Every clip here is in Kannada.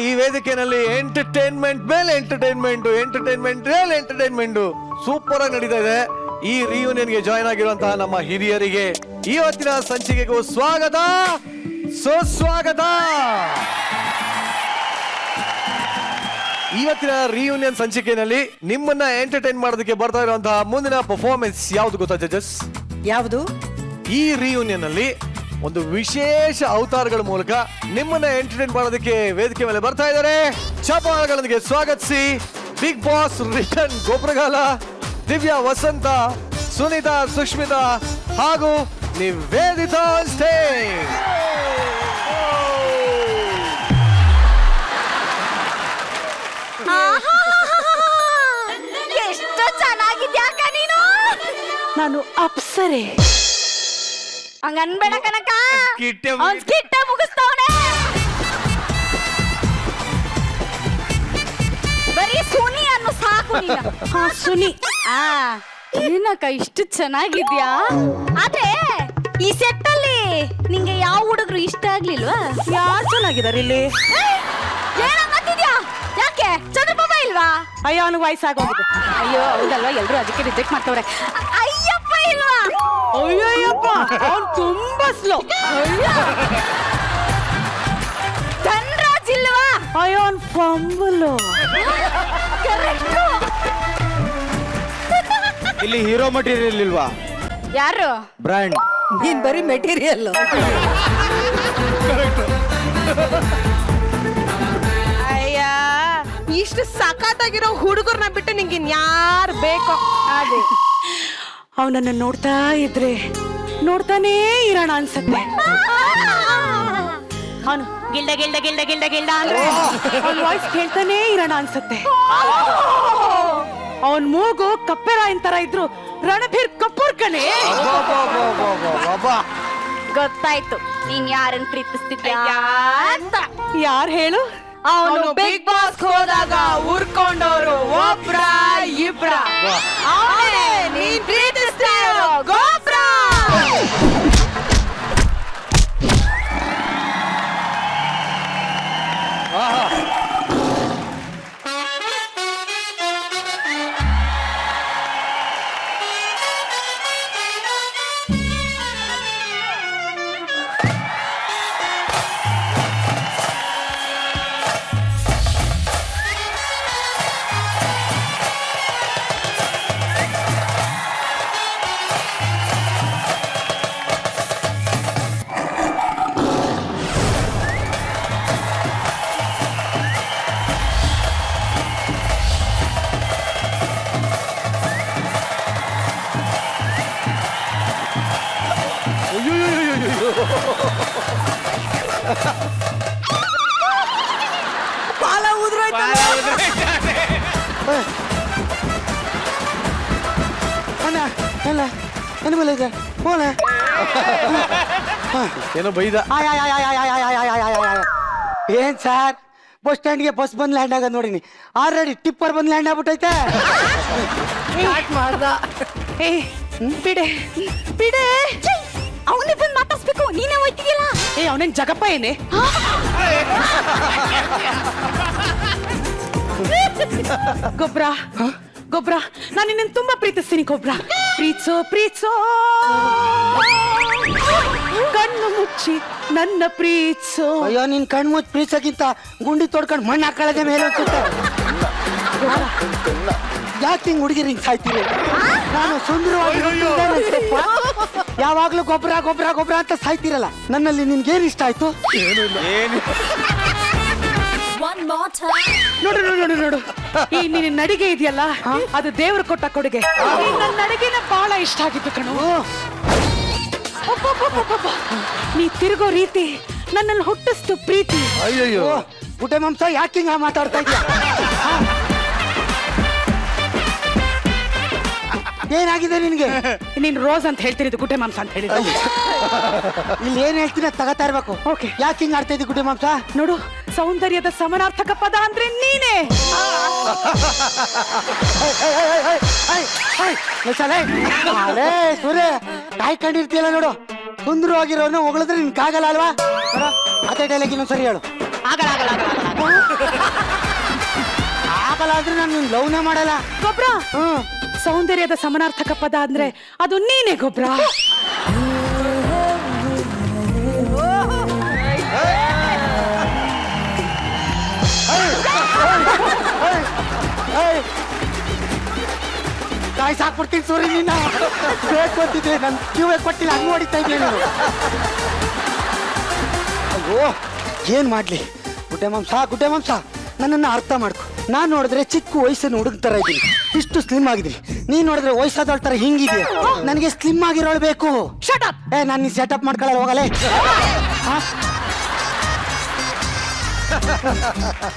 ಈ ವೇದಿಕೆಯಲ್ಲಿ ಎಂಟರ್ಟೈನ್ಮೆಂಟ್ ಮೇಲೆ ಎಂಟರ್ಟೈನ್ಮೆಂಟ್ ಸೂಪರ್ ಆಗಿ ನಡೀತಾ ಇದೆ. ಈ ರಿಯೂನಿಯನ್ಗೆ ಜಾಯ್ನ್ ಆಗಿರುವಂತಹ ನಮ್ಮ ಹಿರಿಯರಿಗೆ ಇವತ್ತಿನ ಸಂಚಿಕೆಗೂ ಸ್ವಾಗತ ಸುಸ್ವಾಗತ. ಇವತ್ತಿನ ರಿಯೂನಿಯನ್ ಸಂಚಿಕೆಯಲ್ಲಿ ನಿಮ್ಮನ್ನ ಎಂಟರ್ಟೈನ್ ಮಾಡೋದಕ್ಕೆ ಬರ್ತಾ ಇರುವಂತಹ ಮುಂದಿನ ಪರ್ಫಾರ್ಮೆನ್ಸ್ ಯಾವ್ದು ಗೊತ್ತಾ ಜಡ್ಜಸ್? ಯಾವುದು? ಈ ರಿಯೂನಿಯನ್ ಅಲ್ಲಿ ಒಂದು ವಿಶೇಷ ಅವತಾರಗಳ ಮೂಲಕ ನಿಮ್ಮನ್ನ ಎಂಟರ್ಟೈನ್ ಮಾಡೋದಕ್ಕೆ ವೇದಿಕೆ ಮೇಲೆ ಬರ್ತಾ ಇದ್ದಾರೆ. ಚಪ್ಪಾಳೆಗಳೊಂದಿಗೆ ಸ್ವಾಗತಿಸಿ ಬಿಗ್ ಬಾಸ್ ರಿಟರ್ನ್ ಗೋಪ್ರಗಾಲ, ದಿವ್ಯಾ, ವಸಂತ, ಸುನೀತಾ, ಸುಷ್ಮಿತಾ ಹಾಗೂ ನಿವೇದಿತಾ ಆನ್ ಸ್ಟೇಜ್. ಎಷ್ಟು ಚೆನ್ನಾಗಿದ್ಯಾಕ ನೀನು. ನಾನು ಅಪ್ಸರೆ. ಹಂಗನ್ಬೇಡ ಕನಕ, ಸ್ಕಿಟ್ಟ ಮುಗಿಸ್ತವನೆ. ಬರೀ ಸುನಿ ಅನ್ನು ಸಾಕು ನೀನು. ಸುನಿ. ಏನಕ್ಕ ಇಷ್ಟು ಚೆನ್ನಾಗಿದ್ಯಾ? ಆದ್ರೆ ಈ ಸೆಟ್ ಅಲ್ಲಿ ನಿಂಗೆ ಯಾವ ಹುಡುಗರು ಇಷ್ಟ ಆಗ್ಲಿಲ್ವಾ? ಯಾರು ಚೆನ್ನಾಗಿದಾರೆ ಇಲ್ಲಿ? ಏನಂತಿದ್ಯಾ? ಯಾಕೆ ಚಂದ್ರಬಾಬಾ ಇಲ್ವಾ? ಅಯ್ಯೋ, ಅವನಿಗೆ ವಯಸ್ಸಾಗೋಗಿದೆ. ಅಯ್ಯೋ ಹೌದಲ್ವಾ, ಎಲ್ರು ಅದಕ್ಕೆ ರಿಜೆಕ್ಟ್ ಮಾಡ್ತವ್ರೆ. ಅಯ್ಯಪ್ಪ ಇಲ್ವಾ? ಅಯ್ಯಯ್ಯಪ್ಪ, ಅವ್ನು ತುಂಬಾ ಸ್ಲೋ. ಧನ್ರಾಜ್ ಇಲ್ವಾ? ಅಯ್ಯೋ, ಅವ್ನು ಫಂಬಲು. ಕರೆಕ್ಟು. ಇಲ್ಲಿ ಹೀರೋ ಮಟೀರಿಯಲ್ ಇಲ್ವಾ? ಯಾರು? ಬ್ರ್ಯಾಂಡ್. ನೀನ್ ಬರೀ ಮೆಟೀರಿಯಲ್. ಅಯ್ಯ, ಇಷ್ಟು ಸಖತ್ತಾಗಿರೋ ಹುಡುಗರ್ನ ಬಿಟ್ಟು ನಿಂಗೆ ಇನ್ಯಾರು ಬೇಕೋ? ಅದೇ ಅವನನ್ನ ನೋಡ್ತಾ ಇದ್ರೆ ನೋಡ್ತಾನೇ ಇರೋಣ ಅನ್ಸತ್ತೆ. ಅವನು ಗಿಲ್ಡ ಗಿಲ್ಡ ಗಿಲ್ಡ ಗಿಲ್ಡ ಗಿಲ್ಡ ಅಂದ್ರೆ ಅವನ ವಾಯ್ಸ್ ಕೇಳ್ತಾನೇ ಇರೋಣ ಅನ್ಸತ್ತೆ. ಅವನ್ ಮೂಗು ಕಪ್ಪೆರಾಯನ್ ತರ ಇದ್ರು ರಣಬೀರ್ ಕಪೂರ್ ಕಣೆ. ಗೊತ್ತಾಯ್ತು ನೀನ್ ಯಾರನ್ನ ಪ್ರೀತಿಸ್ತಿದ್ಯಾ ಅಂತ. ಯಾರು ಹೇಳು? ಅವನು ಬಿಗ್ ಬಾಸ್ ಹೋದಾಗ ಉರ್ಕೊಂಡವರು ಒಬ್ರ ಇಬ್ರ. ಅವನೇ ನೀನ್ ಪ್ರೀತಿಸ್ತಾ ಇರೋ ಗೋಬ್ರ. ಪಾಲ ಉದ್ರೋಯ್ತು. ಏನೋ ಬೈದ. ಏನ್ ಸರ್, ಬಸ್ ಸ್ಟ್ಯಾಂಡ್ಗೆ ಬಸ್ ಬಂದ್ ಲ್ಯಾಂಡ್ ಆಗೋದ್ ನೋಡಿನಿ. ಆಲ್ರೆಡಿ ಟಿಪ್ಪರ್ ಬಂದ್ ಲ್ಯಾಂಡ್ ಆಗ್ಬಿಟ್ಟೈತೆ. ಮಾಡ್ದ. ಏ ಬಿಡೆ ಬಿಡೆ, ಅವನೇ ಬಂದು ಮಾತಾಡ್ಸ್ಬೇಕು, ನೀನೇ ಹೋಯ್ತಿದ್ಯಲ್ಲ. ಏ ಅವನೇನ್ ಜಗಪ್ಪ ಏನೇ? ಗೊಬ್ರ ಗೊಬ್ರ, ನಾನು ನಿನ್ನ ತುಂಬಾ ಪ್ರೀತಿಸ್ತೀನಿ ಗೊಬ್ರ. ಪ್ರೀತ್ಸೋ ಪ್ರೀತ್ಸೋ, ಕಣ್ಣು ಮುಚ್ಚಿ ನನ್ನ ಪ್ರೀತ್ಸೋ. ಅಯ್ಯೋ, ನಿನ್ ಕಣ್ ಮುಚ್ಚಿ ಪ್ರೀಸಕ್ಕಿಂತ ಗುಂಡಿ ತೊಡ್ಕೊಂಡು ಮಣ್ಣು ಹಾಕೊಳ್ಳೋದೇ ಮೇಲೆ ಅನ್ಸುತ್ತೆ. ಯಾಕೆ ಹಿಂಗ್ ಹುಡುಗಿರಿ ಹಿಂಗ್ ಸಾಯ್ತೀರಿ? ನಾನು ಸುಂದರವಾಗಿ ಯಾವಾಗ್ಲೂ ಗೊಬ್ಬರ ಗೊಬ್ಬರ ಗೊಬ್ಬರ ಅಂತ ಸಾಯ್ತಿರಲ್ಲ. ನನ್ನಲ್ಲಿ ನಿನ್ಗೇನ್ ಇಷ್ಟ ಆಯ್ತು? ನೋಡು ನೋಡು ನೋಡು ನೋಡು, ಈ ನಿನ್ನ ನಡಿಗೆ ಇದೆಯಲ್ಲ, ಅದು ದೇವ್ರು ಕೊಟ್ಟ ಕೊಡುಗೆ. ಈ ನನ್ನ ನಡಿಗೆನ ಬಹಳ ಇಷ್ಟ ಆಗಿತ್ತು ಕಣು. ನೀ ತಿರುಗೋ ರೀತಿ ನನ್ನಲ್ಲಿ ಹುಟ್ಟಿಸ್ತು ಪ್ರೀತಿ. ಅಯ್ಯಯ್ಯೋ, ಪುಟ್ಟೆ ಮಾಂಸ ಯಾಕೆ ಹಿಂಗ ಮಾತಾಡ್ತಾ ಇದ್ಯಾ? ಏನಾಗಿದೆ ನಿನ್ಗೆ? ನೀನ್ ರೋಸ್ ಅಂತ ಹೇಳ್ತಿರೋದು ಗುಡ್ಡೆ ಮಾಂಸ ಅಂತ ಹೇಳಿದ. ಇಲ್ಲಿ ಏನ್ ಹೇಳ್ತೀನಿ ತಗೋತಾ ಇರ್ಬೇಕು. ಓಕೆ, ಯಾಕೆ ಹಿಂಗ ಆಡ್ತಾ ಇದ್ದಿ ಗುಡ್ಡೆ ಮಾಂಸ? ನೋಡು, ಸೌಂದರ್ಯದ ಸಮನಾರ್ಥಕ ಪದ ಅಂದ್ರೆ ನೀನೇ. ಸೂರ್ಯ ಕಾಯ್ಕೊಂಡಿರ್ತೀಯಲ್ಲ ನೋಡು, ಸುಂದರವಾಗಿರೋನು ಹೊಗಳಿದ್ರೆ ನಿನ್ ಕಾಗಲ್ಲ ಅಲ್ವಾ? ಅದೇ ಡೈಲಾಗ್ ಇನ್ನೊಂದ್ಸರಿ ಹೇಳು. ಆಗಲ್ಲ ಅಂದ್ರೆ ನಾನು ಲವ್ನೇ ಮಾಡಲ್ಲ. ಗೊಬ್ರ ಸೌಂದರ್ಯದ ಸಮನಾರ್ಥಕ ಪದ ಅಂದ್ರೆ ಅದು ನೀನೇ ಗೊಬ್ರ. ಕಾಯಿ ಸಾಕ್ಬಿಡ್ತೀನಿ ಸೂರಿ ನಿನ್ನ. ಬೇಕು ಅಂತಿದ್ರೆ ನನ್ ಕಿವೇ ಕೊಟ್ಟಿಲ್ಲ, ಹಂಗ್ ಹೊಡಿತಾ ಇದ್ದೀನಿ ನಾನು. ಅಯ್ಯೋ ಏನ್ ಮಾಡ್ಲಿ ಗುಡ್ಡೆ ಮಾಂಸ ನನ್ನನ್ನು ಅರ್ಥ ಮಾಡ್ಕೊ. ನಾನ್ ನೋಡಿದ್ರೆ ಚಿಕ್ಕ ವಯಸ್ಸಿನ ಹುಡುಗ ತರ ಇದ್ದೀನಿ, ಇಷ್ಟು ಸ್ಲಿಮ್ ಆಗಿದ್ದೀನಿ. ನೀನ್ ನೋಡಿದ್ರೆ ವಯಸ್ಸಾದವಳ ತರ ಹಿಂಗಿದೆಯಾ. ನನಗೆ ಸ್ಲಿಮ್ ಆಗಿರೋಳು ಬೇಕು. ನಾನು ನೀ ಸೆಟಪ್ ಮಾಡ್ಕೊಳ್ಳಲ್ಲ, ಹೋಗಲೇ.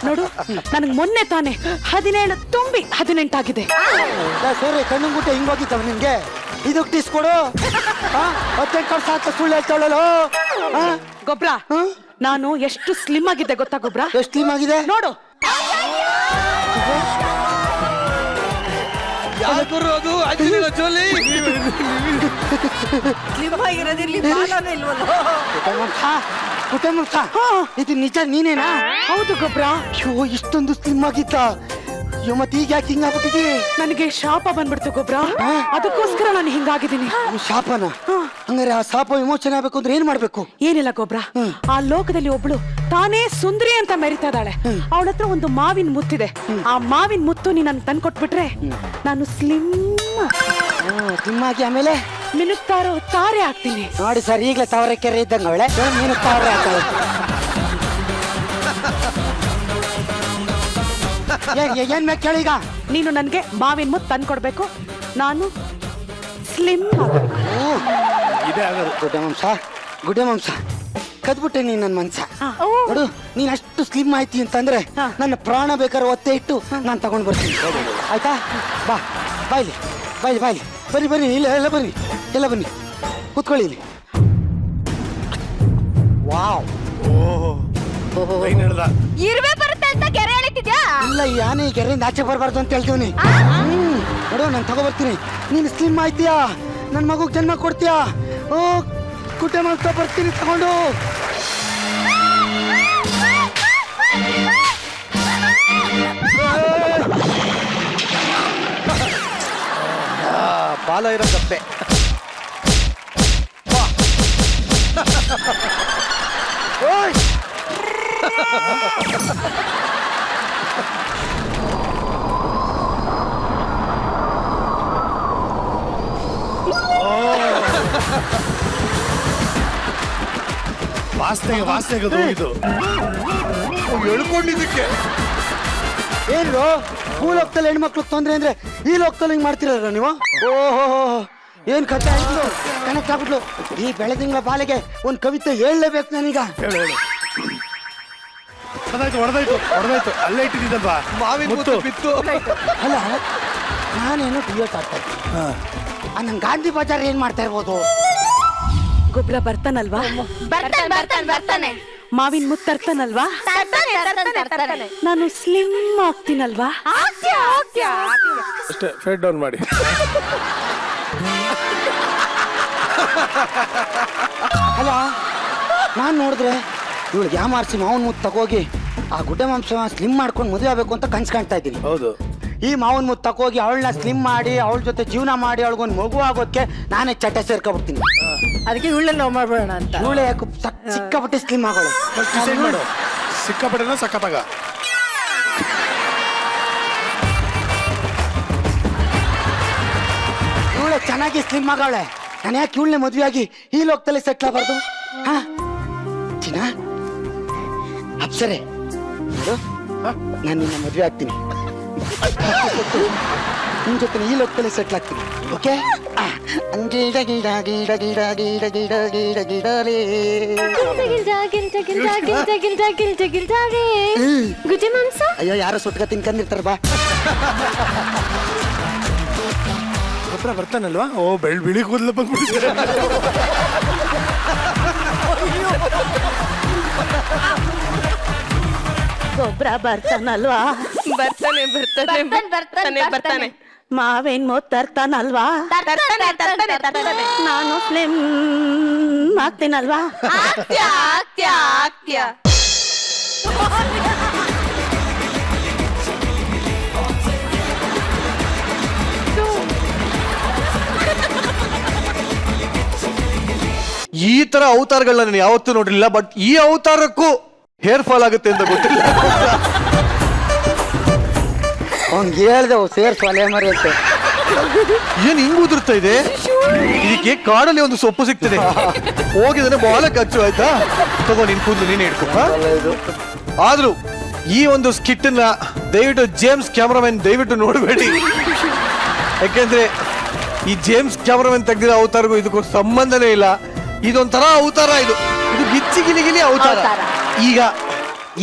ನೋಡು, ನನಗೆ ಮೊನ್ನೆ ತಾನೆ 17 ತುಂಬಿ 18 ಆಗಿದೆ. ಸೂರ್ಯ ಕಣ್ಣುಂಗುಟ್ಟೆ ಹಿಂಗೋಗಿತ್ತವ ನಿನ್ಗೆ. ಇದಕ್ಕೆ ಟಿಸ್ಕೊಡು. 18 ವರ್ಷ ಆತ ಸುಳ್ಳು ಹೇಳ್ತಾಳಲ್ಲೋ. ಗೊಬ್ರ ನಾನು ಎಷ್ಟು ಸ್ಲಿಮ್ ಆಗಿದ್ದೆ ಗೊತ್ತಾ ಗೊಬ್ರ? ಎಷ್ಟು ಸ್ಲಿಮ್ ಆಗಿದೆ ನೋಡು. ಅದು ಅಂಜಲಿನ ಜೋಲಿ. ಕುಟುಂಬ ಇದು ನಿಜ ನೀನೇನಾ? ಹೌದು ಗೊಬ್ರ. ಅಯ್ಯೋ ಇಷ್ಟೊಂದು ಸ್ಲಿಮ್ ಆಗಿತ್ತ. ಅಯ್ಯೋ ಮತ್ತೆ ಈಗ ಯಾಕೆ ಹಿಂಗಾಗ್ಬಿಟ್ಟಿದಿ? ನನಗೆ ಶಾಪ ಬಂದ್ಬಿಡ್ತು ಗೊಬ್ರ, ಅದಕ್ಕೋಸ್ಕರ ನಾನು ಹಿಂಗಾಗಿದ್ದೀನಿ. ಶಾಪನ? ಹಂಗಾರೆ ಆ ಶಾಪ ವಿಮೋಚನೆ ಆಗ್ಬೇಕು ಅಂದ್ರೆ ಏನ್ ಮಾಡ್ಬೇಕು? ಏನಿಲ್ಲ ಗೊಬ್ರ, ಆ ಲೋಕದಲ್ಲಿ ಒಬ್ಳು ತಾನೇ ಸುಂದರಿ ಅಂತ ಮೆರಿತಾ ಇದ್ದಾಳೆ. ಅವಳ ಹತ್ರ ಒಂದು ಮಾವಿನ ಮುತ್ತಿದೆ. ಆ ಮಾವಿನ ಮುತ್ತು ನೀ ನನ್ ತಂದ್ಕೊಟ್ಬಿಟ್ರೆ ನಾನು ಸ್ಲಿಮ್ ಆಗಿ ಆಮೇಲೆ ಮಿನುಗ್ತಾರೋ ತಾರೆ ಆಗ್ತೀನಿ. ನೋಡಿ ಸರ್, ಈಗಲೇ ತಾವರೆ ಕೆರೆ ಇದ್ದಂಗ ಅವಳೆ ಮಿನುಗ್ತಾವ್ರೆ ಆಗ್ತಾಳೆ. ಏನ್ ಬೇಕು ಕೇಳಿ ಈಗ? ನೀನು ನನ್ಗೆ ಮಾವಿನ ಮುತ್ತು ತಂದ್ಕೊಡ್ಬೇಕು, ನಾನು ಸ್ಲಿಮ್ ಗುಡ್ಡೆ ಮಾಂಸ ಕದ್ಬಿಟ್ಟೆ ನೀನ್ ನನ್ ಮನ್ಸ. ನೋಡು, ನೀನ್ ಅಷ್ಟು ಸ್ಲಿಮ್ ಆಯ್ತಿ ಅಂತಂದ್ರೆ ನನ್ನ ಪ್ರಾಣ ಬೇಕಾದ್ರೆ ಒತ್ತೆ ಇಟ್ಟು ನಾನು ತಗೊಂಡ್ ಬರ್ತೀನಿ, ಆಯ್ತಾ? ಬಾ ಬಾಯ್ಲಿ ಬಾಯ್ಲಿ ಬಾಯ್ಲಿ, ಬನ್ನಿ ಬನ್ನಿ, ಇಲ್ಲ ಎಲ್ಲ ಬನ್ನಿ, ಎಲ್ಲ ಬನ್ನಿ, ಕೂತ್ಕೊಳ್ಳಿ ಇಲ್ಲಿ. ವಾವ್, ಇರುವೆ ಬರುತ್ತೆ ಅಂತ ಕೆರೆ ಎಳಿತಿದ್ಯಾ? ಇಲ್ಲ, ಈ ಆನೆ ಈ ಕೆರೆಯಿಂದ ಆಚೆ ಬರಬಾರ್ದು ಅಂತ ಹೇಳ್ತೀವಿ. ನೋಡು, ನಾನು ತಗೋಬರ್ತೀನಿ. ನೀನು ಸ್ಲಿಮ್ ಆಯ್ತೀಯಾ, ನನ್ನ ಮಗುಗೆ ಜನ್ಮ ಕೊಡ್ತೀಯಾ? ಓ ಕುಟೆ ಮಾಂಸ ಬರ್ತೀನಿ ತಗೊಂಡು. ಬಾಲ ಇರೋ ಕಪ್ಪೆ. ಓಯ್ ವಾಸನೆಗೆ ಇದು ಎಳ್ಕೊಂಡಿದ್ದಕ್ಕೆ ಏನು ಭೂಲೋಕದಲ್ಲಿ ಹೆಣ್ಮಕ್ಳು ತೊಂದ್ರೆ ಅಂದ್ರೆ ಈ ಲೋಕದಲ್ಲಿ ಹಿಂಗ್ ಮಾಡ್ತಿರಲ್ಲ ನೀವು? ಓಹೋ, ಏನ್ ಕಥೆ ಆಯ್ತು, ಕನೆಕ್ಟ್ ಆಗ್ಬಿಟ್ಲು. ಈ ಬೆಳೆದಿಂಗಳ ಬಾಲೆಗೆ ಒಂದ್ ಕವಿತೆ ಹೇಳಲೇಬೇಕು ನಾನೀಗ. ಹೊಡೆದಾಯ್ತು ಅಲ್ಲೇ ಇಟ್ಟಿದ್ದಲ್ವಾ ಮಾವಿನ ಮುತ್ತು ಬಿತ್ತು. ಅಲ್ಲ, ನಾನೇನೋ ಡಿಯೋಟ್ ಆಗ್ತಾ ಇದ್ದೀನಿ. ನನ್ ಗಾಂಧಿ ಬಜಾರ್ ಏನ್ ಮಾಡ್ತಾ ಇರ್ಬೋದು? ಗೊಬ್ರ ಬರ್ತಾನಲ್ವಾ? ಬರ್ತಾನೆ. ಮಾವಿನ ಮುತ್ತು ತರ್ತಾನಲ್ವಾ? ನಾನು ಸ್ಲಿಮ್ ಆಗ್ತೀನಲ್ವಾ? ಅಷ್ಟೇ, ಫೇಡ್ ಡೌನ್ ಮಾಡಿ. ಅಲ್ಲ, ನಾನ್ ನೋಡಿದ್ರೆ ಇವಳಿಗೆ ಯಾಮಾರ್ಸಿ ಮಾವನ್ ಮುತ್ತು ತಗೋಗಿ ಆ ಗುಡ್ಡೆ ಮಾಂಸ ಸ್ಲಿಮ್ ಮಾಡ್ಕೊಂಡು ಮದುವೆ ಆಗ್ಬೇಕು ಅಂತ ಕನ್ಸ್ ಕಾಣ್ತಾ ಇದ್ದೀನಿ. ಹೌದು, ಈ ಮಾವನ್ ಮುತ್ತು ತಗೋಗಿ ಅವಳನ್ನ ಸ್ಲಿಮ್ ಮಾಡಿ ಅವಳ ಜೊತೆ ಜೀವನ ಮಾಡಿ ಅವಳಿಗೊಂದು ಮಗು ಆಗೋದಕ್ಕೆ ನಾನೇ ಚಟ ಸೇರ್ಕೊಬಿಡ್ತೀನಿ. ಅದಕ್ಕೆ ಇವಳನ್ನ ನಾವು ಮಾಡ್ಬೇಡ ಅಂತ. ಇವಳೆ ಸಿಕ್ಕಾಪಟ್ಟೆ ಸ್ಲಿಮ್ ಆಗೋಳು. ಡಿಸೈಡ್ ಮಾಡು, ಸಿಕ್ಕಾಪಟ್ಟೆನ ಸಕ್ಕತ್ತಾಗ. ಇವಳೆ ಚೆನ್ನಾಗಿ ಸ್ಲಿಮ್ ಆಗವಳೆ. ನಾನು ಯಾಕೆ ಇವಳನ್ನೇ ಮದುವೆ ಆಗಿ ಈ ಲೋಕದಲ್ಲಿ ಸೆಟ್ಲ್ ಆಗಬಾರ್ದು? ಹಾ ಚಿನ್ನ, ಅಪ್ಸರೆ, ನಾನು ನಿನ್ನ ಮದುವೆ ಆಗ್ತೀನಿ, ನಿನ್ ಜೊತೆ ಈ ಲೋಕದಲ್ಲಿ ಸೆಟ್ಲ್ ಆಗ್ತೀನಿ. ಓಕೆ? ಗಿಡ ಗಿಡ ಗಿಡ ಗಿಡ ಗಿಡ ಗಿಡ ಗಿಡ ಗಿಡಲೇ ಗುಡ್ಡೆ ಮಾಂಸ. ಅಯ್ಯೋ, ಯಾರೋ ಸುಟ್ಕ ತಿನ್ಕೊಂಡಿರ್ತಾರ. ಬಾ, ಗೊಬ್ಬರ ಬರ್ತಾನಲ್ವಾ? ಓ, ಬಿಳಿ ಕೂದಲು ಬಂದ್ಬಿಟ್ಟಿದೆ. ಗೊಬ್ರ ಬರ್ತಾನಲ್ವಾ? ಬರ್ತಾನೆ. ಮಾವೇನ್ ಮುತ್ತು ತರ್ತಾನಲ್ವಾ? ನಾನು ಸ್ಲಿಮ್ ಆಗ್ತೀನಲ್ವಾ? ಈ ತರ ಅವತಾರಗಳನ್ನ ನಾನು ಯಾವತ್ತೂ ನೋಡಿರ್ಲಿಲ್ಲ. ಬಟ್ ಈ ಅವತಾರಕ್ಕೂ ಹೇರ್ ಫಾಲ್ ಆಗುತ್ತೆ ಅಂತ ಗೊತ್ತಿಲ್ಲ. ಅವ್ನಿಗೆ ಹೇಳ್ದೆ ಸೇರ್ಸು ಅಲೆ ಮರಿ ಅಂತ. ಏನ್ ಹಿಂಗ್ ಉದುರ್ತಾ ಇದೆ? ಇದಕ್ಕೆ ಕಾಡಲ್ಲಿ ಒಂದು ಸೊಪ್ಪು ಸಿಗ್ತದೆ, ಹೋಗಿದ್ರೆ ಬಾಲ ಕಚ್ಚು. ಆಯ್ತಾ, ತಗೋ ನಿನ್ ಕೂದಲು ನೀನ್ ಇಟ್ಕೊ. ಆದ್ರೂ ಈ ಒಂದು ಸ್ಕಿಟ್ ನ ದಯವಿಟ್ಟು ಜೇಮ್ಸ್ ಕ್ಯಾಮರಾಮನ್ ದಯವಿಟ್ಟು ನೋಡಬೇಡಿ. ಯಾಕೆಂದ್ರೆ ಈ ಜೇಮ್ಸ್ ಕ್ಯಾಮರಾಮನ್ ತೆಗ್ದಿರೋ ಅವತಾರಗೂ ಇದಕ್ಕೂ ಸಂಬಂಧನೇ ಇಲ್ಲ. ಇದೊಂಥರ ಅವತಾರ, ಇದು ಗಿಚ್ಚಿ ಗಿಲಿ ಅವತಾರ. ಈಗ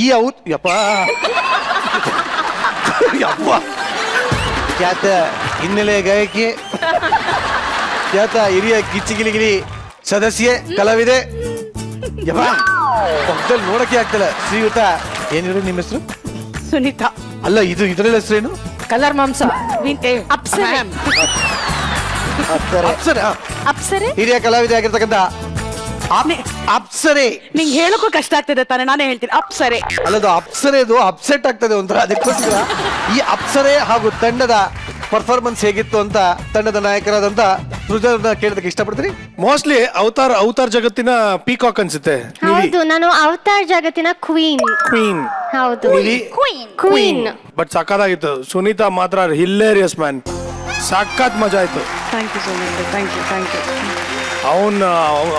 ಈ ಯಪ್ಪ ಯಪ್ಪ ಖ್ಯಾತ ಹಿನ್ನೆಲೆ ಗಾಯಕಿ, ಖ್ಯಾತ ಹಿರಿಯ ಗಿಚ್ಚಿ ಗಿಲಿ ಸದಸ್ಯೆ, ಕಲಾವಿದೆ. ಯಪ್ಪ ಪಕ್ಕದಲ್ಲಿ ನೋಡಕ್ಕೆ ಆಗ್ತಲ್ಲ. ಶ್ರೀಯುತ ಏನಿದ್ರು ನಿಮ್ಮ ಹೆಸರು? ಸುನೀತಾ. ಅಲ್ಲ, ಇದರಲ್ಲಿ ಹೆಸರೇನು? ಕಲರ್ ಮಾಂಸ. ಅಪ್ಸರೆ. ಅಪ್ಸರೆ. ಅಪ್ಸರೆ ಹಿರಿಯ ಕಲಾವಿದೆ ಆಗಿರ್ತಕ್ಕಂಥ ಅಪ್ಸರೆ. ನಿಂಗೆ ಹೇಳಕ್ಕೂ ಕಷ್ಟ ಆಗ್ತದೆ ತಾನೆ, ನಾನೇ ಹೇಳ್ತೀನಿ ಅಪ್ಸರೆ. ಅಲ್ಲದು ಅಪ್ಸರೆದು ಅಪ್ಸೆಟ್ ಆಗ್ತದೆ ಒಂಥರ. ಅದಕ್ಕೋಸ್ಕರ ಈ ಅಪ್ಸರೆ ಹಾಗೂ ತಂಡದ ಪರ್ಫಾರ್ಮೆನ್ಸ್ ಹೇಗಿತ್ತು ಅಂತ ತಂಡದ ನಾಯಕರಾದಂತ ಸೃಜನ ಕೇಳೋದಕ್ಕೆ ಇಷ್ಟಪಡ್ತೀರಿ? ಮೋಸ್ಟ್ಲಿ ಅವತಾರ್ ಜಗತ್ತಿನ ಪೀಕಾಕ್ ಅನ್ಸುತ್ತೆ. ಹೌದು, ನಾನು ಅವತಾರ್ ಜಗತ್ತಿನ ಕ್ವೀನ್. ಕ್ವೀನ್. ಹೌದು, ಕ್ವೀನ್. ಬಟ್ ಸಕ್ಕತ್ತಾಗಿತ್ತು. ಸುನೀತಾ ಮಾತ್ರ ಹಿಲ್ಲೇರಿಯಸ್ ಮ್ಯಾನ್. ಸಖತ್ ಮಜಾ ಆಯ್ತು. Thank you Sunita, thank you.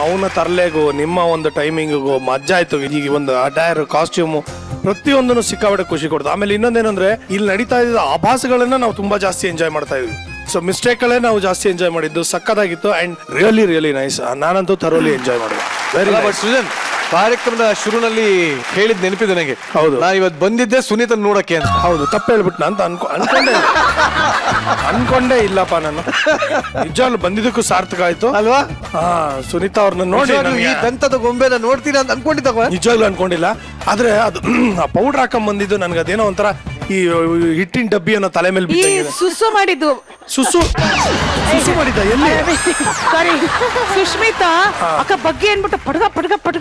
ಅವನ ತರಲೆಗೂ ನಿಮ್ಮ ಒಂದು ಟೈಮಿಂಗಿಗೂ ಮಜ್ಜಾ ಆಯ್ತು. ಈಗ ಒಂದು ಅಟೈರ್, ಕಾಸ್ಟ್ಯೂಮು ಪ್ರತಿಯೊಂದನ್ನು ಸಿಕ್ಕಾಪಟ್ಟೆ ಖುಷಿ ಕೊಡ್ತು. ಆಮೇಲೆ ಇನ್ನೊಂದೇನಂದ್ರೆ ಇಲ್ಲಿ ನಡೀತಾ ಇದ್ದ ಆಭಾಸಗಳನ್ನ ನಾವು ತುಂಬಾ ಜಾಸ್ತಿ ಎಂಜಾಯ್ ಮಾಡ್ತಾ ಇದ್ವಿ. ಸೊ ಮಿಸ್ಟೇಕ್ ಗಳೇ ನಾವು ಜಾಸ್ತಿ ಎಂಜಾಯ್ ಮಾಡಿದ್ದು. ಸಕ್ಕತ್ತಾಗಿತ್ತು ಅಂಡ್ ರಿಯಲಿ ನೈಸ್. ನಾನಂತೂ ಥರೋಲಿ ಎಂಜಾಯ್ ಮಾಡಿದೆ. ವೆರಿ ಬಟ್ ಸೃಜನ್, ಕಾರ್ಯಕ್ರಮದ ಶುರುನಲ್ಲಿ ಹೇಳಿದ್ ನೆನಪಿದೆ ನನಗೆ. ಹೌದು, ನಾ ಇವತ್ತು ಬಂದಿದ್ದೆ ಸುನೀತನ್ ನೋಡಕ್ಕೆ ಅಂತ. ಹೌದು, ತಪ್ಪು ಹೇಳ್ಬಿಟ್ಟು ಅಂತ ಅನ್ಕೊಂಡೇ ಇಲ್ಲಪ್ಪ ನಾನು. ನಿಜವಾಗ್ಲೂ ಬಂದಿದ್ದಕ್ಕೂ ಸಾರ್ಥಕ ಆಯ್ತು ಅಲ್ವಾ? ಹಾ, ಸುನೀತಾ ಅವ್ರನ್ನ ನೋಡಿ ಈ ದಂತದ ಗೊಂಬೆನ ನೋಡ್ತೀನಿ ಅಂತ ಅನ್ಕೊಂಡಿದ್ದ. ನಿಜವಾಗ್ಲೂ ಅನ್ಕೊಂಡಿಲ್ಲ. ಆದ್ರೆ ಅದು ಆ ಪೌಡರ್ ಹಾಕೊಂಡ್ ಬಂದಿದ್ದು ನನ್ಗೆ ಅದೇನೋ ಒಂಥರ ಈ ಹಿಟ್ಟಿನ ಡಬ್ಬಿಯನ್ನು ತಲೆ ಮೇಲೆ ಈ ಬಿದ್ದಂಗಿದೆ. ಸುಸ್ಸು ಮಾಡಿದ್ದು. ಸುಸು ಮಾಡಿದ್ದ ಎಲ್ಲಿ? ಸಾರಿ, ಸುಷ್ಮಿತಾ ಅಕ್ಕ ಬಗ್ಗೆ ಏನ್ಬಿಟ್ಟು ಪಡ್ಗ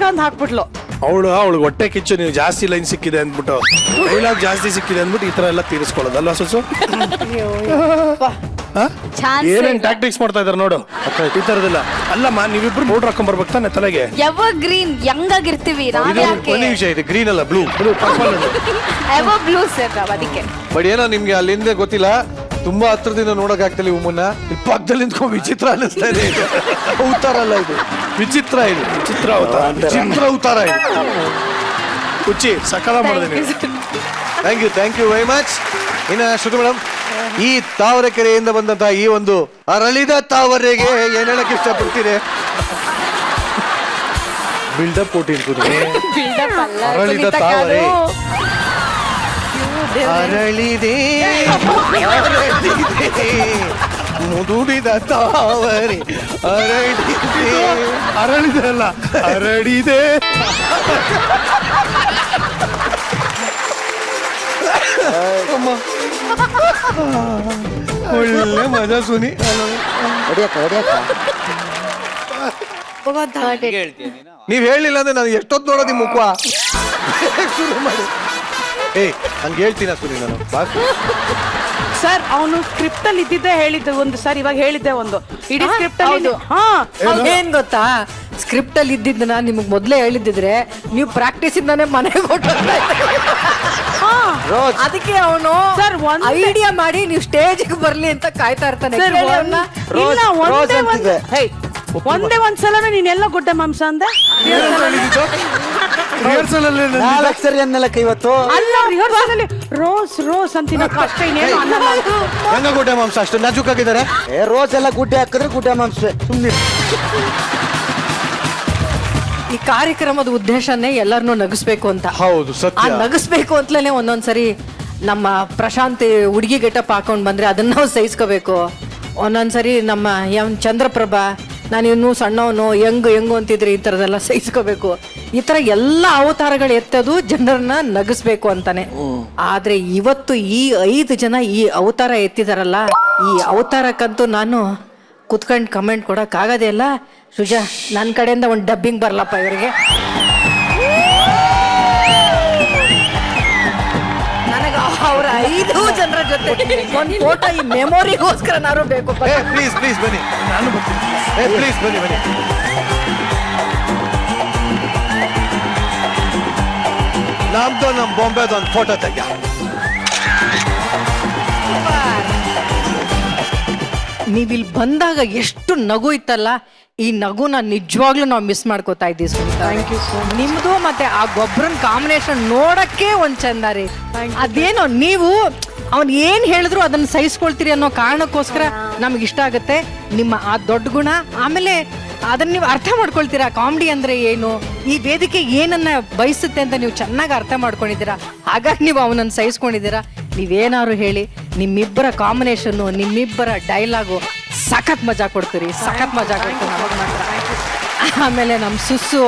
ಅಂತ ಹಾಕ್ಬಿಟ್ಲು. ಅವಳಿಗೆ ಹೊಟ್ಟೆ ಕಿಚ್ಚು, ನೀವು ಜಾಸ್ತಿ ಲೈನ್ ಸಿಕ್ಕಿದೆ ಅಂದ್ಬಿಟ್ಟು, ಡೈಲಾಗ್ ಜಾಸ್ತಿ ಸಿಕ್ಕಿದೆ ಅಂದ್ಬಿಟ್ಟು ಈ ತರ ಎಲ್ಲ ತೀರಿಸ್ಕೊಳ್ಳೋದಲ್ವಾ ಸುಸು? ಏನೇನ್ ಟ್ಯಾಕ್ಟಿಕ್ಸ್ ಮಾಡ್ತಾ ಇದಾರೆ ನೋಡು ಈ ತರದೆಲ್ಲ. ಅಲ್ಲಮ್ಮ, ನೀವಿಬ್ರು ಪೌಡರ್ ಹಾಕೊಂಡ್ ಬರ್ಬೇಕು ತಾನೆ ತಲೆಗೆ. ಎವರ್ ಗ್ರೀನ್ ಯಂಗ್ ಆಗಿರ್ತೀವಿ ನಾವ್. ಯಾಕೆ ಒಂದು ವಿಷಯ ಇದೆ, ಗ್ರೀನ್ ಅಲ್ಲ ಬ್ಲೂ. ಎವರ್ ಬ್ಲೂ ಸರ್ ನಾವ್ ಅದಕ್ಕೆ. ಬಟ್ ಏನೋ ನಿಮ್ಗೆ ಅಲ್ಲಿಂದ ಗೊತ್ತಿಲ್ಲ, ತುಂಬಾ ಹತ್ರದಿಂದ ನೋಡಕ್ ಆಗ್ತಿಲ್ಲ ಈ ಮುನ್ನ. ಇಲ್ಲಿ ಪಕ್ಕದಲ್ಲಿ ನಿಂತ್ಕೊಂಡು ವಿಚಿತ್ರ ಅನಿಸ್ತಾ ಇದೆ. ಇದು ಅವತಾರ ಅಲ್ಲ, ಇದು ವಿಚಿತ್ರ. ಇದು ಚಿತ್ರ ಅವತಾರ, ಚಿತ್ರ ಅವತಾರ ಇದು. ಹುಚ್ಚಿ ಸಕಲ ಮಾಡಿದೆ ನೀವು. Thank you very much. ಇನ್ನ ಶ್ರುತಿ ಮೇಡಮ್, ಈ ತಾವರೆಕೆರೆಯಿಂದ ಬಂದಂತಹ ಈ ಒಂದು ಅರಳಿದ ತಾವರೆಗೆ ಏನ್ ಹೇಳಕ್ ಇಷ್ಟಪಡ್ತೀರಿ? ಬಿಲ್ಡಪ್ ಕೊಟ್ಟಿರ್ತೀನಿ. ಅರಳಿದ ತಾವರೆ ಅರಳಿದೆ ಮುದುಡಿದ ತಾವರೆ ಅರಳಿದೆ ಅಲ್ಲ, ಅರಳಿದೆ. ಒಳ್ಳೆ ಮಜಾ ಸುನಿ. ನೀವ್ ಹೇಳಿಲ್ಲ ಅಂದ್ರೆ ನಾನು ಎಷ್ಟೊತ್ತು ನೋಡೋದಿ ಮುಖ ಶುರು ಮಾಡಿ. ಹಂಗೆ ಹೇಳ್ತೀನ ಸುನಿ ನಾನು. ಸರ್, ಅವನು ಸ್ಕ್ರಿಪ್ಟ್ ಅಲ್ಲಿ ಇದ್ದಿದ್ದೆ ಹೇಳಿದ್ದು ಒಂದು ಸರ್, ಇವಾಗ ಹೇಳಿದ್ದೆ ಒಂದು ಇಡೀ ಸ್ಕ್ರಿಪ್ಟ್ ಅಲ್ಲಿ. ಏನ್ ಗೊತ್ತಾ, ಸ್ಕ್ರಿಪ್ಟ್ ಅಲ್ಲಿ ಇದ್ದಿದ್ದನ್ನ ನಿಮಗ್ ಮೊದ್ಲೇ ಹೇಳಿದ್ರೆ ನೀವು ಪ್ರಾಕ್ಟೀಸ್ ಇಂದಾನೆ ಮನೆಗೆ ಅದಕ್ಕೆ ಅವನು ಸರ್ ಐಡಿಯಾ ಮಾಡಿ ನೀವು ಸ್ಟೇಜ್ ಬರ್ಲಿ ಅಂತ ಕಾಯ್ತಾ ಇರ್ತಾನೆ. ಒಂದೇ ಒಂದ್ಸಲ ನೀನೆಲ್ಲ ಗುಡ್ಡ ಮಾಂಸ ಅಂದ. ಇವತ್ತು ಅಲ್ಲ, ರಿಹರ್ಸಲ್ ಅಲ್ಲಿ ರೋಸ್ ಅಂತಿನ ಕಷ್ಟ ಇನ್ನೇನು ಅನ್ನಲ್ಲ. ಹೆಂಗ ಗುಡ್ಡೆ ಮಾಂಸ ಅಷ್ಟು ನಾಜೂಕಾಗಿದ್ದಾರೆ? ರೋಸ್ ಎಲ್ಲ ಗುಡ್ಡೆ ಹಾಕಿದ್ರೆ ಗುಡ್ಡೆ ಮಾಂಸ ಸುಮ್ಮನೆ. ಈ ಕಾರ್ಯಕ್ರಮದ ಉದ್ದೇಶನೇ ಎಲ್ಲರನ್ನೂ ನಗಿಸ್ಬೇಕು ಅಂತ. ಹೌದು, ಆ ಸತ್ಯ. ನಗಿಸ್ಬೇಕು ಅಂತಲೇ ಒಂದೊಂದ್ಸರಿ ನಮ್ಮ ಪ್ರಶಾಂತ್ ಹುಡುಗಿ ಗೆಟಪ್ ಹಾಕೊಂಡ್ ಬಂದ್ರೆ ಅದನ್ನ ನಾವು ಸಹಿಸ್ಕೋಬೇಕು. ಒಂದೊಂದ್ಸರಿ ನಮ್ಮ ಚಂದ್ರಪ್ರಭಾ, ನಾನು ಇನ್ನೂ ಸಣ್ಣವನು ಹೆಂಗು ಅಂತಿದ್ರೆ ಈ ಥರದೆಲ್ಲ ಸಹಿಸ್ಕೋಬೇಕು. ಈ ಥರ ಎಲ್ಲ ಅವತಾರಗಳು ಎತ್ತೋದು ಜನರನ್ನ ನಗಿಸ್ಬೇಕು ಅಂತಾನೆ. ಆದ್ರೆ ಇವತ್ತು ಈ 5 ಜನ ಈ ಅವತಾರ ಎತ್ತಿದಾರಲ್ಲ, ಈ ಅವತಾರಕ್ಕಂತೂ ನಾನು ಕುತ್ಕೊಂಡು ಕಮೆಂಟ್ ಕೊಡಕ್ ಆಗೋದೇ ಇಲ್ಲ. ಸುಜಾ, ನನ್ನ ಕಡೆಯಿಂದ ಒಂದು ಡಬ್ಬಿಂಗ್ ಬರ್ಲಪ್ಪ ಇವರಿಗೆ. ಜೊತೆ ಒಂದ್ ಫೋಟೋ ಈ ಮೆಮೊರಿಗೋಸ್ಕರ ನಾರು ಬೇಕು. ಪ್ಲೀಸ್ ಪ್ಲೀಸ್ ಬನ್ನಿ, ನಾನು ಬರ್ತೀನಿ. ಪ್ಲೀಸ್ ಬನ್ನಿ ಬನ್ನಿ. ನಮ್ದು ನಮ್ ಬಾಂಬೆದು ಒಂದು ಫೋಟೋ ತೆಗ್ಯ. ನೀವಿಲ್ ಬಂದಾಗ ಎಷ್ಟು ನಗು ಇತ್ತಲ್ಲ, ಈ ನಗುನ ನಿಜವಾಗ್ಲೂ ನಾವು ಮಿಸ್ ಮಾಡ್ಕೋತಾ ಇದ್ದೀವಿ Sunita. Thank you so much. ನಿಮ್ದು ಮತ್ತೆ ಆ ಗೊಬ್ಬರನ ಕಾಂಬಿನೇಷನ್ ನೋಡಕ್ಕೆ ಒಂದ್ ಚಂದ ರೀ. ಅದೇನೋ ನೀವು ಅವ್ನ್ ಏನ್ ಹೇಳಿದ್ರು ಅದನ್ನ ಸಹಿಸ್ಕೊಳ್ತೀರಿ ಅನ್ನೋ ಕಾರಣಕ್ಕೋಸ್ಕರ ನಮ್ಗೆ ಇಷ್ಟ ಆಗುತ್ತೆ ನಿಮ್ಮ ಆ ದೊಡ್ಡ ಗುಣ. ಆಮೇಲೆ ಅದನ್ನ ನೀವು ಅರ್ಥ ಮಾಡ್ಕೊಳ್ತೀರಾ, ಕಾಮಿಡಿ ಅಂದ್ರೆ ಏನು, ಈ ವೇದಿಕೆ ಏನನ್ನ ಬಯಸುತ್ತೆ ಅಂತ ನೀವು ಚೆನ್ನಾಗಿ ಅರ್ಥ ಮಾಡ್ಕೊಂಡಿದ್ದೀರಾ. ಹಾಗಾಗಿ ನೀವು ಅವನನ್ನ ಸಹಿಸ್ಕೊಂಡಿದ್ದೀರಾ. ನೀವೇನಾದ್ರು ಹೇಳಿ, ನಿಮ್ಮಿಬ್ಬರ ಕಾಂಬಿನೇಷನ್ನು, ನಿಮ್ಮಿಬ್ಬರ ಡೈಲಾಗು ಸಖತ್ ಮಜಾ ಕೊಡ್ತೀರಿ, ಸಖತ್ ಮಜಾ ಕೊಡ್ತೀರಿ ನಮಗ್ ಮಾತ್ರ. ಆಮೇಲೆ ನಮ್ಮ ಸುಸ್ಸು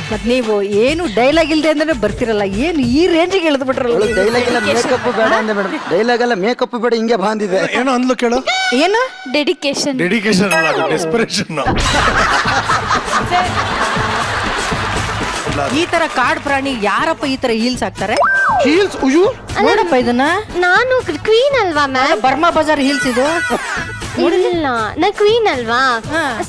ಮತ್ ನೀವು ಏನು ಡೈಲಾಗ್ ಇಲ್ದೆ ಅಂದ್ರೆ ಬರ್ತಿರಲ್ಲ, ಏನು ಈ ರೇಂಜಿಗೆ ಇಳಿದು ಬಿಟ್ರಲ್ಲ. ಡೈಲಾಗ್ ಎಲ್ಲ ಮೇಕಪ್ ಬೇಡ ಅಂದೆ ಮೇಡಮ್, ಡೈಲಾಗ್ ಎಲ್ಲ ಮೇಕಪ್ ಬೇಡ, ಹಿಂಗೆ ಬಂದಿದೆ. ಏನೋ ಅಂದ್ಲು ಕೇಳು. ಏನು ಡೆಡಿಕೇಶನ್. ಡೆಡಿಕೇಶನ್ ಅಲ್ಲ, ಅದು ಡೆಸ್ಪರೇಷನ್. ಈ ತರ ಕಾಡ್ ಪ್ರಾಣಿ ಯಾರಪ್ಪ ಈ ತರ ಹೀಲ್ಸ್ ಹಾಕ್ತಾರೆ? ಹೀಲ್ಸ್ ಉಯು ನೋಡಪ್ಪ ಇದನ್ನ. ನಾನು ಕ್ವೀನ್ ಅಲ್ವಾ ಮ್ಯಾಮ್? ಬರ್ಮಾ ಬಜಾರ್ ಹೀಲ್ಸ್ ಇದು. ಇಲ್ಲ, ನಾ ಕ್ವೀನ್ ಅಲ್ವಾ,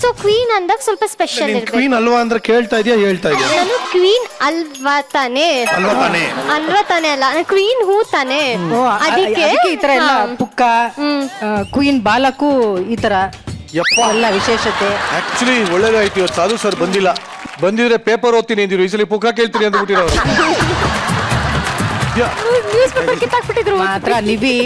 ಸೊ ಕ್ವೀನ್ ಅಂದಾಗ ಸ್ವಲ್ಪ ಸ್ಪೆಷಲ್ ನೀನ್ ಇರ್ಬೇಕು. ಕ್ವೀನ್ ಅಲ್ವಾ ಅಂದ್ರೆ ಕೇಳ್ತಾ ಇದೆಯಾ ಹೇಳ್ತಾ ಇದೆಯಾ? ನಾನು ಕ್ವೀನ್ ಅಲ್ವಾ ತಾನೇ? ಅಲ್ವಾ ತಾನೇ? ಅಲ್ವಾ ತಾನೇ ಅಲ್ಲ, ನಾನು ಕ್ವೀನ್ ಹೂ ತಾನೇ. ಅದಕ್ಕೆ ಈ ತರ ಎಲ್ಲ ಪುಕ್ಕ ಕ್ವೀನ್ ಬಾಲಕು ಈ ತರ ಯಪ್ಪ ಎಲ್ಲ ವಿಶೇಷತೆ. ಆಕ್ಚುಲಿ ಒಳ್ಳೇದಾಯ್ತು, ಇವತ್ತು ಸಾಧು ಸರ್ ಬಂದಿಲ್ಲ. ಬಂದಿದ್ರೆ ಪೇಪರ್ ಓದ್ತೀನಿ ಅಂದಿರು, ಈ ಸಲ ಪುಕ್ಕ ಕೇಳ್ತೀನಿ ಅಂತ ಬಿಟ್ಟಿರೋರು. News paper ಕಿತ್ತಾಕ್ಬಿಟ್ಟಿದ್ರು. ಮಾತ್ರ ನಿವಿ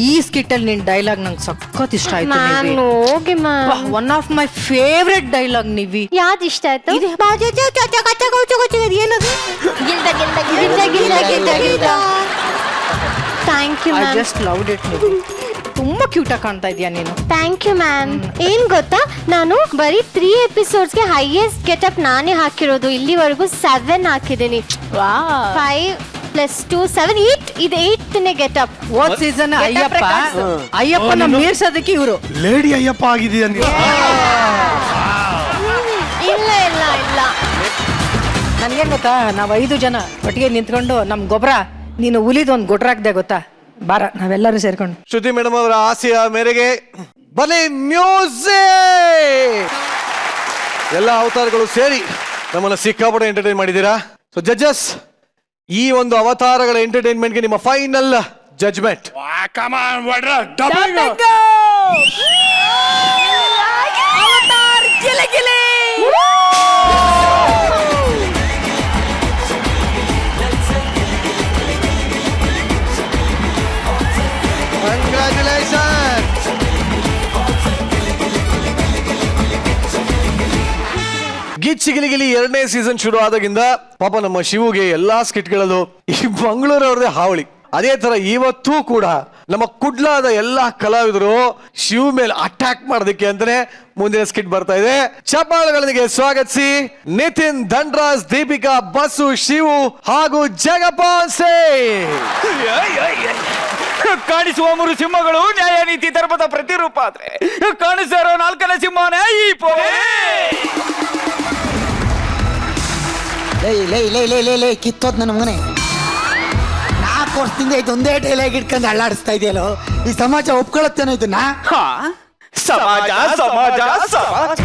ಈ ಸ್ಕಿಟ್ ಅಲ್ಲಿ ನಿನ್ ಡೈಲಾಗ್ ನಂಗೆ ಸಖತ್ ಇಷ್ಟ ಆಯ್ತು. ಮ್ಯಾಮ್ ಹೋಗಿ ma'am, one of my favourite dialogue Nivi. ಯಾವ್ದು ಇಷ್ಟ ಆಯ್ತು? ಏನದು? Thank you I ma'am. Just loved it Nivi. ತುಂಬಾ ಕ್ಯೂಟ್ ಆಗಿ ಕಾಣ್ತಾ ಇದೀಯ ನೀನು. Thank you ma'am. ಏನ್ ಗೊತ್ತಾ, ನಾನು ಬರೀ 3 ಎಪಿಸೋಡ್ಸ್ಗೆ ಹೈಯೆಸ್ಟ್ ಗೆಟಪ್ ನಾನೇ ಹಾಕಿರೋದು. ಇಲ್ಲಿವರೆಗೂ 7 ಹಾಕಿದ್ದೀನಿ. 5 + 2 7 8. ಇದು 8ನೇ ಗೆಟಪ್. ಹೋದ್ ಸೀಸನ್ ಅಯ್ಯಪ್ಪನ ಮೀರ್ಸೋದಕ್ಕೆ ಇವರು ಲೇಡಿ ಅಯ್ಯಪ್ಪ ಆಗಿದೆಯಾ ನೀವು? ಇಲ್ಲ ಇಲ್ಲ ಇಲ್ಲ, ನನ್ಗೇನ್ ಗೊತ್ತಾ, ನಾವ್ 5 ಜನ ಒಟ್ಟಿಗೆ ನಿಂತ್ಕೊಂಡು ನಮ್ ಗೊಬ್ಬರ ನೀನು ಹುಲಿದ ಒಂದು ಗೊಡ್ರಾಕ್ದೆ ಗೊತ್ತಾ, ಬಾರ ನಾವೆಲ್ಲರೂ ಸೇರ್ಕೊಂಡು. ಶ್ರುತಿ ಮೇಡಮ್ ಅವರ ಆಸೆಯ ಮೇರೆಗೆ ಬನ್ನಿ ಮ್ಯೂಸಿಕ್. ಎಲ್ಲ ಅವತಾರಗಳು ಸೇರಿ ನಮ್ಮನ್ನ ಸಿಕ್ಕಾಪಟ್ಟೆ ಎಂಟರ್ಟೈನ್ ಮಾಡಿದ್ದೀರಾ. ಸೊ ಜಡ್ಜಸ್, ಈ ಒಂದು ಅವತಾರಗಳ ಎಂಟರ್ಟೈನ್ಮೆಂಟ್ಗೆ ನಿಮ್ಮ ಫೈನಲ್ ಜಡ್ಜ್ಮೆಂಟ್. ಗಿಚ್ಚಿಗಿಲಿಗಿಲಿ 2ನೇ ಸೀಸನ್ ಶುರು ಆದಾಗಿಂದ ಪಾಪ ನಮ್ಮ ಶಿವುಗೆ ಎಲ್ಲಾ ಸ್ಕಿಟ್ಗಳಲ್ಲೂ ಈ ಮಂಗಳೂರು ಅವ್ರದೇ ಹಾವಳಿ. ಅದೇ ತರ ಇವತ್ತೂ ಕೂಡ ನಮ್ಮ ಕುಡ್ಲಾದ ಎಲ್ಲಾ ಕಲಾವಿದರು ಶಿವ್ ಮೇಲೆ ಅಟ್ಯಾಕ್ ಮಾಡೋದಕ್ಕೆ ಅಂತಾನೆ ಮುಂದಿನ ಸ್ಕಿಟ್ ಬರ್ತಾ ಇದೆ. ಚಪ್ಪಾಳೆಗಳೊಂದಿಗೆ ಸ್ವಾಗತಿಸಿ ನಿತಿನ್, ಧನ್ರಾಜ್, ದೀಪಿಕಾ, ಬಸ್ಸು, ಶಿವು ಹಾಗೂ ಜಗಪಾನ್ಸೆ. ಕಾಣಿಸುವ 3 ಸಿಂಹಗಳು ನ್ಯಾಯ ನೀತಿ ಧರ್ಮದ ಪ್ರತಿರೂಪ ಆದ್ರೆ ಕಾಣಿಸ್ತಾ ಇರೋ 4ನೇ ಸಿಂಹನೇ ಈ ಪೊರೆ. ಲೈ ಕಿತ್ತೋದ್ ನನ್ನ ಮಗನೇ. 4 ವರ್ಷದಿಂದ ಇದೊಂದೇ ಡೈಲಾಗ್ ಇಟ್ಕೊಂಡು ಅಳ್ಳಾಡಿಸ್ತಾ ಇದೆಯಲ್ಲೋ, ಈ ಸಮಾಜ ಒಪ್ಕೊಳ್ಳುತ್ತೇನೋ ಇದನ್ನ? ಸಮಾಜ ಸಮಾಜ ಸಮಾಜ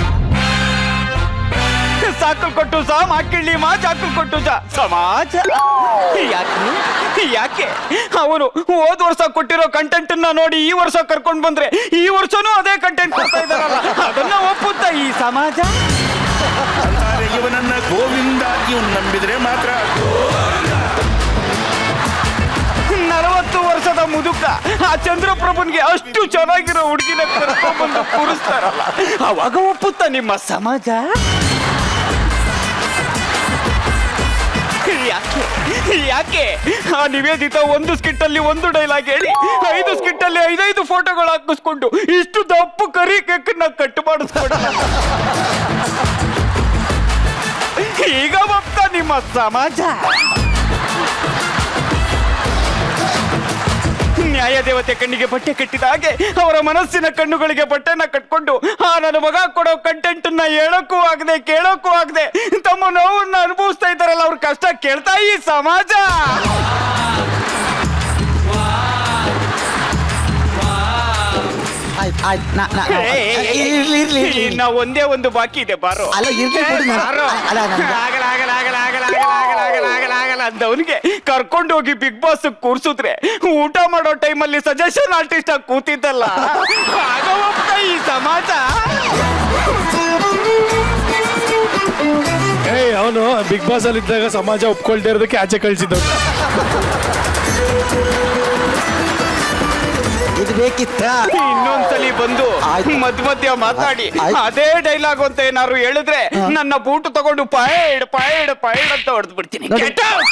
ಸಾಕಲ್ ಕೊಟ್ಟು ಸಾ ಮಾಕಿಳ್ಳಿ ಮಾ ಚಾಕಲ್ ಕೊಟ್ಟು ಸಮಾಜ. ಯಾಕೆ ಅವನು ಹೋದ ವರ್ಷ ಕೊಟ್ಟಿರೋ ಕಂಟೆಂಟ್ ನೋಡಿ ಈ ವರ್ಷ ಕರ್ಕೊಂಡ್ ಬಂದ್ರೆ ಈ ವರ್ಷನೂ ಅದೇ ಕಂಟೆಂಟ್ ಕೊಡ್ತಾ ಇದ್ದಾರಲ್ಲ, ಅದನ್ನ ಒಪ್ಪುತ್ತಾ ಈ ಸಮಾಜ? ಇವನನ್ನ ಗೋವಿಂದ ಇವನ್ ನಂಬಿದ್ರೆ ಮಾತ್ರ. 40 ವರ್ಷದ ಮುದುಕ ಆ ಚಂದ್ರಪ್ರಭುನ್ಗೆ ಅಷ್ಟು ಚೆನ್ನಾಗಿರೋ ಹುಡುಗಿನ ಕರ್ಕೊಂಡ್ಬಂದು ಕೂರಿಸ್ತಾರಲ್ಲ, ಅವಾಗ ಒಪ್ಪುತ್ತ ನಿಮ್ಮ ಸಮಾಜ? ಯಾಕೆ ಆ ನಿವೇದಿತ 1 ಸ್ಕಿಟ್ ಅಲ್ಲಿ 1 ಡೈಲಾಗ್ ಹೇಳಿ 5 ಸ್ಕಿಟ್ ಅಲ್ಲಿ 5 ಫೋಟೋಗಳು ಹಾಕಿಸ್ಕೊಂಡು ಇಷ್ಟು ದಪ್ಪು ಕರಿ ಕೇಕನ್ನ ಕಟ್ ಮಾಡಿಸ್ಕೊಡ ಈಗ ಒಪ್ಪ ನಿಮ್ಮ ಸಮಾಜ? ನ್ಯಾಯ ದೇವತೆ ಕಣ್ಣಿಗೆ ಬಟ್ಟೆ ಕಟ್ಟಿದ ಹಾಗೆ ಅವರ ಮನಸ್ಸಿನ ಕಣ್ಣುಗಳಿಗೆ ಬಟ್ಟೆನ ಕಟ್ಕೊಂಡು ನನ್ನ ಮಗ ಕೊಡೋ ಕಂಟೆಂಟ್ ಹೇಳಕ್ಕೂ ಆಗದೆ ಕೇಳಕ್ಕೂ ಆಗದೆ ತಮ್ಮ ನೋವನ್ನ ಅನುಭವಿಸ್ತಾ ಇದ್ದಾರಲ್ಲ, ಅವ್ರ ಕಷ್ಟ ಕೇಳ್ತಾ ಈ ಸಮಾಜ. ಆಯ್ತು, ಇರ್ಲಿ. ಇನ್ನ ಒಂದೇ ಒಂದು ಬಾಕಿ ಇದೆ ಬಾರೋ. ಅಲ್ಲ, ಇರ್ಲಿ ಬಿಡು ನಾನು. ಬಾರೋ. ಅಲ್ಲ, ನಾನು- ಆಗಲ್ಲ ಅಂದವನಿಗೆ ಕರ್ಕೊಂಡು ಹೋಗಿ ಬಿಗ್ ಬಾಸ್ ಕೂರ್ಸಿದ್ರೆ ಊಟ ಮಾಡೋ ಟೈಮಲ್ಲಿ ಸಜೆಷನ್ ಆರ್ಟಿಸ್ಟ್ ಆಗಿ ಕೂತಿದ್ದಲ್ಲ, ಆಗವಪ್ಪ ಈ ಸಮಾಜ. ಅವನು ಬಿಗ್ ಬಾಸ್ ಅಲ್ಲಿ ಇದ್ದಾಗ ಸಮಾಜ ಒಪ್ಕೊಳ್ದೇ ಇರೋದಕ್ಕೆ ಆಚೆ ಕಳ್ಸಿದ್ದು. ಇದು ಬೇಕಿತ್ತ? ಇನ್ನೊಂದ್ಸಲಿ ಬಂದು ಆಯ್ತು. ಮಧ್ಯ ಮಾತಾಡಿ ಆಯ್ತು. ಅದೇ ಡೈಲಾಗ್ ಅಂತ ಏನಾದ್ರು ಹೇಳಿದ್ರೆ ನನ್ನ ಬೂಟು ತಗೊಂಡು ಪೈಡ್ ಪೈಡ್ ಪೈಡ್ ಅಂತ ಹೊಡೆದು ಬಿಡ್ತೀನಿ. ನೋಡಿ. Get out!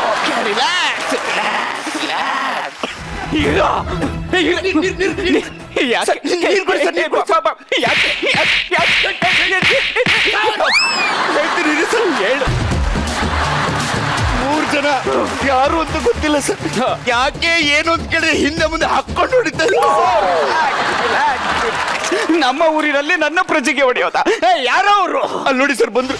Okay, relax, relax. ಇರು. ಯಾಕೆ? ಹೇಳು. 3 ಜನ ಯಾರು ಅಂತ ಗೊತ್ತಿಲ್ಲ ಸರ್. ಯಾಕೆ ಏನು ಅಂತ ಕೇಳಿದ್ರೆ ಹಿಂದೆ ಮುಂದೆ ಹಾಕೊಂಡು ಹೊಡಿತಾರೆ. ನಮ್ಮ ಊರಿನಲ್ಲಿ ನನ್ನ ಪ್ರಜೆಗೆ ಹೊಡೆಯೋದ? ಯಾರೋ ಅವರು ಅಲ್ಲಿ ನೋಡಿ ಸರ್ ಬಂದ್ರು.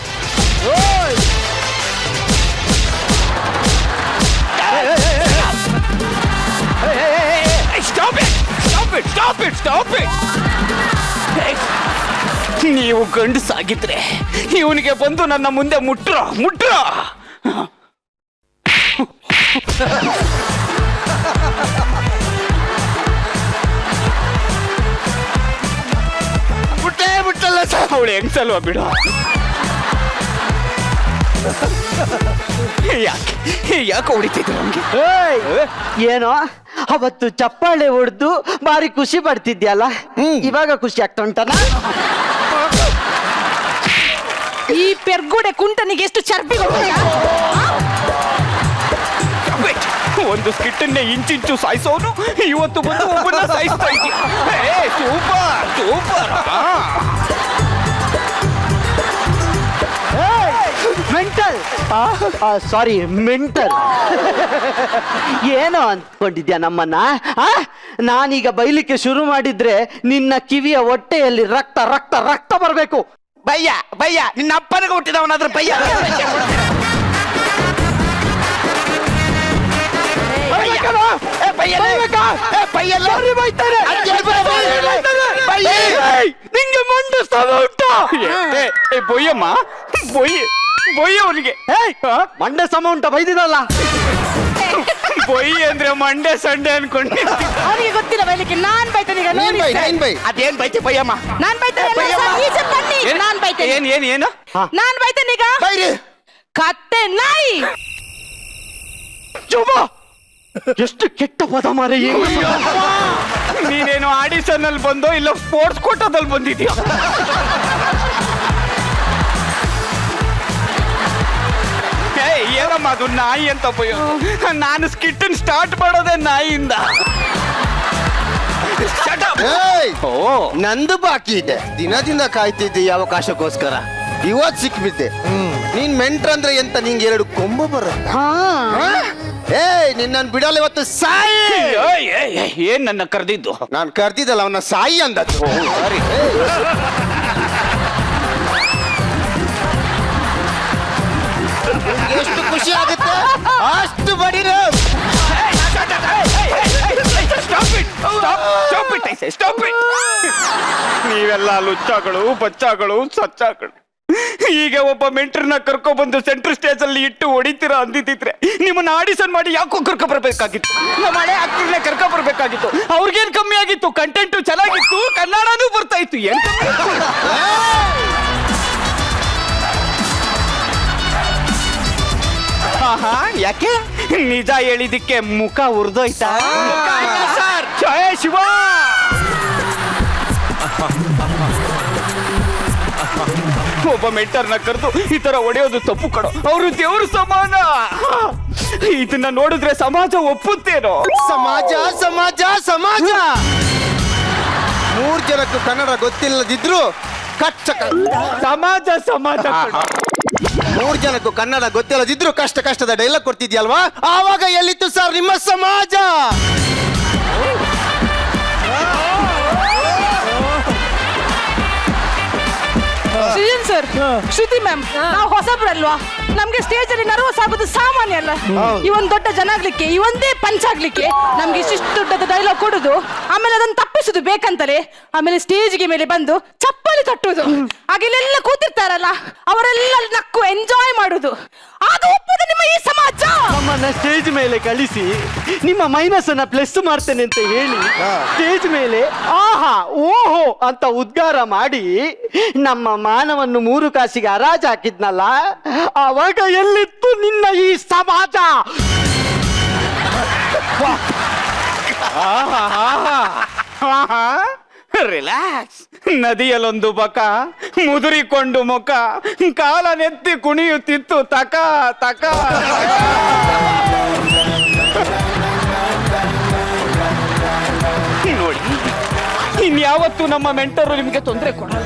Stop it! Stop it! Stop it! Stop it! ನೀವು ಗಂಡಸಾಗಿದ್ರೆ ಇವನಿಗೆ ಬಂದು ನನ್ನ ಮುಂದೆ ಮುಟ್ರ. ಬಿಟ್ಟಲ್ಲ ಸರ್. ಅವಳು ಹೆಂಗ್ಸಲ್ವಾ ಬಿಡು. ಯಾಕೆ ಹೊಡಿತಿದ್ರು ನಮ್ಗೆ? ಏನೋ ಅವತ್ತು ಚಪ್ಪಾಳೆ ಹೊಡೆದು ಭಾರಿ ಖುಷಿ ಪಡ್ತಿದ್ಯಲ್ಲ, ಇವಾಗ ಖುಷಿ ಆಗ್ತಾ ಉಂಟಲ್ಲ? ಈ ಪೆರ್ಗುಡೆ ಕುಂಟನಿಗೆ ಎಷ್ಟು ಚರ್ಬಿ ಗೊತ್ತಾ? ಒಂದು ಸ್ಕಿಟ್ಟನ್ನೇ ಇಂಚಿಂಚು ಸಾಯಿಸೋನು ಇವತ್ತು ಬಂದು ಒಬ್ಬನ್ನ ಸಾಯಿಸ್ತಾ ಇದ್ದೀಯ. Super super. ಮೆಂಟಲ್, ಸಾರಿ ಮೆಂಟಲ್. ಏನೋ ಅಂದ್ಕೊಂಡಿದ್ಯಾ ನಮ್ಮನ್ನ? ನಾನೀಗ ಬೈಲಿಕ್ಕೆ ಶುರು ಮಾಡಿದ್ರೆ ನಿನ್ನ ಕಿವಿಯ ಹೊಟ್ಟೆಯಲ್ಲಿ ರಕ್ತ ರಕ್ತ ರಕ್ತ ಬರಬೇಕು. ಬಯ್ಯ ಬಯ್ಯ, ನಿನ್ನ ಅಪ್ಪನಿಗೆ ಹುಟ್ಟಿದವನಾದ್ರೆ ಬಯ್ಯ. ನಿಂಗೆ ಮಂಡ ಸ್ಥಳ ಉಂಟು. ಬೊಯ್ಯಮ್ಮ, ಬೊಯ್ಯ ಅವನಿಗೆ. ಮಂಡೆ ಸಮ ಉಂಟ ಬೈದಿದಲ್ಲ. ಬೊಯ್ಯಿ ಅಂದ್ರೆ ಮಂಡೆ ಸಂಡೆ ಅನ್ಕೊಂಡೆ. ಅವನಿಗೆ ಗೊತ್ತಿಲ್ಲ ಬೈಲಿಕ್ಕೆ. ನಾನ್ ಬೈತೇನೆ ಈಗ, ನೋಡಿ ಸರ್. ಅದೇನ್ ಬೈತೆ ಬಯ್ಯಮ್ಮ? ನಾನ್ ಬೈತೇನೆ ಅಲ್ಲ ಸರ್, ಈ ಸಲ ಬನ್ನಿ. ನಾನ್ ಬೈತೇನೆ. ಏನು ನಾನ್ ಬೈತೇನೆ ಈಗ. ಬೈರಿ. ಕತ್ತೆ ನಾಯಿ. ಎಷ್ಟು ಕೆಟ್ಟ ಪದ ಮಾರೆ. ನೀನೇನು ಆಡಿಷನ್ ಅಲ್ಲಿ ಬಂದೋ ಇಲ್ಲ ಸ್ಪೋರ್ಟ್ಸ್ ಕೋಟಾದಲ್ಲಿ ಬಂದಿದ್ಯಾ? ಏನಮ್ಮ ಅದು ನಾಯಿ ಅಂತ ಬಯ್ಯೋ? ನಾನು ಸ್ಕಿಟ್ಟನ್ ಸ್ಟಾರ್ಟ್ ಮಾಡೋದೇ ನಾಯಿಯಿಂದ. ನಂದು ಬಾಕಿ ಇದೆ. ದಿನದಿಂದ ಕಾಯ್ತಿದ್ದೆ ಈ ಅವಕಾಶಕ್ಕೋಸ್ಕರ. ಇವತ್ತು ಸಿಕ್ಬಿದ್ದೆ. ನೀನ್ ಮೆಂಟ್ರ ಅಂದ್ರೆ ಎಂತ? ನಿಂಗೆ 2 ಕೊಂಬು ಬರುತ್ತೆ. ನಿನ್ನ ಬಿಡಲ್ಲ ಇವತ್ತು. ಸಾಯಿ. ಏನ್ ನನ್ನ ಕರೆದಿದ್ದು? ನಾನು ಕರ್ದಿದ್ದಲ್ಲ, ಅವನ ಸಾಯಿ ಅಂದದ್ದು. ಎಷ್ಟು ಖುಷಿ ಆಗುತ್ತೆ ಅಷ್ಟು ಬಡಿರ. ನೀವೆಲ್ಲ ಲುಚ್ಚಾಗಳು, ಬಚ್ಚಾಗಳು, ಸಚ್ಚಾಗಳು. ಈಗ ಒಬ್ಬ ಮೆಂಟ್ರನ್ನ ಕರ್ಕೊಬಂದು ಸೆಂಟ್ರಲ್ ಸ್ಟೇಜ್ ಅಲ್ಲಿ ಇಟ್ಟು ಹೊಡಿತೀರಾ ಅಂದಿದ್ರೆ ನಿಮ್ಮನ್ನ ಆಡಿಷನ್ ಮಾಡಿ ಯಾಕೋ ಕರ್ಕೊ ಬರ್ಬೇಕಾಗಿತ್ತು. ನಮ್ಮ ಹಳೆ ಆಕ್ಟರ್ನೇ ಕರ್ಕೊ ಬರ್ಬೇಕಾಗಿತ್ತು. ಅವ್ರಿಗೇನ್ ಕಮ್ಮಿ ಆಗಿತ್ತು? ಕಂಟೆಂಟು ಚೆನ್ನಾಗಿತ್ತು, ಕನ್ನಡನೂ ಬರ್ತಾ ಇತ್ತು. ಏನ್ ಯಾಕೆ? ನಿಜ ಹೇಳಿದಿಕ್ಕೆ ಮುಖ ಉರ್ದೋಯ್ತಾ? ಜಯ ಶಿವ. ಒಬ್ಬ ಮೆಂಟರ್ನ ಕರೆದು ಈ ತರ ಹೊಡೆಯೋದು ತಪ್ಪು ಕಣೋ. ಅವರು ದೇವ್ರ ಸಮಾನ. ಇದನ್ನ ನೋಡಿದ್ರೆ ಸಮಾಜ ಒಪ್ಪುತ್ತೇನೋ? ಸಮಾಜ ಸಮಾಜ ಸಮಾಜ. 3 ಜನಕ್ಕೂ ಕನ್ನಡ ಗೊತ್ತಿಲ್ಲದಿದ್ರು ಸಮಾಜ ಸಮಾಜ. 3 ಜನಕ್ಕೂ ಕನ್ನಡ ಗೊತ್ತಿಲ್ಲದಿದ್ರು ಕಷ್ಟದ ಡೈಲಾಗ್ ಕೊಡ್ತಿದ್ಯಲ್ವಾ? ಆವಾಗ ಎಲ್ಲಿತ್ತು ಸರ್ ನಿಮ್ಮ ಸಮಾಜ? ಸೃಜನ್ ಸರ್, ಸರ್, ಶ್ರುತಿ ಮ್ಯಾಮ್, ನಾವು ಹೊಸಬ್ರಲ್ವಾ, ನಮ್ಗೆ ಸ್ಟೇಜ್ ಅಲ್ಲಿ ನರ್ವಸ್ ಆಗೋದು ಸಾಮಾನ್ಯ ಅಲ್ಲ. ಈ ಒಂದ್ ದೊಡ್ಡ ಜನ ಆಗ್ಲಿಕ್ಕೆ, ಈ ಒಂದೇ ಪಂಚ್ ಆಗ್ಲಿಕ್ಕೆ ನಮ್ಗೆ ಇಷ್ಟಿಷ್ಟು ದೊಡ್ಡದ ಡೈಲಾಗ್ ಕೊಡುದು, ಆಮೇಲೆ ಅದನ್ನ ತಪ್ಪಿಸುದು ಬೇಕಂತಲೇ, ಆಮೇಲೆ ಸ್ಟೇಜ್ಗೆ ಮೇಲೆ ಬಂದು ಚಪ್ಪಲಿ ತಟ್ಟುದು, ಹಾಗೆ ಇಲ್ಲೆಲ್ಲ ಕೂತಿರ್ತಾರಲ್ಲ ಅವರೆಲ್ಲ ನಕ್ಕು ಎಂಜಾಯ್ ಮಾಡುದು, ಅದು ಒಪ್ಪುದು ನಿಮ್ಮ ಈ ಸಮಾಜ. ನಮ್ಮನ್ನ ಸ್ಟೇಜ್ ಮೇಲೆ ಕಳಿಸಿ ನಿಮ್ಮ ಮೈನಸ್ ಅನ್ನ ಪ್ಲಸ್ ಮಾಡ್ತೇನೆ ಅಂತ ಹೇಳಿ ಸ್ಟೇಜ್ ಮೇಲೆ ಆಹಾ ಓಹೋ ಅಂತ ಉದ್ಗಾರ ಮಾಡಿ ನಮ್ಮ ಮಾನವನ್ನು 3 ಕಾಸಿಗೆ ಹರಾಜು ಹಾಕಿದ್ನಲ್ಲ, ಅವಾಗ ಎಲ್ಲಿತ್ತು ನಿನ್ನ ಈ ಸಮಾಜ? ರಿಲ್ಯಾಕ್ಸ್. ನದಿಯಲ್ಲೊಂದು ಬಕ ಮುದುರಿಕೊಂಡು ಮುಖ ಕಾಲನೆತ್ತಿ ಕುಣಿಯುತ್ತಿತ್ತು ತಕ ತಕ. ನೋಡಿ, ಇನ್ಯಾವತ್ತು ನಮ್ಮ ಮೆಂಟರು ನಿಮ್ಗೆ ತೊಂದರೆ ಕೊಡಲ್ಲ,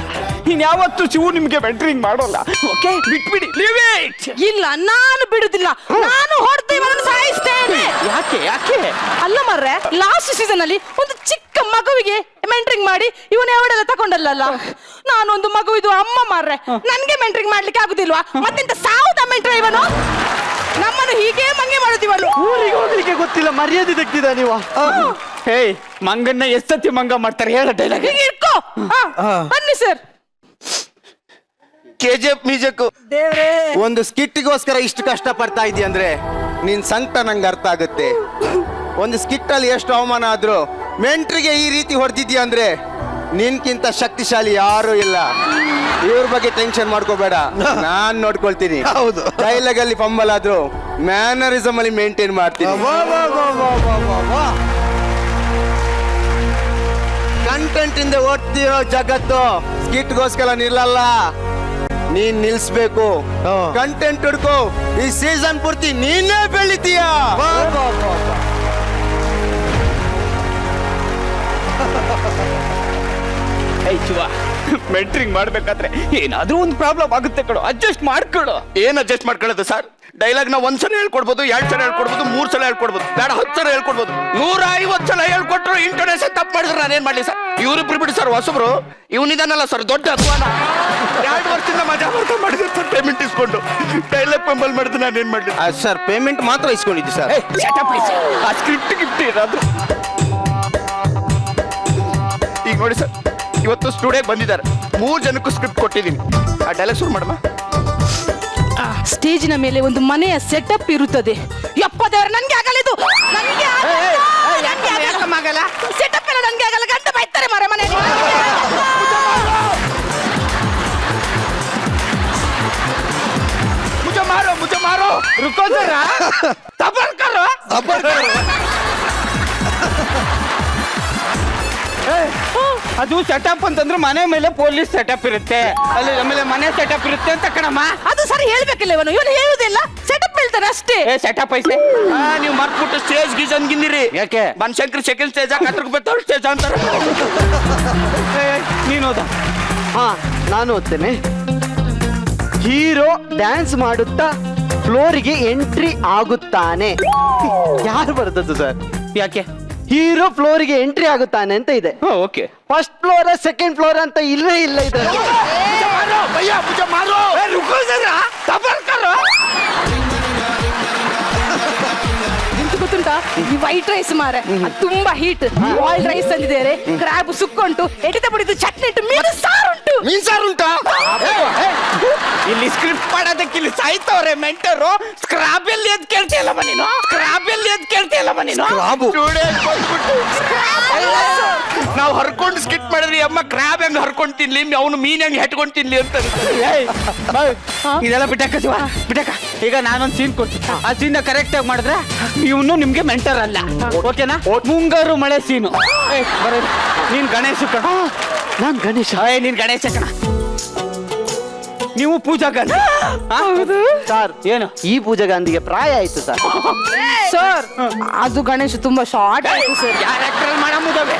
ಇನ್ಯಾವತ್ತು ಶಿವು ನಿಮ್ಗೆ ಮೆಂಟರಿಂಗ್ ಮಾಡೋಲ್ಲ. ಓಕೆ, ಬಿಟ್ಬಿಡಿ, ಲೀವ್ ಇಟ್. ಇಲ್ಲ, ನಾನು ಬಿಡುದಿಲ್ಲ, ನಾನು ಹೊಡೆದು ಇವರನ್ನು ಸಾಯಿಸ್ತೇನೆ. ಯಾಕೆ ಯಾಕೆ? ಅಲ್ಲ ಮರ್ರೆ, ಲಾಸ್ಟ್ ಸೀಸನ್ ಅಲ್ಲಿ ಒಂದು ಚಿಕ್ಕ ಮಗುವಿಗೆ ಮೆಂಟರಿಂಗ್ ಮಾಡಿ ಇವನೇ ಅವಡೆಲ್ಲ ತಗೊಂಡಲ್ಲ. ನಾನೊಂದು ಮಗುವಿದು ಅಮ್ಮ ಮಾರ್ರೆ, ನನ್ಗೆ ಮೆಂಟರಿಂಗ್ ಮಾಡ್ಲಿಕ್ಕೆ ಆಗುದಿಲ್ವಾ? ಮತ್ತೆಂತ ಸಾವುದ ಮೆಂಟ್ರ ಇವನು? ನಮ್ಮನ್ನು ಹೀಗೆ ಮಂಗೆ ಮಾಡುದಿವನು. ಊರಿಗೆ ಹೋಗ್ಲಿಕ್ಕೆ ಗೊತ್ತಿಲ್ಲ, ಮರ್ಯಾದೆ ತೆಗ್ದಿದ ನೀವು. ಹೇ, ಮಂಗನ್ನ ಎಷ್ಟತಿ ಮಂಗ ಮಾಡ್ತಾರೆ ಹೇಳ ಡೈಲಾಗ್. ಹೀಗೆ ಇಟ್ಕೋ. ಬನ್ನಿ ಸರ್. KGF ಮ್ಯೂಸಿಕ್ ಒಂದು ಸ್ಕಿಟ್ಗೋಸ್ಕರ ಇಷ್ಟು ಕಷ್ಟ ಪಡ್ತಾ ಇದೀಯ ಅಂದ್ರೆ ನಿನ್ ಸಂಕಟ ನಂಗೆ ಅರ್ಥ ಆಗುತ್ತೆ. ಒಂದು ಸ್ಕಿಟ್ ಅಲ್ಲಿ ಎಷ್ಟು ಅವಮಾನ ಆದ್ರೂ ಮೆಂಟ್ರಿಗೆ ಈ ರೀತಿ ಹೊಡೆದಿದ್ಯಾ ಅಂದ್ರೆ ನಿನ್ಕಿಂತ ಶಕ್ತಿಶಾಲಿ ಯಾರು ಇಲ್ಲ. ಇವ್ರ ಬಗ್ಗೆ ಟೆನ್ಷನ್ ಮಾಡ್ಕೋಬೇಡ, ನಾನ್ ನೋಡ್ಕೊಳ್ತೀನಿ. ಹೌದು. ಡೈಲಾಗ್ ಅಲ್ಲಿ ಫಂಬಲ್ ಆದ್ರೂ ಮ್ಯಾನರಿಸಮ್ ಅಲ್ಲಿ ಮೇಂಟೈನ್ ಮಾಡ್ತೀನಿ. ಕಂಟೆಂಟ್ ಇಂದ ಓದ್ತಿರೋ ಜಗತ್ತು ಸ್ಕಿಟ್ಗೋಸ್ಕರ ನಿಲ್ಲಲ್ಲ, ನೀನ್ ನಿಲ್ಸ್ಬೇಕು. ಕಂಟೆಂಟ್ ಹುಡ್ಕೋ, ಈ ಸೀಸನ್ ಪೂರ್ತಿ ನೀನೇ ಬೆಳಿತೀಯ. ಮೆಂಟ್ರಿಂಗ್ ಮಾಡ್ಬೇಕಾದ್ರೆ ಏನಾದ್ರೂ ಒಂದು ಪ್ರಾಬ್ಲಮ್ ಆಗುತ್ತೆ ಕಣೋ, ಅಡ್ಜಸ್ಟ್ ಮಾಡ್ಕೊಡು. ಏನ್ ಅಡ್ಜಸ್ಟ್ ಮಾಡ್ಕೊಳ್ಳೋದು ಸರ್? ಡೈಲಾಗ್ ನ 1 ಸಲ ಹೇಳ್ಕೊಡ್ಬೋದು, 2 ಸಲ ಹೇಳ್ಕೊಡ್ಬೋದು, 3 ಸಲ ಹೇಳ್ಕೊಡ್ಬೋದು, ಬೇಡ 10 ಸಲ ಹೇಳ್ಕೊಡ್ಬೋದು, 150 ಸಲ ಹೇಳ್ಕೊಟ್ರು ಇಂಟರ್ನೆಟ್ ತಪ್ಪು ಮಾಡಿದ್ರೆ ನಾನೇನ್ ಮಾಡ್ಲಿ ಸರ್? ಇವ್ರಿಬ್ರು ಬಿಡಿ ಸರ್, ಹೊಸಬ್ರು. ಇವನಿದಾನಲ್ಲ ಸರ್ ದೊಡ್ಡ ಅಧ್ವಾನ, 2 ವರ್ಷದಿಂದ ಮಜಾ ಮಾಡ್ಕೊಂಡು ಮಾಡಿದ್ರೆ ಸರ್ ಪೇಮೆಂಟ್ ಇಸ್ಕೊಂಡು ಡೈಲಾಗ್ ಪಂಬಲ್ ಮಾಡಿದ್ರೆ ನಾನೇನ್ ಮಾಡ್ಲಿ ಸರ್? ಪೇಮೆಂಟ್ ಮಾತ್ರ ಇಸ್ಕೊಂಡಿದ್ದೆ ಸರ್. ಆ ಸ್ಕ್ರಿಪ್ಟ್ ಗಿಫ್ಟ್ ಇರೋದು. ಈಗ ನೋಡಿ ಸರ್, ಇವತ್ತು ಸ್ಟುಡಿಯೋಗೆ ಬಂದಿದ್ದಾರೆ, 3 ಜನಕ್ಕೂ ಸ್ಕ್ರಿಪ್ಟ್ ಕೊಟ್ಟಿದ್ದೀನಿ. ಆ ಡೈಲಾಗ್ ಶುರು ಮಾಡಮ್ಮ. ಸ್ಟೇಜಿನ ಮೇಲೆ ಒಂದು ಮನೆಯ ಸೆಟಪ್ ಇರುತ್ತದೆ. ಯಪ್ಪ ದೇವರ, ನನ್ಗೆ ಆಗಲ್ಲ ಇದು, ನನ್ಗೆ ಆಗಲ್ಲ. ಸೆಟಪ್ ಎಲ್ಲ ನನ್ಗೆ ಆಗಲ್ಲ, ಗಂಡ ಬೈತಾರೆ ಮರ ಮನೆ. ಮುಜ ಮಾರೋ ರುಕೋ ಜರಾ, ಸಬರ್ ಕರೋ. ಅದು ಸೆಟಪ್ ಅಂತಂದ್ರೆ ಮನೆ ಮೇಲೆ ಪೊಲೀಸ್ ಸೆಟಪ್ ಇರುತ್ತೆ, ಅಲ್ಲಿ ಆಮೇಲೆ ಮನೆ ಸೆಟಪ್ ಇರುತ್ತೆ ಅಂತ ಕಣಮ್ಮ. ಅದು ಸರಿ ಹೇಳ್ಬೇಕಿಲ್ಲ ಇವನು ಹೇಳುದಿಲ್ಲ, ಸೆಟಪ್ ಹೇಳ್ತಾನೆ ಅಷ್ಟೇ. ಸೆಟಪ್ ಐತೆ ನೀವು ಮರ್ತ್ಬಿಟ್ಟು ಸ್ಟೇಜ್ ಗೀಜ್ ಅನ್ಗಿಂದಿರಿ. ಯಾಕೆ? ಬನ್ಶಂಕರ್ ಸೆಕೆಂಡ್ ಸ್ಟೇಜ್ ಹಾಕಿ ಬರ್ತಾವ್ ಸ್ಟೇಜ್ ಅಂತಾರೆ. ನೀನು ಹೋದ. ಹಾ, ನಾನು ಓದ್ತೇನೆ. ಹೀರೋ ಡ್ಯಾನ್ಸ್ ಮಾಡುತ್ತಾ ಫ್ಲೋರಿಗೆ ಎಂಟ್ರಿ ಆಗುತ್ತಾನೆ. ಯಾರು ಬರ್ತದ್ದು ಸರ್? ಯಾಕೆ? ಹೀರೋ ಫ್ಲೋರಿಗೆ ಎಂಟ್ರಿ ಆಗುತ್ತಾನೆ ಅಂತ ಇದೆ. Okay. First floor second floor ಅಂತ ಇಲ್ಲೇ ಇಲ್ಲ ಇದೆ. ಗೊತ್ತುಂಟಾ, ಈ ವೈಟ್ ರೈಸ್ ಮಾರೆ ಅದು ತುಂಬಾ ಹೀಟ್. ಬಾಯ್ಲ್ ರೈಸ್ ತಂದಿದ್ದಾರೆ, ಕ್ರಾಬ್ ಸುಕ್ಕೊಂಟು, ಎಡಿತ ಬಿಡಿದು ಚಟ್ನಿ ಉಂಟು, ಮೀನು ಸಾರು ಉಂಟು. ಮೀನ್ ಸಾರು ಉಂಟಾ? ಇಲ್ಲಿ ಸ್ಕ್ರಿಪ್ಟ್ ಮಾಡೋದಕ್ಕೆ ಇಲ್ಲಿ ಸಾಯ್ತವ್ರೆ ಮೆಂಟರು. ಸ್ಕ್ರಾಬ್ ಎಲ್ಲಿ ಅಂತ ಕೇಳ್ತಿಯಲ್ಲಮ್ಮ ನೀನು? ಸ್ಕ್ರಾಬ್ ಎಲ್ಲಿ ಅಂತ ಕೇಳ್ತಿಯಲ್ಲಮ್ಮ ನೀನು? ನಾವು ಹರ್ಕೊಂಡು ಸ್ಕಿಟ್ ಮಾಡಿದ್ರಿ, ಅಮ್ಮ ಕ್ರಾಬ್ ಹೆಂಗ್ ಹರ್ಕೊಂಡ್ ತಿನ್ಲಿ, ಅವನು ಮೀನ್ ಹೆಂಗ್ ಹೆಟ್ಕೊಂಡ್ ತಿನ್ಲಿ ಅಂತ. ಇದೆಲ್ಲ ಬಿಟ್ಟಕ್ಕ ಶಿವ, ಬಿಟ್ಟಕ್ಕ. ಈಗ ನಾನೊಂದು ಸೀನ್ ಕೊಡ್ತೀನಿ, ಆ ಸೀನ್ ಕರೆಕ್ಟ್ ಆಗಿ ಮಾಡಿದ್ರೆ ಇವನು ನಿಮ್ಗೆ ಮೆಂಟರ್ ಅಲ್ಲ. ಓಕೆನಾ? ಮುಂಗಾರು ಮಳೆ ಸೀನು. ನೀನ್ ಗಣೇಶ ಕಣ. ನಾನ್ ಗಣೇಶ. ನೀನ್ ಗಣೇಶ ಕಣ. ನೀವು ಪೂಜಾ ಗಾಂಧಿ. ಸರ್, ಏನು? ಈ ಪೂಜಾ ಗಾಂಧಿಗೆ ಪ್ರಾಯ ಆಯ್ತು ಸರ್. ಸರ್, ಅದು ಗಣೇಶ್ ತುಂಬಾ ಶಾರ್ಟ್ ಆಯ್ತು ಸರ್. ಕ್ಯಾರೆಕ್ಟರ್ ಮಾಡಮುದವೆ.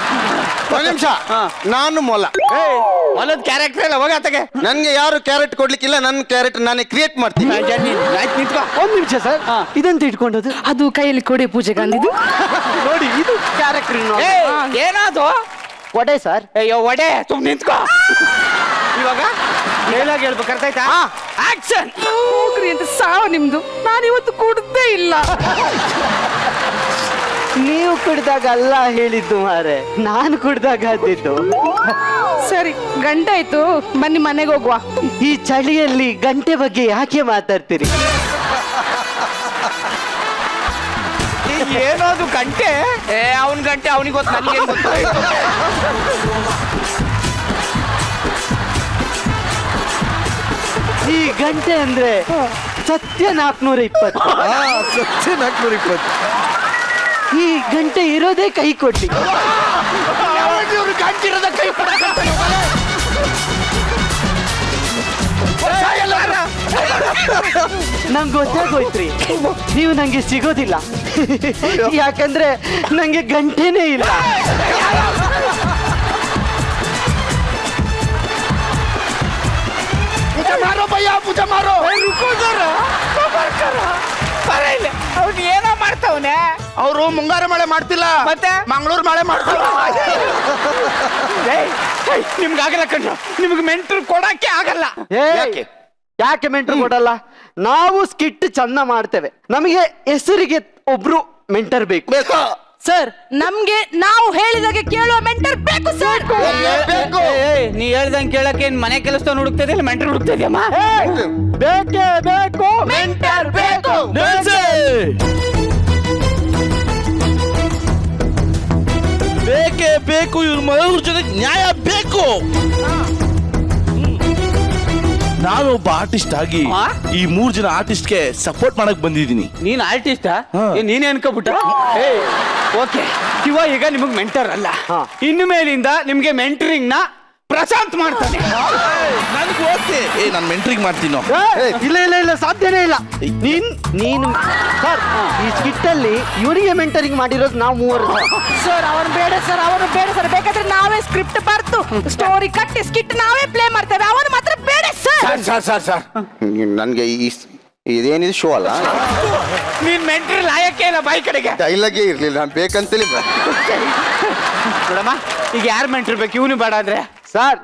ಒಂದು ನಿಮಿಷ, ನಾನು ಮೊಲ. ಹೊಲದ ಕ್ಯಾರೆಕ್ಟರ್ ಎಲ್ಲ ಹೋಗತ್ತಗೆ. ನನ್ಗೆ ಯಾರು ಕ್ಯಾರೆಟ್ ಕೊಡ್ಲಿಕ್ಕಿಲ್ಲ, ನನ್ನ ಕ್ಯಾರೆಟ್ ನಾನೇ ಕ್ರಿಯೇಟ್ ಮಾಡ್ತೀನಿ. ನಿಂತ್ಕೋ. ಒಂದ್ ನಿಮಿಷ ಸರ್, ಇದಂತ ಇಟ್ಕೊಂಡದ್ದು ಅದು ಕೈಯಲ್ಲಿ ಕೊಡಿ ಪೂಜೆ ಗಾಂಧಿದು. ನೋಡಿ, ಇದು ಕ್ಯಾರೆಕ್ಟರ್. ಏನಾದು? ಕೊಡೆ ಸರ್. ಅಯ್ಯೋ ಒಡೆ, ಸುಮ್ ನಿಂತ್ಕೋ. ಇವಾಗ ಡೈಲಾಗ್ ಹೇಳ್ಬೇಕು ಅರ್ಥ ಆಯ್ತಾ ಆಕ್ಷನ್. ಹೋಗ್ರಿ ಅಂತ ಸಾವು ನಿಮ್ದು. ನಾನಿವತ್ತು ಕುಡ್ದೇ ಇಲ್ಲ. ನೀವು ಕುಡ್ದಾಗ ಅಲ್ಲ ಹೇಳಿದ್ದು ಮಾರೆ, ನಾನು ಕುಡ್ದಾಗ ಅದ್ದಿದ್ದು. ಸರಿ ಗಂಟಾಯ್ತು, ಬನ್ನಿ ಮನೆಗೆ ಹೋಗುವ. ಈ ಚಳಿಯಲ್ಲಿ ಗಂಟೆ ಬಗ್ಗೆ ಯಾಕೆ ಮಾತಾಡ್ತೀರಿ? ಏನೋದು ಗಂಟೆ? ಅವನ್ ಗಂಟೆ ಅವನಿಗೆ ಗೊತ್ತು, ನನಗೆ ಗೊತ್ತಾಯ್ತು. ಈ ಗಂಟೆ ಅಂದ್ರೆ ಸತ್ಯ 420. ಸತ್ಯ 420. ಈ ಗಂಟೆ ಇರೋದೇ ಕೈ ಕೊಟ್ಟಿ. ಇವ್ರು ಗಂಟಿರದ ಕೈ ನಂಗೆ ಗೊತ್ತಾಗೋಯ್ತ್ರಿ, ನೀವು ನಂಗೆ ಸಿಗೋದಿಲ್ಲ. ಯಾಕಂದ್ರೆ ನಂಗೆ ಗಂಟೆನೇ ಇಲ್ಲ. ಪೂಜೆ ಮಾರೋ ಭಯ್ಯ, ಪೂಜೆ ಮಾರೋ. ಅವ್ನು ಏನೋ ಮಾಡ್ತಾವನೆ. ಅವರು ಮುಂಗಾರು ಮಳೆ ಮಾಡ್ತಿಲ್ಲ, ಮತ್ತೆ ಮಂಗಳೂರು ಮಳೆ ಮಾಡ್ತಾವ. ನಿಮ್ಗಾಗಲ್ಲ ಕಣ್ಣ, ನಿಮ್ಗೆ ಮೆಂಟ್ರು ಕೊಡಕ್ಕೆ ಆಗಲ್ಲ. ಯಾಕೆ? ಯಾಕೆ ಮೆಂಟರ್ ಕೊಡಲ್ಲ? ನಾವು ಸ್ಕಿಟ್ ಚಂದ ಮಾಡ್ತೇವೆ, ನಮಗೆ ಹೆಸರಿಗೆ ಒಬ್ರು ಮೆಂಟರ್ ಬೇಕು. ಬೇಕಾ? ಸರ್ ನಮ್ಗೆ ನಾವು ಹೇಳಿದಾಗೆ ಕೇಳುವ ಮೆಂಟರ್ ಬೇಕು ಸರ್. ಬೇಕು. ನೀ ಹೇಳ್ದಂಗೆ ಕೇಳಕ್ಕೆ ಏನ್ ಮನೆ ಕೆಲಸ ಹುಡುಕ್ತದೆ ಇಲ್ಲ ಮೆಂಟ್ರು ಹುಡುಕ್ತದ್ಯಮ್ಮ? ಬೇಕೇ ಬೇಕು, ಮೆಂಟರ್ ಬೇಕು. ಬೇಕೇ ಬೇಕು, ಇವ್ರ ಮನೆಯವ್ರ ಜೊತೆ ನ್ಯಾಯ ಬೇಕು. ನಾನು ಒಬ್ಬ ಆರ್ಟಿಸ್ಟ್ ಆಗಿ ಈ 3 ಜನ ಆರ್ಟಿಸ್ಟ್ಗೆ ಸಪೋರ್ಟ್ ಮಾಡಕ್ ಬಂದಿದ್ದೀನಿ. ನೀನ್ ಆರ್ಟಿಸ್ಟಾ? ನೀನೇ ಅನ್ಕೋಬಿಟ್ಟ? ಓಕೆ ಶಿವ ಈಗ ನಿಮಗ್ ಮೆಂಟರ್ ಅಲ್ಲ, ಇನ್ನು ಮೇಲಿಂದ ನಿಮ್ಗೆ ಮೆಂಟರಿಂಗ್ ನ ಪ್ರಶಾಂತ್ ಮಾಡ್ತಾನೆ. ನನಗೆ ಓಕೆ, ನಾನು ಮೆಂಟ್ರಿಂಗ್ ಮಾಡ್ತೀನೋ? ಇಲ್ಲ ಇಲ್ಲ ಇಲ್ಲ, ಸಾಧ್ಯನೇ ಇಲ್ಲ. ನೀನು ಸರ್, ಈ ಸ್ಕಿಟ್ ಅಲ್ಲಿ ಇವರಿಗೆ ಮೆಂಟರಿಂಗ್ ಮಾಡಿರೋದು ನಾವು 3. ಸರ್ ಅವನು ಬೇಡ ಸರ್, ಅವನು ಬೇಡ ಸರ್. ಬೇಕಾದ್ರೆ ನಾವೇ ಸ್ಕ್ರಿಪ್ಟ್ ಬರ್ತು ಸ್ಟೋರಿ ಕಟ್ಟಿ ಸ್ಕಿಟ್ ನಾವೇ ಪ್ಲೇ ಮಾಡ್ತೇವೆ. ಅವನು ಮಾತ್ರ ಬೇಡ ಸರ್. ಸರ್ ನನ್ಗೆ ಇದೇನಿದೆ ಶೋ ಅಲ್ಲ, ನೀನ್ ಮೆಂಟರ್ ಲಾಯಕ್ಕೆ ಇಲ್ಲ ಬಾಯಿ ಕಡೆಗೆ. ಡೈಲಾಗೇ ಇರ್ಲಿಲ್ಲ, ನಾನು ಬೇಕಂತೇಳಿ ನೋಡಮ್ಮ, ಈಗ ಯಾರು ಮೆಂಟರ್ ಬೇಕು? ಇವನು ಬೇಡ ಅಂದ್ರೆ ಸರ್,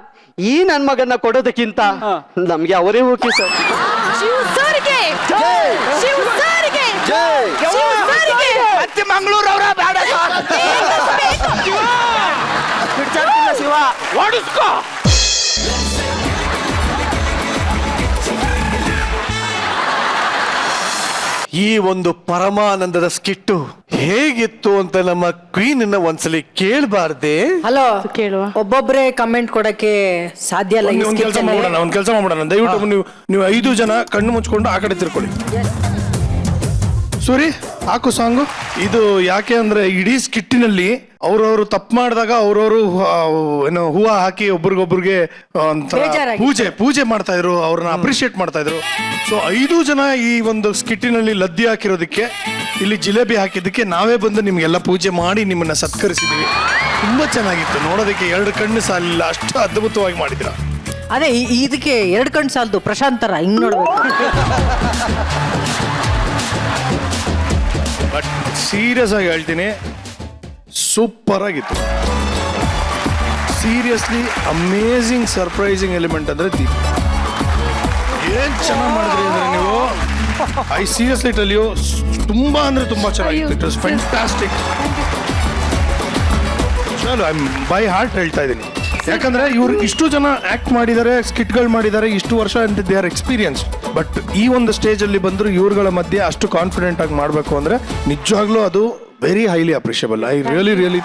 ಈ ನನ್ ಮಗನ್ನ ಕೊಡೋದಕ್ಕಿಂತ ನಮ್ಗೆ ಅವರೇ ಓಕೆ ಸರ್. ಶಿವ ಸರ್ಗೆ ಶಿವ ಸರ್ಗೆ ಶಿವ ಸರ್ಗೆ ಮತ್ತೆ ಮಂಗಳೂರು ಅವರ ಬೇಡ ಶಿವ ಓಡಿಸ್ಕೋ. ಈ ಒಂದು ಪರಮಾನಂದದ ಸ್ಕಿಟ್ಟು ಹೇಗಿತ್ತು ಅಂತ ನಮ್ಮ ಕ್ವೀನ್ ಒಂದ್ಸಲಿ ಕೇಳಬಾರ್ದೆ? ಹಲೋ, ಕೇಳುವ. ಒಬ್ಬೊಬ್ರೆ ಕಮೆಂಟ್ ಕೊಡಕ್ಕೆ ಸಾಧ್ಯ ಇಲ್ಲ. ಈ ಒಂದ್ ಕೆಲಸ sketch ಅಲ್ಲಿ. ಮಾಡೋಣ, ಒಂದ್ ಕೆಲಸ ಮಾಡೋಣ. ದಯವಿಟ್ಟು ನೀವು 5 ಜನ ಕಣ್ಣು ಮುಚ್ಕೊಂಡು ಆ ಕಡೆ ತಿರ್ಕೊಳ್ಳಿ. ಸೂರಿ ಹಾಕು ಸಾಂಗು. ಇದು ಯಾಕೆ ಅಂದ್ರೆ ಇಡೀ ಸ್ಕಿಟ್ಟಿನಲ್ಲಿ ಅವ್ರವ್ರು ತಪ್ಪು ಮಾಡಿದಾಗ ಅವ್ರವ್ರು ಏನೋ ಹೂವ ಹಾಕಿ ಒಬ್ರಿಗೊಬ್ರಿಗೆ ಒಂಥರ ಬೇಜಾರಾಗಿ. ಪೂಜೆ ಮಾಡ್ತಾ ಇದ್ರು, ಅವ್ರನ್ನ ಅಪ್ರಿಶಿಯೇಟ್ ಮಾಡ್ತಾ ಇದ್ರು. ಸೊ 5 ಜನ ಈ ಒಂದು ಸ್ಕಿಟ್ಟಿನಲ್ಲಿ ಲದ್ದಿ ಹಾಕಿರೋದಕ್ಕೆ, ಇಲ್ಲಿ ಜಿಲೇಬಿ ಹಾಕಿದ್ದಕ್ಕೆ ನಾವೇ ಬಂದು ನಿಮ್ಗೆಲ್ಲ ಪೂಜೆ ಮಾಡಿ ನಿಮ್ಮನ್ನ ಸತ್ಕರಿಸಿದೀವಿ. ತುಂಬಾ ಚೆನ್ನಾಗಿತ್ತು ನೋಡೋದಕ್ಕೆ, 2 ಕಣ್ಣು ಸಾಲಿಲ್ಲ, ಅಷ್ಟು ಅದ್ಭುತವಾಗಿ ಮಾಡಿದ್ರ. ಅದೇ ಇದಕ್ಕೆ 2 ಕಣ್ಣು ಸಾಲದು, ಪ್ರಶಾಂತ್ ತರ ಹಿಂಗ್ ನೋಡ್ಬೇಕು. ಬಟ್ ಸೀರಿಯಸ್ ಆಗಿ ಹೇಳ್ತೀನಿ, ಸೂಪರ್ ಆಗಿತ್ತು. ಸೀರಿಯಸ್ಲಿ ಅಮೇಝಿಂಗ್ ಸರ್ಪ್ರೈಸಿಂಗ್ ಎಲಿಮೆಂಟ್ ಅಂದ್ರೆ ದೀಪ್. ಏನ್ ಚೆನ್ನಾಗಿ ಮಾಡಿದ್ರಿ ಅಂದ್ರೆ ನೀವು. ಐ ಸೀರಿಯಸ್ಲಿ ಟೆಲ್ ಯು, ತುಂಬಾ ಅಂದ್ರೆ ತುಂಬಾ ಚೆನ್ನಾಗಿತ್ತು. It was fantastic. ಚಲೋ, ಐ ಬೈ ಹಾರ್ಟ್ ಹೇಳ್ತಾ ಇದ್ದೀನಿ. ಯಾಕಂದ್ರೆ ಇವ್ರು ಇಷ್ಟು ಜನ ಆಕ್ಟ್ ಮಾಡಿದ್ದಾರೆ, ಸ್ಕಿಟ್ಗಳು ಮಾಡಿದ್ದಾರೆ, ಇಷ್ಟು ವರ್ಷ ಅಂತ ದೇ ಆರ್ ಎಕ್ಸ್ಪೀರಿಯನ್ಸ್. ಬಟ್ ಈ ಒಂದು ಸ್ಟೇಜ್ ಅಲ್ಲಿ ಬಂದ್ರು ಇವ್ರುಗಳ ಮಧ್ಯೆ ಅಷ್ಟು ಕಾನ್ಫಿಡೆಂಟ್ ಆಗಿ ಮಾಡಬೇಕು ಅಂದ್ರೆ ನಿಜವಾಗ್ಲೂ ಅದು very highly appreciable. I really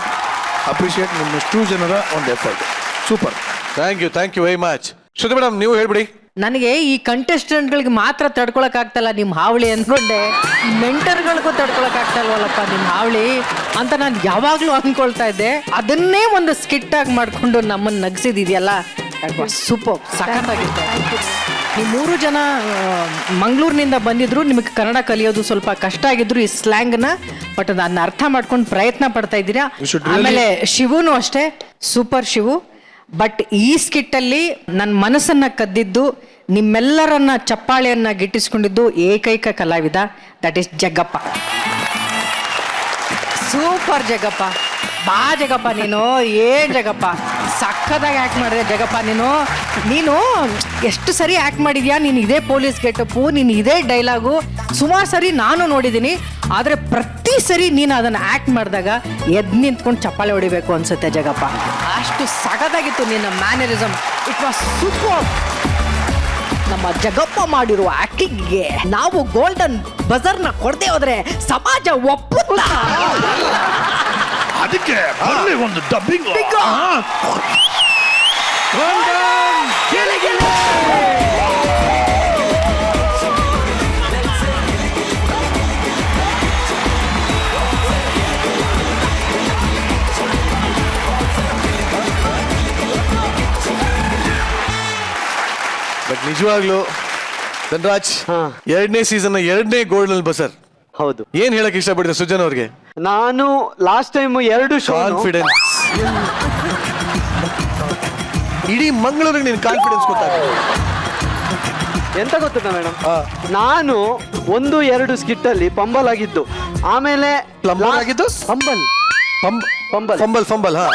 appreciate ನಿಮ್ಮ ಇಷ್ಟು ಜನರ ಒಂದು effort. Super, thank you very much. Shruti madam, ನೀವು ಹೇಳ್ಬಿಡಿ. ನನಗೆ ಈ ಕಂಟೆಸ್ಟೆಂಟ್ಗಳಿಗೆ ಮಾತ್ರ ತಡ್ಕೊಳಕ್ ಆಗ್ತಲ್ಲ ನಿಮ್ ಹಾವಳಿ ಅನ್ಕೊಂಡೆ, ಈ ಮೆಂಟರ್ಗಳಿಗೂ ತಡ್ಕೊಳಕ್ ಆಗ್ತಲ್ವಲ್ಲಪ್ಪ ನಿಮ್ ಹಾವಳಿ ಅಂತ ನಾನು ಯಾವಾಗ್ಲೂ ಅನ್ಕೊಳ್ತಾ ಇದ್ದೆ. ಅದನ್ನೇ ಒಂದು ಸ್ಕಿಟ್ ಆಗಿ ಮಾಡ್ಕೊಂಡು ನಮ್ಮನ್ನ ನಗ್ಸಿದಿದೆಯಲ್ಲ, ಸೂಪರ್, ಸಖತ್ತಾಗಿತ್ತು. ನೀವು 3 ಜನ ಮಂಗಳೂರಿನಿಂದ ಬಂದಿದ್ರು, ನಿಮಗೆ ಕನ್ನಡ ಕಲಿಯೋದು ಸ್ವಲ್ಪ ಕಷ್ಟ ಆಗಿದ್ರು ಈ ಸ್ಲ್ಯಾಂಗ್ನ, ಬಟ್ ಅದನ್ನ ಅರ್ಥ ಮಾಡ್ಕೊಂಡು ಪ್ರಯತ್ನ ಪಡ್ತಾ ಇದ್ದೀರಾ. ಆಮೇಲೆ ಶಿವುನು ಅಷ್ಟೇ, ಸೂಪರ್ ಶಿವು. ಬಟ್ ಈ ಸ್ಕಿಟ್ಟಲ್ಲಿ ನನ್ನ ಮನಸ್ಸನ್ನ ಕದ್ದಿದ್ದು, ನಿಮ್ಮೆಲ್ಲರನ್ನ ಚಪ್ಪಾಳೆಯನ್ನ ಗಿಟ್ಟಿಸ್ಕೊಂಡಿದ್ದು ಏಕೈಕ ಕಲಾವಿದ, that is Jaggappa. Super Jaggappa, ಬಾ ಜಗ್ಗಪ್ಪ, ನೀನು ಏನ್ ಜಗ್ಗಪ್ಪ, ಸಕ್ಕದಾಗಿ ಆಕ್ಟ್ ಮಾಡಿದೆ ಜಗಪ್ಪ. ನೀನು ಎಷ್ಟು ಸರಿ ಆಕ್ಟ್ ಮಾಡಿದ್ಯಾ. ನೀನು ಇದೇ ಪೊಲೀಸ್ ಗೆಟಪ್ಪು, ನೀನು ಇದೇ ಡೈಲಾಗು ಸುಮಾರು ಸರಿ ನಾನು ನೋಡಿದ್ದೀನಿ. ಆದರೆ ಪ್ರತಿ ಸರಿ ನೀನು ಅದನ್ನು ಆಕ್ಟ್ ಮಾಡಿದಾಗ ಎದ್ದು ನಿಂತ್ಕೊಂಡು ಚಪ್ಪಾಳೆ ಹೊಡಿಬೇಕು ಅನ್ಸುತ್ತೆ ಜಗಪ್ಪ. ಅಷ್ಟು ಸಗದಾಗಿತ್ತು ನಿನ್ನ ಮ್ಯಾನರಿಸಮ್. It was super. ನಮ್ಮ ಜಗಪ್ಪ ಮಾಡಿರುವ ಆಕ್ಟಿಂಗ್ಗೆ ನಾವು ಗೋಲ್ಡನ್ ಬಜರ್ನ ಕೊಡದೆ ಹೋದ್ರೆ ಸಮಾಜ ಒಪ್ಪುತ್ತಾ? ಅದಕ್ಕೆ ಬನ್ನಿ ಒಂದು ಡಬ್ಬಿಂಗ್. ಬಟ್ ನಿಜವಾಗ್ಲೂ ಧನರಾಜ್, ಎರಡನೇ ಸೀಸನ್ ಎರಡನೇ ಗೋಲ್ಡನ್ ಬಸರ್. ಹೌದು. ಏನ್ ಹೇಳಕ್ ಇಷ್ಟಪಡ್ತೀರಾ ಸುಜನ್ ಅವ್ರಿಗೆ? ನಾನು ಲಾಸ್ಟ್ ಟೈಮ್ 2 ಶೋ ಕಾನ್ಫಿಡೆನ್ಸ್, ಇಡೀ ಮಂಗಳೂರಿಗೆ ನೀನು ಕಾನ್ಫಿಡೆನ್ಸ್ ಗೊತ್ತಾಗ. ಎಂತ ಗೊತ್ತಿಲ್ಲ ಮೇಡಮ್, ನಾನು 1-2 ಸ್ಕಿಟ್ ಅಲ್ಲಿ ಪಂಬಲ್ ಆಗಿದ್ದು, ಆಮೇಲೆ ಪ್ಲಂಬರ್ ಆಗಿದ್ದು, ಪಂಬಲ್ ಪಂಬಲ್ ಫಂಬಲ್ ಫಂಬಲ್. ಹಾ,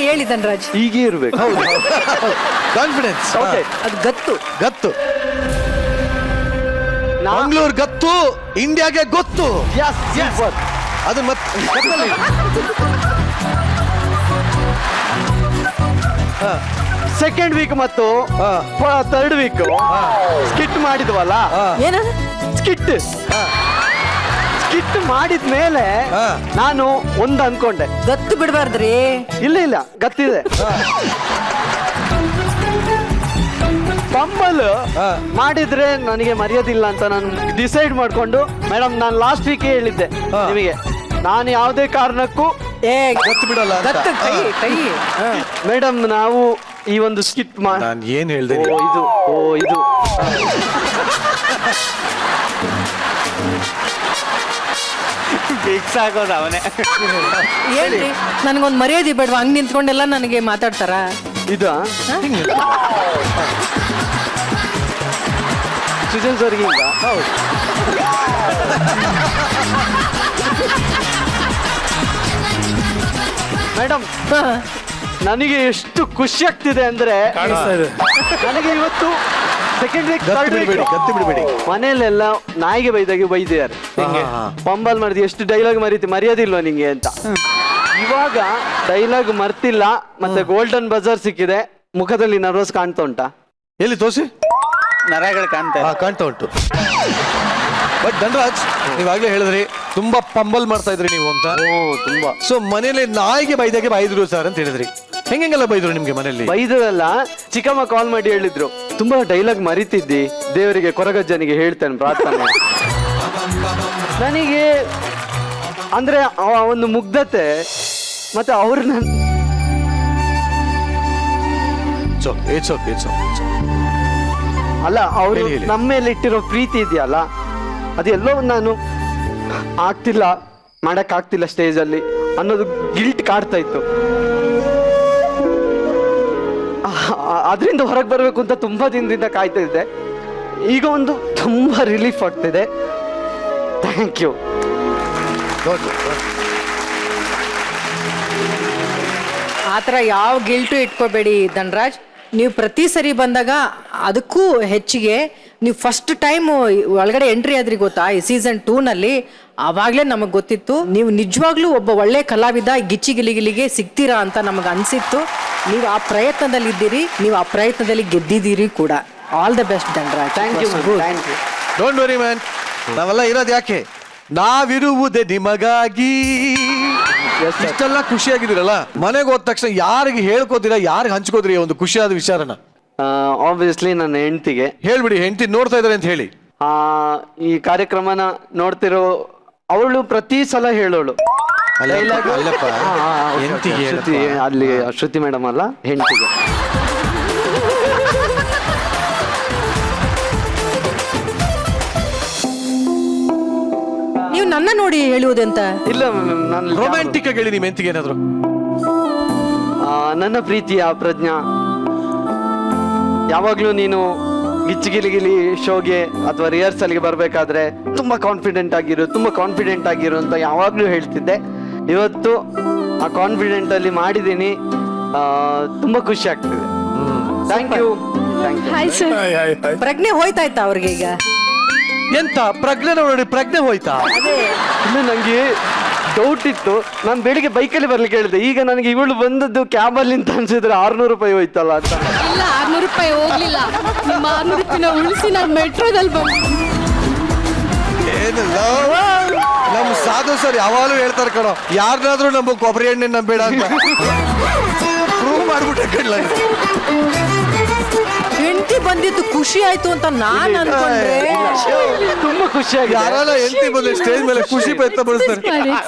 ಹೇಳಿ ಧನರಾಜ್. ಹೀಗೆ ಇರ್ಬೇಕು. ಹೌದು, ಕಾನ್ಫಿಡೆನ್ಸ್. ಓಕೆ, ಅದು ಗತ್ತು. ಗತ್ತು. ಮಂಗಳೂರು ಗತ್ತು, ಇಂಡಿಯಾಗೆ ಗೊತ್ತು. ಅದು ಮತ್ತೆ ಸೆಕೆಂಡ್ ವೀಕ್ ಮತ್ತು ಥರ್ಡ್ ವೀಕ್ ಸ್ಕಿಟ್ ಮಾಡಿದ್ವಲ್ಲ, ಏನದು? ಸ್ಕಿಟ್ ಮಾಡಿದ್ಮೇಲೆ ನಾನು ಒಂದು ಅನ್ಕೊಂಡೆ, ಗತ್ತು ಬಿಡಬಾರ್ದ್ರಿ. ಇಲ್ಲ ಗತ್ತಿದೆ. ಪಂಬಲ್ ಮಾಡಿದ್ರೆ ನನಗೆ ಮರ್ಯಾದಿಲ್ಲ ಅಂತ ನಾನು ಡಿಸೈಡ್ ಮಾಡ್ಕೊಂಡು, ಮೇಡಮ್ ನಾನು ಲಾಸ್ಟ್ ವೀಕ್ ಹೇಳಿದ್ದೆ ನಿಮಗೆ, ನಾನು ಯಾವುದೇ ಕಾರಣಕ್ಕೂ ಗತ್ತು ಬಿಡಲ್ಲ ಅಂತ. ಗತ್ತು ಕೈ. ಮೇಡಮ್ ನಾವು ಈ ಒಂದು ಸ್ಕಿಟ್ ನಾನು ಏನ್ ಹೇಳ್ದೆ? ಇದು ಫಿಕ್ಸ್ ಆಗೋದು ಅವನೇ. ಏನ್ರಿ ನನಗೊಂದು ಮರ್ಯಾದೆ ಬೇಡವಾ? ಹಂಗ್ ನಿಂತ್ಕೊಂಡೆಲ್ಲ ನನಗೆ ಮಾತಾಡ್ತಾರ? ಇದು ಸುಜನ್ ಸರ್ಗೆ ಈಗ ಮೇಡಮ್, ನನಗೆ ಎಷ್ಟು ಖುಷಿ ಆಗ್ತಿದೆ ಅಂದ್ರೆ, ಕಾಣಿಸ್ತಾ ಇದೆ. ನನಗೆ ಇವತ್ತು ಸೆಕೆಂಡ್ ವೀಕ್ ಗತ್ತು ಬಿಡಬೇಡಿ. ಮನೆಯಲ್ಲೆಲ್ಲ ನಾಯಿಗೆ ಬೈದಿದ್ದಾರೆ, ಪಂಬಲ್ ಮಾಡಿದ ಎಷ್ಟು ಡೈಲಾಗ್ ಮರ್ಯಾದಿಲ್ವಾ ನಿಂಗೆ ಅಂತ. ಇವಾಗ ಡೈಲಾಗ್ ಮರ್ತಿಲ್ಲ, ಮತ್ತೆ ಗೋಲ್ಡನ್ ಬಜಾರ್ ಸಿಕ್ಕಿದೆ. ಮುಖದಲ್ಲಿ ನರ್ವಸ್ ಕಾಣ್ತಾ ಉಂಟಾ? ಎಲ್ಲಿ ತೋರಿಸಿ. ನರಗಳು ಕಾಣ್ತಾ ಉಂಟು. ಬಟ್ ಧನರಾಜ್, ನೀವಾಗ್ಲೇ ಹೇಳಿದ್ರಿ ತುಂಬಾ ಪಂಬಲ್ ಮಾಡ್ತಾ ಇದ್ರಿ ನೀವು ಅಂತ. ತುಂಬಾ. ಸೊ ಮನೇಲಿ ನಾಯಿಗೆ ಬೈದ್ರು ಸರ್ ಅಂತ ಹೇಳಿದ್ರಿ. ಹೆಂಗೆಲ್ಲ ಬೈದ್ರು ನಿಮ್ಗೆ ಮನೇಲಿ? ಬೈದ್ರಲ್ಲ, ಚಿಕ್ಕಮ್ಮ ಕಾಲ್ ಮಾಡಿ ಹೇಳಿದ್ರು, ತುಂಬಾ ಡೈಲಾಗ್ ಮರಿತಿದ್ದಿ, ದೇವರಿಗೆ ಕೊರಗಜ್ಜನಿಗೆ ಹೇಳ್ತೇನೆ ಪ್ರಾರ್ಥನೆ. ನನಗೆ ಅಂದ್ರೆ ಆ ಒಂದು ಮುಗ್ಧತೆ ಮತ್ತೆ ಅವ್ರನ್ನ ಅಲ್ಲ, ಅವರು ನಮ್ಮ ಮೇಲೆ ಇಟ್ಟಿರೋ ಪ್ರೀತಿ ಇದೆಯಲ್ಲ, ಅದೆಲ್ಲೋ ನಾನು ಮಾಡಕ್ ಆಗ್ತಿಲ್ಲ ಸ್ಟೇಜ್ ಅಲ್ಲಿ ಅನ್ನೋದು ಗಿಲ್ಟ್ ಕಾಡ್ತಾ ಇತ್ತು. ಅದರಿಂದ ಹೊರಗೆ ಬರಬೇಕು ಅಂತ ತುಂಬಾ ದಿನದಿಂದ ಕಾಯ್ತಾ ಇದ್ದೆ. ಈಗ ಒಂದು ತುಂಬಾ ರಿಲೀಫ್ ಆಗ್ತಿದೆ. Thank you. ಆತರ ಯಾವ ಗಿಲ್ಟು ಇಟ್ಕೋಬೇಡಿ ಧನರಾಜ್. ನೀವು ಪ್ರತಿ ಸರಿ ಬಂದಾಗ ಅದಕ್ಕೂ ಹೆಚ್ಚಿಗೆ ನೀವು ಫಸ್ಟ್ ಟೈಮ್ ಒಳಗಡೆ ಎಂಟ್ರಿ ಆದ್ರಿ ಗೊತ್ತಾ ಈ ಸೀಸನ್ 2ನಲ್ಲಿ, ಆವಾಗಲೇ ನಮಗೆ ಗೊತ್ತಿತ್ತು ನೀವು ನಿಜವಾಗ್ಲೂ ಒಬ್ಬ ಒಳ್ಳೆ ಕಲಾವಿದ, ಗಿಚ್ಚಿ ಗಿಲಿಗಿಲಿಗೆ ಸಿಗ್ತೀರಾ ಅಂತ ನಮಗೆ ಅನಿಸಿತ್ತು. ನೀವು ಆ ಪ್ರಯತ್ನದಲ್ಲಿ ಇದ್ದೀರಿ, ನೀವು ಆ ಪ್ರಯತ್ನದಲ್ಲಿ ಗೆದ್ದಿದ್ದೀರಿ ಕೂಡ. All the best Dhanraj. Thank you. Don't worry man, ನಾವೆಲ್ಲ ಇರೋದು ಯಾಕೆ? ನಾವಿರುವುದೇ ನಿಮಗಾಗಿ. ಇಷ್ಟೆಲ್ಲ ಖುಷಿಯಾಗಿದ್ದೀರಲ್ಲ, ಮನೆಗೆ ಹೋದ ತಕ್ಷಣ ಯಾರಿಗೆ ಹೇಳ್ಕೋತೀರಾ, ಯಾರಿಗೆ ಹಂಚ್ಕೋತೀರಿ ಒಂದು ಖುಷಿಯಾದ ವಿಚಾರನ? ಆಬ್ವಿಯಸ್ಲಿ ನನ್ನ ಹೆಂಡತಿಗೆ ಹೇಳ್ಬಿಡಿ. ಹೆಂಡತಿ ನೋಡ್ತಾ ಇದಾರೆ ಅಂತ ಹೇಳಿ. ಈ ಕಾರ್ಯಕ್ರಮನ ನೋಡ್ತಿರೋ ಅವಳು ಪ್ರತಿ ಸಲ ಹೇಳೋಳು ಅಲ್ಲಪ್ಪ, ಹೆಂಡ್ತಿಗೆ ಶ್ರುತಿ, ಅಲ್ಲಿ ಶ್ರುತಿ ಮೇಡಮ್ ಅಲ್ಲ, ಹೆಂಡತಿಗೆ. ನೀವು ನನ್ನ ನೋಡಿ ಹೇಳುವುದೆಂತ? ಇಲ್ಲ ನಾನು ರೊಮ್ಯಾಂಟಿಕ್ ಆಗಿ ಹೇಳಿ ನಿಮ್ಮ ಹೆಂಡತಿಗೆ ಏನಾದ್ರು. ನನ್ನ ಪ್ರೀತಿಯ ಪ್ರಜ್ಞಾ, ಯಾವಾಗ್ಲೂ ನೀನು ಗಿಲಿ ಶೋಗೆ ಅಥವಾ ರಿಹರ್ಸಲ್ಗೆ ಬರಬೇಕಾದ್ರೆ ತುಂಬಾ ಕಾನ್ಫಿಡೆಂಟ್ ಆಗಿರು ಅಂತ ಯಾವಾಗ್ಲೂ ಹೇಳ್ತಿದ್ದೆ. ಇವತ್ತು ಆ ಕಾನ್ಫಿಡೆಂಟ್ ಅಲ್ಲಿ ಮಾಡಿದ್ದೀನಿ. ತುಂಬಾ ಖುಷಿ ಆಗ್ತಿದೆ. Thank you. Hi sir. ಪ್ರಜ್ಞೆ ಹೋಯ್ತಾಯ್ತಾ ಅವ್ರಿಗೆ ಈಗ? ಎಂತ ಪ್ರಜ್ಞೆ ನೋಡಿ, ಪ್ರಜ್ಞೆ ಹೋಯ್ತಾ? ಇನ್ನು ನಂಗೆ ಡೌಟ್ ಇತ್ತು. ನಾನು ಬೆಳಿಗ್ಗೆ ಬೈಕಲ್ಲಿ ಬರ್ಲಿಕ್ಕೆ ಹೇಳಿದೆ. ಈಗ ನನಗೆ ಇವಳು ಬಂದದ್ದು ಕ್ಯಾಬಲ್ಲಿ ಅಂತ ಅನ್ಸಿದ್ರೆ 600 ರೂಪಾಯಿ ಹೋಯ್ತಲ್ಲ ಅಂತ. ಇಲ್ಲ 600 ರೂಪಾಯಿ ಹೋಗ್ಲಿಲ್ಲ. ನಿಮ್ಮ 600 ರೂಪಾಯಿನ ಉಳಿಸಿ ನಾನು ಮೆಟ್ರೋದಲ್ಲಿ ಬಂದೆ. ಏನಿಲ್ಲ, ನಮ್ ಸಾಧು ಸರ್ ಯಾವಾಗಲೂ ಹೇಳ್ತಾರೆ ಕಣೋ, ಯಾರನ್ನಾದ್ರೂ ನಮ್ಮ ಕೊಬ್ಬರಿ ಎಣ್ಣೆ ನಂಬೇಡ ಅಂತ. ಪ್ರೂವ್ ಮಾಡ್ಬಿಟ್ಟೆ ಕಡ್ಲ. ಹೆಂಡತಿ ಬಂದಿದ್ದು ಖುಷಿ ಆಯ್ತು ಅಂತ ನಾನ್ ಅನ್ಕೊಂಡ್ರೆ ತುಂಬಾ ಖುಷಿ ಆಗಿದೆ. ಯಾರಲ್ಲ ಹೆಂಡತಿ ಬಂದ್ರೆ ಸ್ಟೇಜ್ ಮೇಲೆ ಖುಷಿ ಪೈತ ಬಳಸ್ತಾರೆ.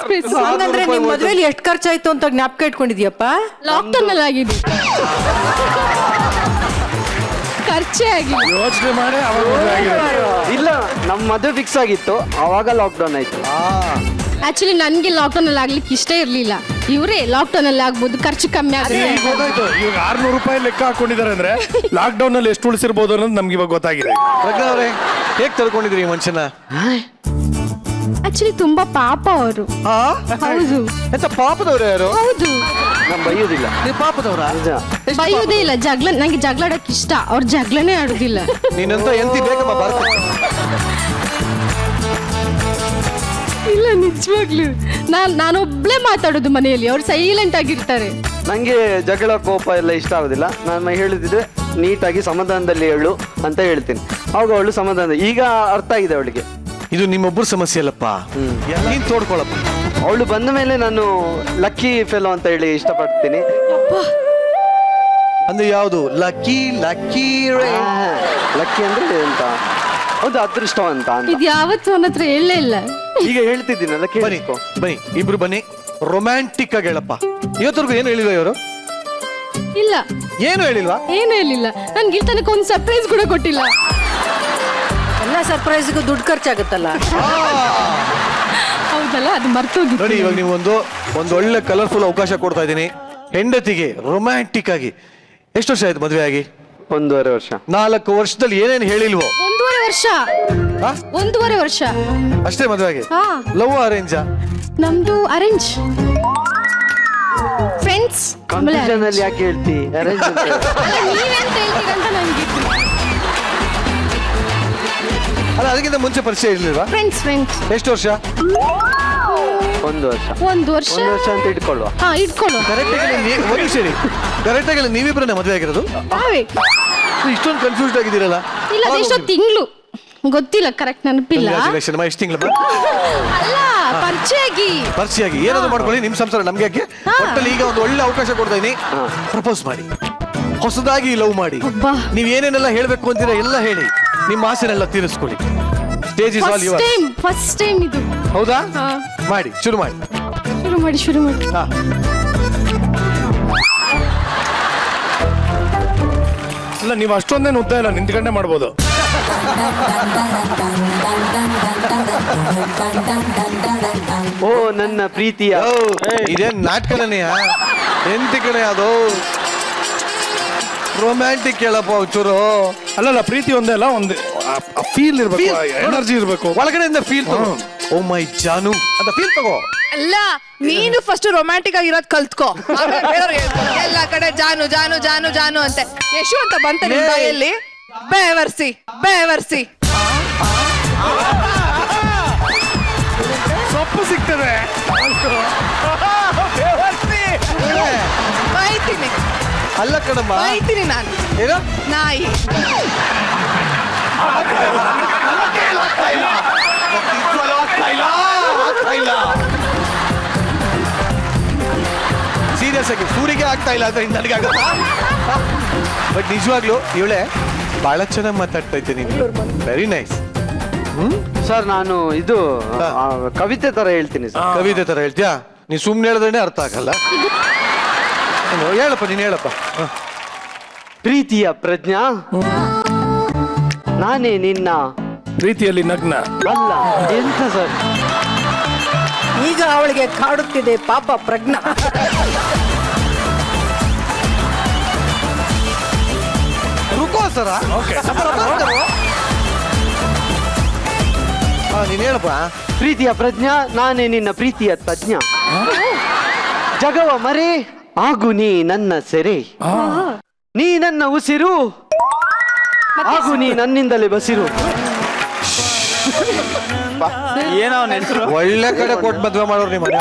ಹಂಗಂದ್ರೆ ನಿಮ್ ಮದ್ವೆಲಿ ಎಷ್ಟು ಖರ್ಚಾಯ್ತು ಅಂತ ಜ್ಞಾಪಕ ಇಟ್ಕೊಂಡಿದ್ಯಪ್ಪ? ಲಾಕ್ಡೌನ್ ಅಲ್ಲಿ ಆಗಿದೆ. ಖರ್ಚೇ ಆಗಿದೆ. ಯೋಚನೆ ಮಾಡಿ ಅವಾಗ ಮದ್ವೆ ಆಗಿರೋದು. ಇಲ್ಲ, ನಮ್ಮ ಮದುವೆ ಫಿಕ್ಸ್ ಆಗಿತ್ತು, ಆವಾಗ ಲಾಕ್ಡೌನ್ ಆಯ್ತು. ಆಕ್ಚುಲಿ ನನ್ಗೆ ಲಾಕ್ಡೌನ್ ಅಲ್ಲಿ ಆಗ್ಲಿಕ್ಕೆ ಇಷ್ಟ ಇರ್ಲಿಲ್ಲ. ಇವರೇ ಲಾಕ್ಡೌನ್ ಅಲ್ಲಿ ಆಗ್ಬೋದು, ಖರ್ಚು ಕಮ್ಮಿ ಆಗುತ್ತೆ. ಈಗ ಗೊತ್ತಾಯ್ತು. ಇವಾಗ 600 ರೂಪಾಯಿ ಲೆಕ್ಕ ಹಾಕೊಂಡಿದ್ದಾರೆ ಅಂದ್ರೆ ಲಾಕ್ ಡೌನ್ ಅಲ್ಲಿ ಎಷ್ಟು ಉಳಿಸಿರ್ಬೋದು ಅನ್ನೋದು ನಮ್ಗೆ ಇವಾಗ ಗೊತ್ತಾಗಿದೆ. ಪ್ರಜ್ಞಾ ಅವರೇ, ಹೇಗ್ ತಳ್ಕೊಂಡಿದ್ರಿ ಈ ಮನುಷ್ಯನ? ಆಕ್ಚುಲಿ ತುಂಬಾ ಪಾಪ ಅವರು. ಹೌದು. ಎಂತ ಪಾಪದವ್ರ ಯಾರು? ಹೌದು. ನಾನು ಬೈಯೋದಿಲ್ಲ. ನೀವು ಪಾಪದವ್ರ? ಬೈಯೋದೇ ಇಲ್ಲ. ನಂಗೆ ಜಗಳ ಆಡಕ್ ಇಷ್ಟ. ಅವ್ರು ಜಗಳನೇ ಆಡುದಿಲ್ಲ. ನೀನಂತ ಎಂತಿ ಬೇಕಮ್ಮ ಬರ್ತೀನಿ. ಇಲ್ಲ ನಿಜವಾಗ್ಲು ನಾನೊಬ್ಳೆ ಮಾತಾಡೋದು ಮನೆಯಲ್ಲಿ. ಅವ್ರು ಸೈಲೆಂಟ್ ಆಗಿರ್ತಾರೆ. ನಂಗೆ ಜಗಳ ಕೋಪ ಎಲ್ಲ ಇಷ್ಟ ಆಗೋದಿಲ್ಲ. ನಾನು ಹೇಳಿದ್ರೆ ನೀಟಾಗಿ ಸಮಾಧಾನದಲ್ಲಿ ಹೇಳು ಅಂತ ಹೇಳ್ತೀನಿ. ಅವಾಗ ಅವಳು ಸಮಾಧಾನ. ಈಗ ಅರ್ಥ ಆಗಿದೆ ಅವಳಿಗೆ. ಇದು ನಿಮ್ಮೊಬ್ಬರ ಸಮಸ್ಯೆ ಅಲ್ಲಪ್ಪ, ನೀನ್ ತೋಡ್ಕೊಳಪ್ಪ. ಅವಳು ಬಂದ ಮೇಲೆ ನಾನು ಲಕ್ಕಿ ಫೆಲೋ ಅಂತ ಹೇಳಿ ಇಷ್ಟಪಡ್ತೀನಿ. ಅಂದ್ರೆ ಯಾವುದು? ಲಕ್ಕಿ ಲಕ್ಕಿ ಅಂದ್ರೆ ಅಂತ, ಹೌದು, ಅದೃಷ್ಟವಂತ ಅಂತ. ಇದು ಯಾವತ್ತು ನನ್ನ ಹತ್ರ ಹೇಳಲೇ ಇಲ್ಲ. ಈಗ ಹೇಳ್ತಿದ್ದೀನಲ್ಲ, ಬನ್ನಿ ಕೇಳಿಸ್ಕೊ. ಬನ್ನಿ, ಇಬ್ರು ಬನ್ನಿ. ರೊಮ್ಯಾಂಟಿಕ್ ಆಗಿ ಹೇಳಪ್ಪ. ಇವತ್ತರೆಗೂ ಏನು ಹೇಳಿಲ್ವಾ ಇವರು? ಇಲ್ಲ, ಏನು ಹೇಳಿಲ್ವಾ? ಏನು ಹೇಳಿಲ್ಲ. ನನ್ಗೆ ಇಲ್ಲಿ ತನಕ ಒಂದು ಸರ್ಪ್ರೈಸ್ ಕೂಡ ಕೊಟ್ಟಿಲ್ಲ. ಎಲ್ಲ ಸರ್ಪ್ರೈಸ್ಗೂ ದುಡ್ಡು ಖರ್ಚಾಗುತ್ತಲ್ಲ. ಹೌದಲ್ಲ, ಅದು ಮರ್ತೋಗಿತ್ತು. ನೋಡಿ, ಇವಾಗ ನೀವು ಒಂದು ಒಳ್ಳೆ ಕಲರ್ಫುಲ್ ಅವಕಾಶ ಕೊಡ್ತಾ ಇದ್ದೀನಿ ಹೆಂಡತಿಗೆ ರೊಮ್ಯಾಂಟಿಕ್ ಆಗಿ. ಎಷ್ಟು ವರ್ಷ ಆಯ್ತು ಮದುವೆ ಆಗಿ? 1.5 ವರ್ಷ. 4 ವರ್ಷದಲ್ಲಿ ಏನೇನು ಹೇಳಿಲ್ವೋ? 1.5 ವರ್ಷ. 1.5 ವರ್ಷ ಅಷ್ಟೇ ಮದುವೆ ಆಗಿ? ಹಾ. ಲವ್ ಅರೇಂಜಾ? ನಮ್ದು ಅರೇಂಜ್. ಫ್ರೆಂಡ್ಸ್. ಕನ್ಫ್ಯೂಷನ್ ಅಲ್ಲಿ ಯಾಕೆ ಹೇಳ್ತಿ? ಅರೇಂಜ್ ಅಂತ ಹೇಳು. ನೀವೆಂತ ಹೇಳ್ತೀರಂತ ನನಗೆ ಅಲ್ಲ, ಅದಕ್ಕಿಂತ ಮುಂಚೆ ಪರಿಚಯ ಇರ್ಲಿಲ್ವಾ? ಫ್ರೆಂಡ್ಸ್. ಎಷ್ಟು ವರ್ಷ? 1 ವರ್ಷ. 1 ವರ್ಷ. 1 ವರ್ಷ ಅಂತ ಇಟ್ಕೊಳ್ಳುವ. ಹಾ, ಇಟ್ಕೊಳ್ಳು. ಕರೆಕ್ಟ್ ಆಗಿ ನೀವಿಬ್ರನ್ನ ಮದುವೆ ಆಗಿರೋದು? ನಾವೇ. ಇಷ್ಟೊಂದು ಕನ್ಫ್ಯೂಸ್ಡ್ ಆಗಿದ್ದೀರಲ್ಲ? ಇಲ್ಲ, ಅದೆಷ್ಟೋ ತಿಂಗಳು ಗೊತ್ತಿಲ್ಲ, ಕರೆಕ್ಟ್ ನೆನಪಿಲ್ಲ. ಎಷ್ಟು ತಿಂಗಳು? ಅಲ್ಲ, ಪರಿಚಯ ಆಗಿ ಏನಾದ್ರು ಮಾಡ್ಕೊಳ್ಳಿ, ನಿಮ್ ಸಂಸಾರ ನಮ್ಗೆ ಯಾಕೆ? ಒಟ್ಟಲ್ಲಿ ಈಗ ಒಂದು ಒಳ್ಳೆ ಅವಕಾಶ ಕೊಡ್ತಾ ಇದೀನಿ. ಪ್ರಪೋಸ್ ಮಾಡಿ, ಹೊಸದಾಗಿ ಲವ್ ಮಾಡಿ. ನೀವ್ ಏನೇನೆಲ್ಲ ಹೇಳ್ಬೇಕು ಅಂತೀರಾ ಎಲ್ಲ ಹೇಳಿ, ನಿಮ್ಮ ಆಸೆನೆಲ್ಲ ತೀರಿಸ್ಕೊಳ್ಳಿ. Stage is all your. First time ಇದು. ಹೌದಾ? ಮಾಡಿ, ಶುರು ಮಾಡಿ. ಹಾ. ಅಲ್ಲ, ನೀವು ಅಷ್ಟೊಂದೇನು ಉದ್ದ ಇಲ್ಲ, ನಿಂತ್ಕೊಂಡೆ ಮಾಡ್ಬೋದು. ಓ ನನ್ನ ಪ್ರೀತಿಯ. ಇದೇನ್ ನಾಟಕನೇ? ಎಂತ ಕಡೆ ಅದು ರೊಮ್ಯಾಂಟಿಕ್ ಹೇಳಪ್ಪ ಚೂರು. ಅಲ್ಲಲ್ಲ, ಪ್ರೀತಿ ಒಂದೇ ಅಲ್ಲ, ಒಂದು ಫೀಲ್ ಇರ್ಬೇಕು, ಎನರ್ಜಿ ಇರ್ಬೇಕು ಒಳಗಡೆಯಿಂದ. ಫೀಲ್ ತಗೋ. ಓ ಮೈ ಜಾನು ಅಂತ ಫೀಲ್ ತಗೋ. ಅಲ್ಲ, ನೀನು ಫಸ್ಟ್ ರೊಮ್ಯಾಂಟಿಕ್ ಆಗಿರೋದ್ ಕಲ್ತ್ಕೋ. ಎಲ್ಲ ಕಡೆ ಜಾನು ಜಾನು ಜಾನು ಜಾನು ಅಂತೆ. ಯಶು ಅಂತ ಬಂತ ನಿಮ್ ಬಾಯಲ್ಲಿ? ಬೇವರ್ಸಿ ಬೇವರ್ಸಿ. ಸೊಪ್ಪು ಸಿಗ್ತದೆ. ಬೈತೀನಿ, ಅಲ್ಲ ಕಣಮ್ಮ, ಬೈತೀನಿ ನಾನು. ಏನು ನಾಯಿ. ಸೀರಿಯಸ್ ಆಗಿ ಸೂರಿಗೆ ಆಗ್ತಾ ಇಲ್ಲ ಅಂದ್ರೆ ನನಗೆ ಆಗುತ್ತಾ? ಬಟ್ ನಿಜವಾಗ್ಲೂ ಇವಳೆ ಬಹಳ ಚೆನ್ನಾಗಿ ಮಾತಾಡ್ತಾ ಇದ್ದೆ ನೀವು. Very nice. ಸರ್, ನಾನು ಇದು ಕವಿತೆ ತರ ಹೇಳ್ತೀನಿ ಸರ್. ಕವಿತೆ ತರ ಹೇಳ್ತೀಯಾ? ನೀ ಸುಮ್ನೆ ಹೇಳಿದ್ರೆ ಅರ್ಥ ಆಗಲ್ಲ. ಹೇಳಪ್ಪ, ನೀನ್ ಹೇಳಪ್ಪ. ಪ್ರೀತಿಯ ಪ್ರಜ್ಞಾ, ನಾನೇ ನಿನ್ನ ಪ್ರೀತಿಯಲ್ಲಿ ನಗ್ನ. ಅಲ್ಲ. ಎಂತ ಸರ್? ಈಗ ಅವಳಿಗೆ ಕಾಡುತ್ತಿದೆ ಪಾಪ ಪ್ರಜ್ಞಾ. ರುಕೋ ಸರ. ನೀನ್ ಹೇಳಪ್ಪ. ಪ್ರೀತಿಯ ಪ್ರಜ್ಞಾ, ನಾನೇ ನಿನ್ನ ಪ್ರೀತಿಯ ತಜ್ಞ. ಜಗವ ಮರೆ ಆಗು ನೀ ನನ್ನ ಸೆರೆ, ನೀ ನನ್ನ ಉಸಿರು ಆಗು ನೀ ನನ್ನಿಂದಲೇ ಬಸಿರು. ಏನೋ ಅವನ ಹೆಸರು? ಒಳ್ಳೆ ಕಡೆ ಕೊಟ್ಟು ಮದ್ವೆ ಮಾಡೋರು ನಿಮ್ಮ ಮನೆ.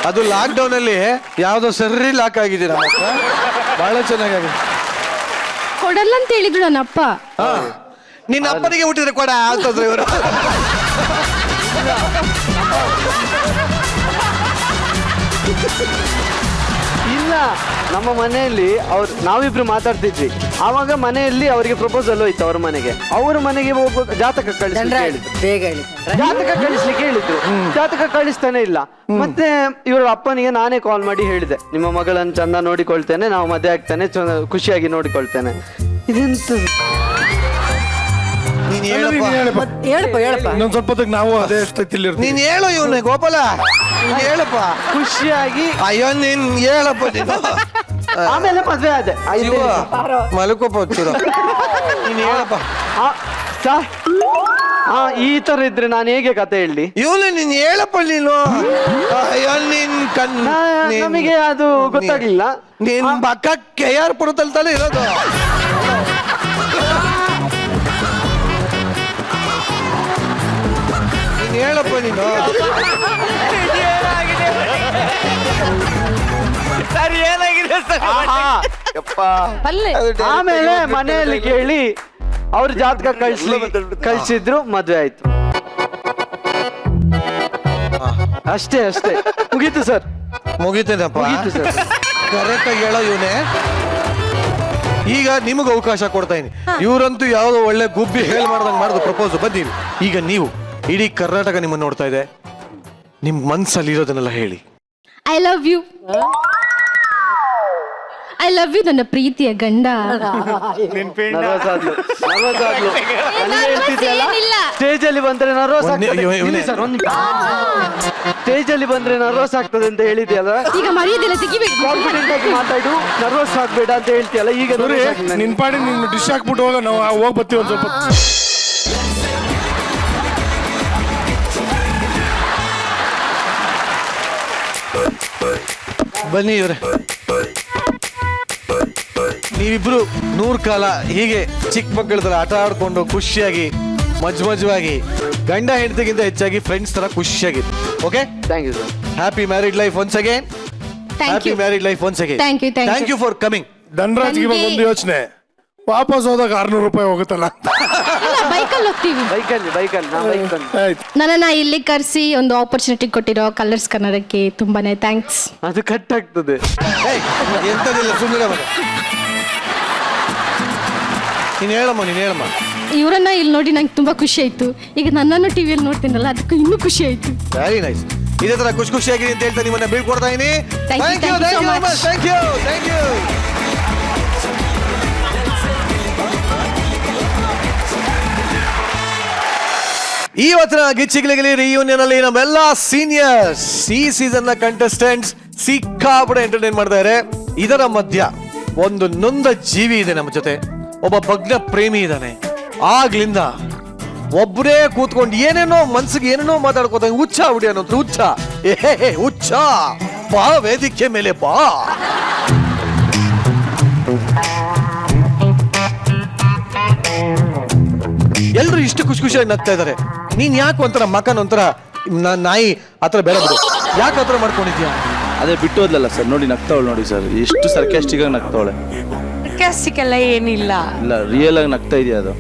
ಅದು ಲಾಕ್ ಡೌನ್ ಅಲ್ಲಿ ಯಾವ್ದೋ ಸರಿ ಲಾಕ್ ಆಗಿದೆ ನಮ್ಮ ಹತ್ರ. ಬಹಳ ಚೆನ್ನಾಗಿದೆ. ಕೊಡಲ್ಲ ಅಂತ ಹೇಳಿದ್ರು ನನ್ನ ಅಪ್ಪ. ನಿನ್ನ ಅಪ್ಪನಿಗೆ ಹುಟ್ಟಿದ್ರೆ ಕೊಡ ಅಂತಂದ್ರೆ ಇವರು. ಇಲ್ಲ, ನಮ್ಮ ಮನೆಯಲ್ಲಿ ನಾವಿಬ್ರು ಮಾತಾಡ್ತಿದ್ವಿ. ಆವಾಗ ಮನೆಯಲ್ಲಿ ಅವರಿಗೆ ಪ್ರಪೋಸಲ್ ಹೋಯ್ತು ಅವ್ರ ಮನೆಗೆ. ಅವ್ರ ಮನೆಗೆ ಹೋಗೋ ಜಾತಕ ಕಳಿಸ್ಲಿಕ್ಕೆ ಹೇಳಿದ್ರು. ಬೇಗ ಹೇಳಿ. ಜಾತಕ ಕಳಿಸ್ಲಿಕ್ಕೆ ಹೇಳಿದ್ರು. ಜಾತಕ ಕಳಿಸ್ತಾನೆ ಇಲ್ಲ. ಮತ್ತೆ ಇವ್ರ ಅಪ್ಪನಿಗೆ ನಾನೇ ಕಾಲ್ ಮಾಡಿ ಹೇಳಿದೆ, ನಿಮ್ಮ ಮಗಳನ್ನು ಚಂದ ನೋಡಿಕೊಳ್ತೇನೆ, ನಾವು ಮದುವೆ ಆಗ್ತೇನೆ, ಖುಷಿಯಾಗಿ ನೋಡಿಕೊಳ್ತೇನೆ. ಇದೆಂತ ನೀನ್ ಹೇಳಪ್ಪ. ಹೇಳಪ್ಪ. ಇನ್ನೊಂದ್ ಸ್ವಲ್ಪ ಹೊತ್ತಿಗೆ ನಾವು ಅದೇ ಸ್ಥಿತಿಲಿ ಇರ್ತೀವಿ. ನೀನ್ ಹೇಳು ಇವನೇ ಗೋಪಾಲ, ನೀನ್ ಹೇಳಪ್ಪ. ಖುಷಿಯಾಗಿ. ಅಯ್ಯೋ ನೀನ್ ಹೇಳಪ್ಪ ನೀನು. ಆಮೇಲೆ ಮದ್ವೆ ಆದೆ. ಶಿವ, ಮಲ್ಕೋಪ ಚೂರ. ನೀನ್ ಹೇಳಪ್ಪ. ಈ ತರ ಇದ್ರೆ ನಾನು ಹೇಗೆ ಕತೆ ಹೇಳಿ? ಇವನು ನೀನ್ ಹೇಳಪ್ಪ ನೀನು. ಅಯ್ಯೋ ನಿನ್ ನಮಗೆ ಅದು ಗೊತ್ತಾಗ್ಲಿಲ್ಲ. ನಿನ್ ಪಕ್ಕ KR ಪುರದಲ್ಲಿ ಇರೋದು. ನೀನ್ ಹೇಳಪ್ಪ ನೀನು. ಸರ್ ಏನಾಗಿದೆ ಸರ್? ಆಮೇಲೆ ಮನೆಯಲ್ಲಿ ಕೇಳಿ ಅವ್ರ ಜಾತಕ ಕಳ್ಸಿದ್ರು, ಮದ್ವೆ ಆಯ್ತು. ಅಷ್ಟೇ ಮುಗೀತು ಸರ್. ಮುಗಿತೇನಪ್ಪ. ಮುಗೀತು ಸರ್. ಕರೆಕ್ಟ್ ಆಗಿ ಹೇಳೋ ಇವನೇ. ಈಗ ನಿಮಗೆ ಅವಕಾಶ ಕೊಡ್ತಾ ಇದೀನಿ. ಇವರಂತೂ ಯಾವ್ದೋ ಒಳ್ಳೆ ಗುಬ್ಬಿ ಹೇಳ್ ಮಾಡ್ದಂಗ್ ಮಾಡಿದ್ರು ಪ್ರಪೋಸ್ ಬಂದೀವಿ. ಈಗ ನೀವು ಇಡೀ ಕರ್ನಾಟಕ ನಿಮ್ಮನ್ನ ನೋಡ್ತಾ ಇದೆ. ನಿಮ್ ಮನ್ಸಲ್ಲಿ ಇರೋದನ್ನೆಲ್ಲ ಹೇಳಿ. I love you. I love you ನನ್ನ ಪ್ರೀತಿಯ ಗಂಡ. ಸ್ಟೇಜ್ ಅಲ್ಲಿ ಬಂದ್ರೆ ನರ್ವಸ್ ಸ್ಟೇಜ್ ಅಲ್ಲಿ ಬಂದ್ರೆ ನರ್ವಸ್ ಆಗ್ತದೆ ಅಂತ ಹೇಳಿದ್ಯಲ್ಲ. ಈಗ ಮರ್ಯಾದೆಲ್ಲ ತೆಗಿಬೇಕು. ಕಾನ್ಫಿಡೆಂಟ್ ಆಗಿ ಮಾತಾಡು, ನರ್ವಸ್ ಆಗ್ಬೇಡ ಅಂತ ಹೇಳ್ತೀಯಲ್ಲ. ಈಗ ನಿನ್ ಪಾಡಿ ನಿನ್ ಡಿಶ್ ಹಾಕ್ಬಿಟ್ಟು ಹೋಗ, ನಾವು ಹೋಗಿ ಬರ್ತೀವಿ ಒಂದ್ ಸ್ವಲ್ಪ. ಬನ್ನಿ ಇವ್ರೆ, ನೀವಿಬ್ರು 100 ಕಾಲ ಹೀಗೆ ಚಿಕ್ಕ ಮಕ್ಕಳ ತರ ಆಟ ಆಡ್ಕೊಂಡು ಖುಷಿಯಾಗಿ ಮಜವಾಗಿ ಗಂಡ ಹೆಂಡತಿಗಿಂತ ಹೆಚ್ಚಾಗಿ ಫ್ರೆಂಡ್ಸ್ ತರ ಖುಷಿಯಾಗಿ. Okay, thank you sir. Happy married life once again. Happy married life once again. Thank you for coming. ಧನರಾಜ್ಗೆ ಇವಾಗ ಒಂದು ಯೋಚನೆ, ವಾಪಸ್ ಹೋದಾಗ 600 ರೂಪಾಯಿ ಹೋಗುತ್ತಲ್ಲ. ಬೈಕಲ್ಲಿ ಹೋಗ್ತೀವಿ. ಬೈಕಲ್ಲಿ ಆಯ್ತು. ನನ್ನನ್ನ ಇಲ್ಲಿ ಕರೆಸಿ ಒಂದು ಆಪರ್ಚುನಿಟಿ ಕೊಟ್ಟಿರೋ ಕಲರ್ಸ್ ಕನ್ನಡಕ್ಕೆ ತುಂಬಾನೇ ಥ್ಯಾಂಕ್ಸ್. ಅದು ಕಟ್ ಆಗ್ತದೆ. ಎಂತದಿಲ್ಲ, ಸುಮ್ಮನೆ ಮಗ. ನೀನ್ ಹೇಳಮ್ಮ. ಇವರನ್ನ ಇಲ್ಲಿ ನೋಡಿ ನಂಗೆ ತುಂಬಾ ಖುಷಿ ಆಯ್ತು. ಈಗ ನನ್ನನ್ನು ಟಿವಿಯಲ್ಲಿ ನೋಡ್ತೀನಲ್ಲ, ಅದಕ್ಕೂ ಇನ್ನೂ ಖುಷಿ ಆಯ್ತು. Very nice. ಇದೇ ತರ ಖುಷಿಯಾಗಿದೆ ಅಂತ ಹೇಳ್ತಾ ನಿಮ್ಮನ್ನ ಬೀಳ್ಕೊಡ್ತಾ ಇದೀನಿ. Thank you so much. Thank you. ಇವತ್ತಿನ ಗಿಚ್ಚಿಗಿಲಿಗಿಲಿ ರಿಯೂನಿಯನ್ ಅಲ್ಲಿ ನಮ್ಮೆಲ್ಲ ಸೀನಿಯರ್ಸ್, ಈ ಸೀಸನ್ ನ ಕಂಟೆಸ್ಟೆಂಟ್ಸ್ ಸಿಕ್ಕಾಪಟ್ಟೆ ಎಂಟರ್ಟೈನ್ ಮಾಡ್ತಾ ಇದ್ದಾರೆ. ಇದರ ಮಧ್ಯ ಒಂದು ನೊಂದ ಜೀವಿ ಇದೆ ನಮ್ಮ ಜೊತೆ, ಒಬ್ಬ ಭಗ್ನ ಪ್ರೇಮಿ ಇದ್ದಾನೆ. ಆಗ್ಲಿಂದ ಒಬ್ಬರೇ ಕೂತ್ಕೊಂಡು ಏನೇನೋ ಮನ್ಸಿಗೆ ಏನೇನೋ ಮಾತಾಡ್ಕೋತ ಹುಚ್ಚ ಹುಡಿ ಅನ್ನೋ ಹುಚ್ಚ. ಹುಚ್ಚ ಬಾ, ವೇದಿಕೆ ಮೇಲೆ ಬಾ. ಎಲ್ರು ಇಷ್ಟು ಖುಷಿಯಾಗಿ ನಗ್ತಾ ಇದಾರೆ. ನೀನ್ ಯಾಕೆ ಒಂಥರ ಮಕನ್ ಒಂಥರ ನಾಯಿ ಆತರ ಬೇಡ ಬಿಡು, ಯಾಕೆ ಆತರ ಮಾಡ್ಕೊಂಡಿದ್ಯಾ? ಅದೇ ಬಿಟ್ಟು ಹೋದ್ಲಲ್ಲ ಸರ್, ನೋಡಿ ನಗ್ತಾವಳು ನೋಡಿ ಸರ್, ಎಷ್ಟು ಸರ್ಕ್ಯಾಸ್ಟಿಕ್ ಆಗಿ ನಗ್ತಾವಳೆ. ಸರ್ಕ್ಯಾಸ್ಟಿಕ್ ಎಲ್ಲ ಏನಿಲ್ಲ. ಇಲ್ಲ, ರಿಯಲ್ ಆಗಿ ನಗ್ತಾ ಇದೆಯಾ ಅದು.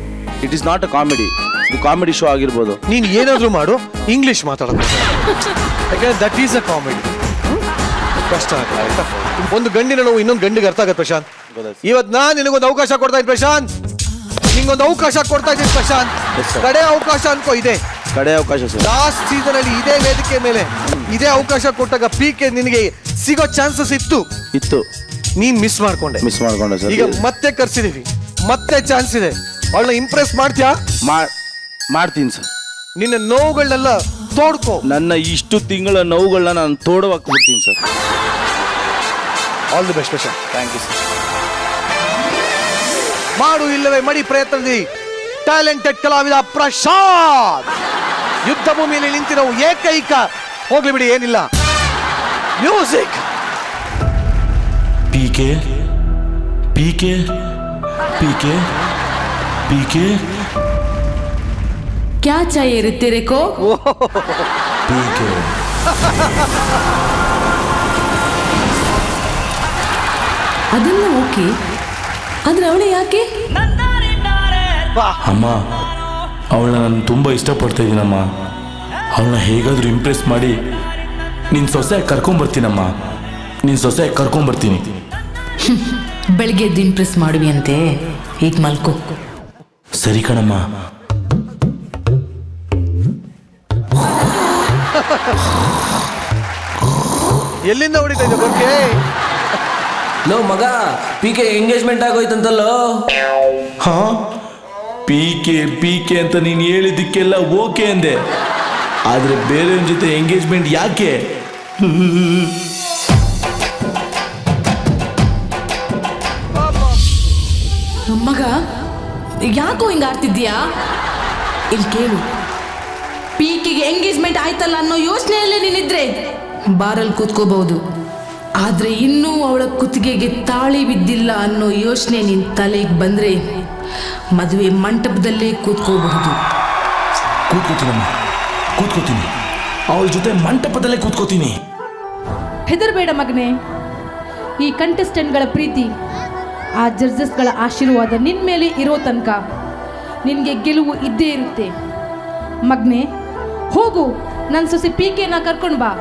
It is not a comedy, ಇದು ಕಾಮಿಡಿ ಶೋ ಆಗಿರ್ಬೋದು. ನೀನ್ ಏನಾದ್ರೂ ಮಾಡು, ಇಂಗ್ಲಿಷ್ ಮಾತಾಡೋದು, ಯಾಕಂದ್ರೆ ದಟ್ ಈಸ್ ಅ ಕಾಮಿಡಿ. ಕಷ್ಟ ಆಯ್ತಾ? ಒಂದು ಗಂಡಿನ ನೋವು ಇನ್ನೊಂದು ಗಂಡಿಗೆ ಅರ್ಥ ಆಗತ್ತೆ ಪ್ರಶಾಂತ್. ಇವತ್ ನಾನ್ ನಿನಗೊಂದು ಅವಕಾಶ ಕೊಡ್ತಾ ಇದ್ದೀನಿ ಪ್ರಶಾಂತ್, ನಿಂಗೊಂದು ಅವಕಾಶ ಕೊಡ್ತಾ ಇದ್ದೀನಿ ಪ್ರಶಾಂತ್. ಕಡೆ ಅವಕಾಶ ಅನ್ಕೋ, ಇದೆ ಕಡೆ ಅವಕಾಶ ಸರ್. ಲಾಸ್ಟ್ ಸೀಸನ್ ಅಲ್ಲಿ ಇದೇ ವೇದಿಕೆ ಮೇಲೆ ಇದೇ ಅವಕಾಶ ಕೊಟ್ಟಾಗ PK ನಿನಗೆ ಸಿಗೋ ಚಾನ್ಸಸ್ ಇತ್ತು, ನೀನ್ ಮಿಸ್ ಮಾಡ್ಕೊಂಡೆ ಸರ್. ಈಗ ಮತ್ತೆ ಕರ್ಸಿದೀವಿ, ಮತ್ತೆ ಚಾನ್ಸ್ ಇದೆ. ಅವಳನ್ನ ಇಂಪ್ರೆಸ್ ಮಾಡ್ತೀಯಾ? ಮಾಡ್ತೀನಿ ಸರ್. ನಿನ್ನ ನೋವುಗಳನ್ನೆಲ್ಲ ತೋಡ್ಕೋ. ನನ್ನ ಇಷ್ಟು ತಿಂಗಳ ನೋವುಗಳನ್ನ ನಾನು ತೋಡವಾಕ್ಬಿಡ್ತೀನಿ sir. All the best Prashanth. Thank you sir. ಮಾಡು ಇಲ್ಲವೇ ಮಡಿ ಪ್ರಯತ್ನದಲ್ಲಿ ಟ್ಯಾಲೆಂಟೆಡ್ ಕಲಾವಿದ ಪ್ರಶಾಂತ್ ಯುದ್ಧ ಭೂಮಿಯಲ್ಲಿ ನಿಂತಿರೋ ಏಕೈಕ. ಹೋಗ್ಲಿ ಬಿಡಿ, ಏನಿಲ್ಲ. Music. PK PK PK PK ಕ್ಯಾ ಚಾಹಿಯೆ ತೆರೆ ಕೋ? ಪೀಕೆ ಅದೆಲ್ಲ ಓಕೆ, ಆದ್ರೆ ಅವಳೇ ಯಾಕೆ? ಅಮ್ಮ, ಅವಳನ್ನ ನಾನು ತುಂಬ ಇಷ್ಟಪಡ್ತಾ ಇದ್ದೀನಮ್ಮ. ಅವಳನ್ನ ಹೇಗಾದರೂ ಇಂಪ್ರೆಸ್ ಮಾಡಿ ನಿನ್ನ ಸೊಸೆಯಾಗಿ ಕರ್ಕೊಂಬರ್ತೀನಮ್ಮ. ನಿನ್ನ ಸೊಸೆಯಾಗಿ ಕರ್ಕೊಂಬರ್ತೀನಿ. ಬೆಳಿಗ್ಗೆ ಎದ್ದು ಇಂಪ್ರೆಸ್ ಮಾಡುವಿ ಅಂತೆ, ಈಗ ಮಲ್ಕೋ. ಸರಿ ಕಣಮ್ಮ. ಎಲ್ಲಿಂದ ಹೊಡಿತಾ ಇದ್ದೆ ಗೊತ್ತೇ? ಲೋ ಮಗ, ಪಿಕೆ ಎಂಗೇಜ್ಮೆಂಟ್ ಆಗೋಯ್ತಂತಲ್ಲೋ. ಹಾ, ಪೀಕೆ ಪೀಕೆ ಅಂತ ನೀನು ಹೇಳಿದ್ದಕ್ಕೆಲ್ಲ ಓಕೆ ಅಂದೆ, ಆದರೆ ಬೇರೆಯವ್ರ ಜೊತೆ ಎಂಗೇಜ್ಮೆಂಟ್ ಯಾಕೆ? ಮಗ, ಯಾಕೋ ಹಿಂಗ ಆಡ್ತಿದ್ಯಾ? ಇಲ್ಲಿ ಕೇಳು, ಪೀಕಿಗೆ ಎಂಗೇಜ್ಮೆಂಟ್ ಆಯ್ತಲ್ಲ ಅನ್ನೋ ಯೋಚನೆಯಲ್ಲೇ ನೀನಿದ್ರೆ ಬಾರಲ್ಲಿ ಕೂತ್ಕೋಬಹುದು. ಆದ್ರೆ ಇನ್ನೂ ಅವಳ ಕುತ್ತಿಗೆಗೆ ತಾಳಿ ಬಿದ್ದಿಲ್ಲ ಅನ್ನೋ ಯೋಚನೆ ನಿನ್ ತಲೆಗೆ ಬಂದ್ರೆ ಮದುವೆ ಮಂಟಪದಲ್ಲೇ ಕೂತ್ಕೋಬಹುದು. ಕೂತ್ಕೋತೀನಮ್ಮ, ಕೂತ್ಕೋತೀನಿ. ಅವಳ ಜೊತೆ ಮಂಟಪದಲ್ಲೇ ಕೂತ್ಕೋತೀನಿ. ಹೆದರ್ಬೇಡ ಮಗನೇ, ಈ ಕಂಟೆಸ್ಟೆಂಟ್ಗಳ ಪ್ರೀತಿ, ಆ ಜಡ್ಜಸ್ಗಳ ಆಶೀರ್ವಾದ ನಿನ್ನ ಮೇಲೆ ಇರೋ ತನಕ ನಿನಗೆ ಗೆಲುವು ಇದ್ದೇ ಇರುತ್ತೆ. ಮಗನೇ, ಹೋಗು, ನನ್ನ ಸೊಸೆ ಪಿಕೆನ ಕರ್ಕೊಂಡು ಬಾ.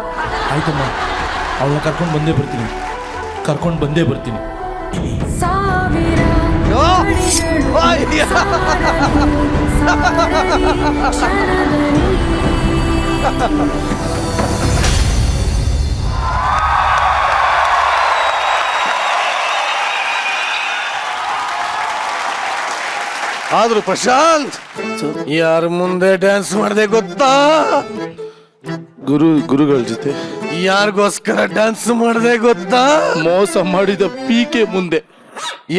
ಆಯ್ತಮ್ಮ, ಅವಳನ್ನ ಕರ್ಕೊಂಡು ಬಂದೇ ಬರ್ತೀನಿ, ಕರ್ಕೊಂಡು ಬಂದೇ ಬರ್ತೀನಿ. ಆದ್ರೂ ಪ್ರಶಾಂತ್, ಯಾರ ಮುಂದೆ ಡ್ಯಾನ್ಸ್ ಮಾಡದೆ ಗೊತ್ತಾ? ಗುರುಗಳ ಜೊತೆ. ಯಾರಿಗೋಸ್ಕರ ಡ್ಯಾನ್ಸ್ ಮಾಡದೆ ಗೊತ್ತಾ? ಮೋಸ ಮಾಡಿದ ಪೀಕೆ ಮುಂದೆ.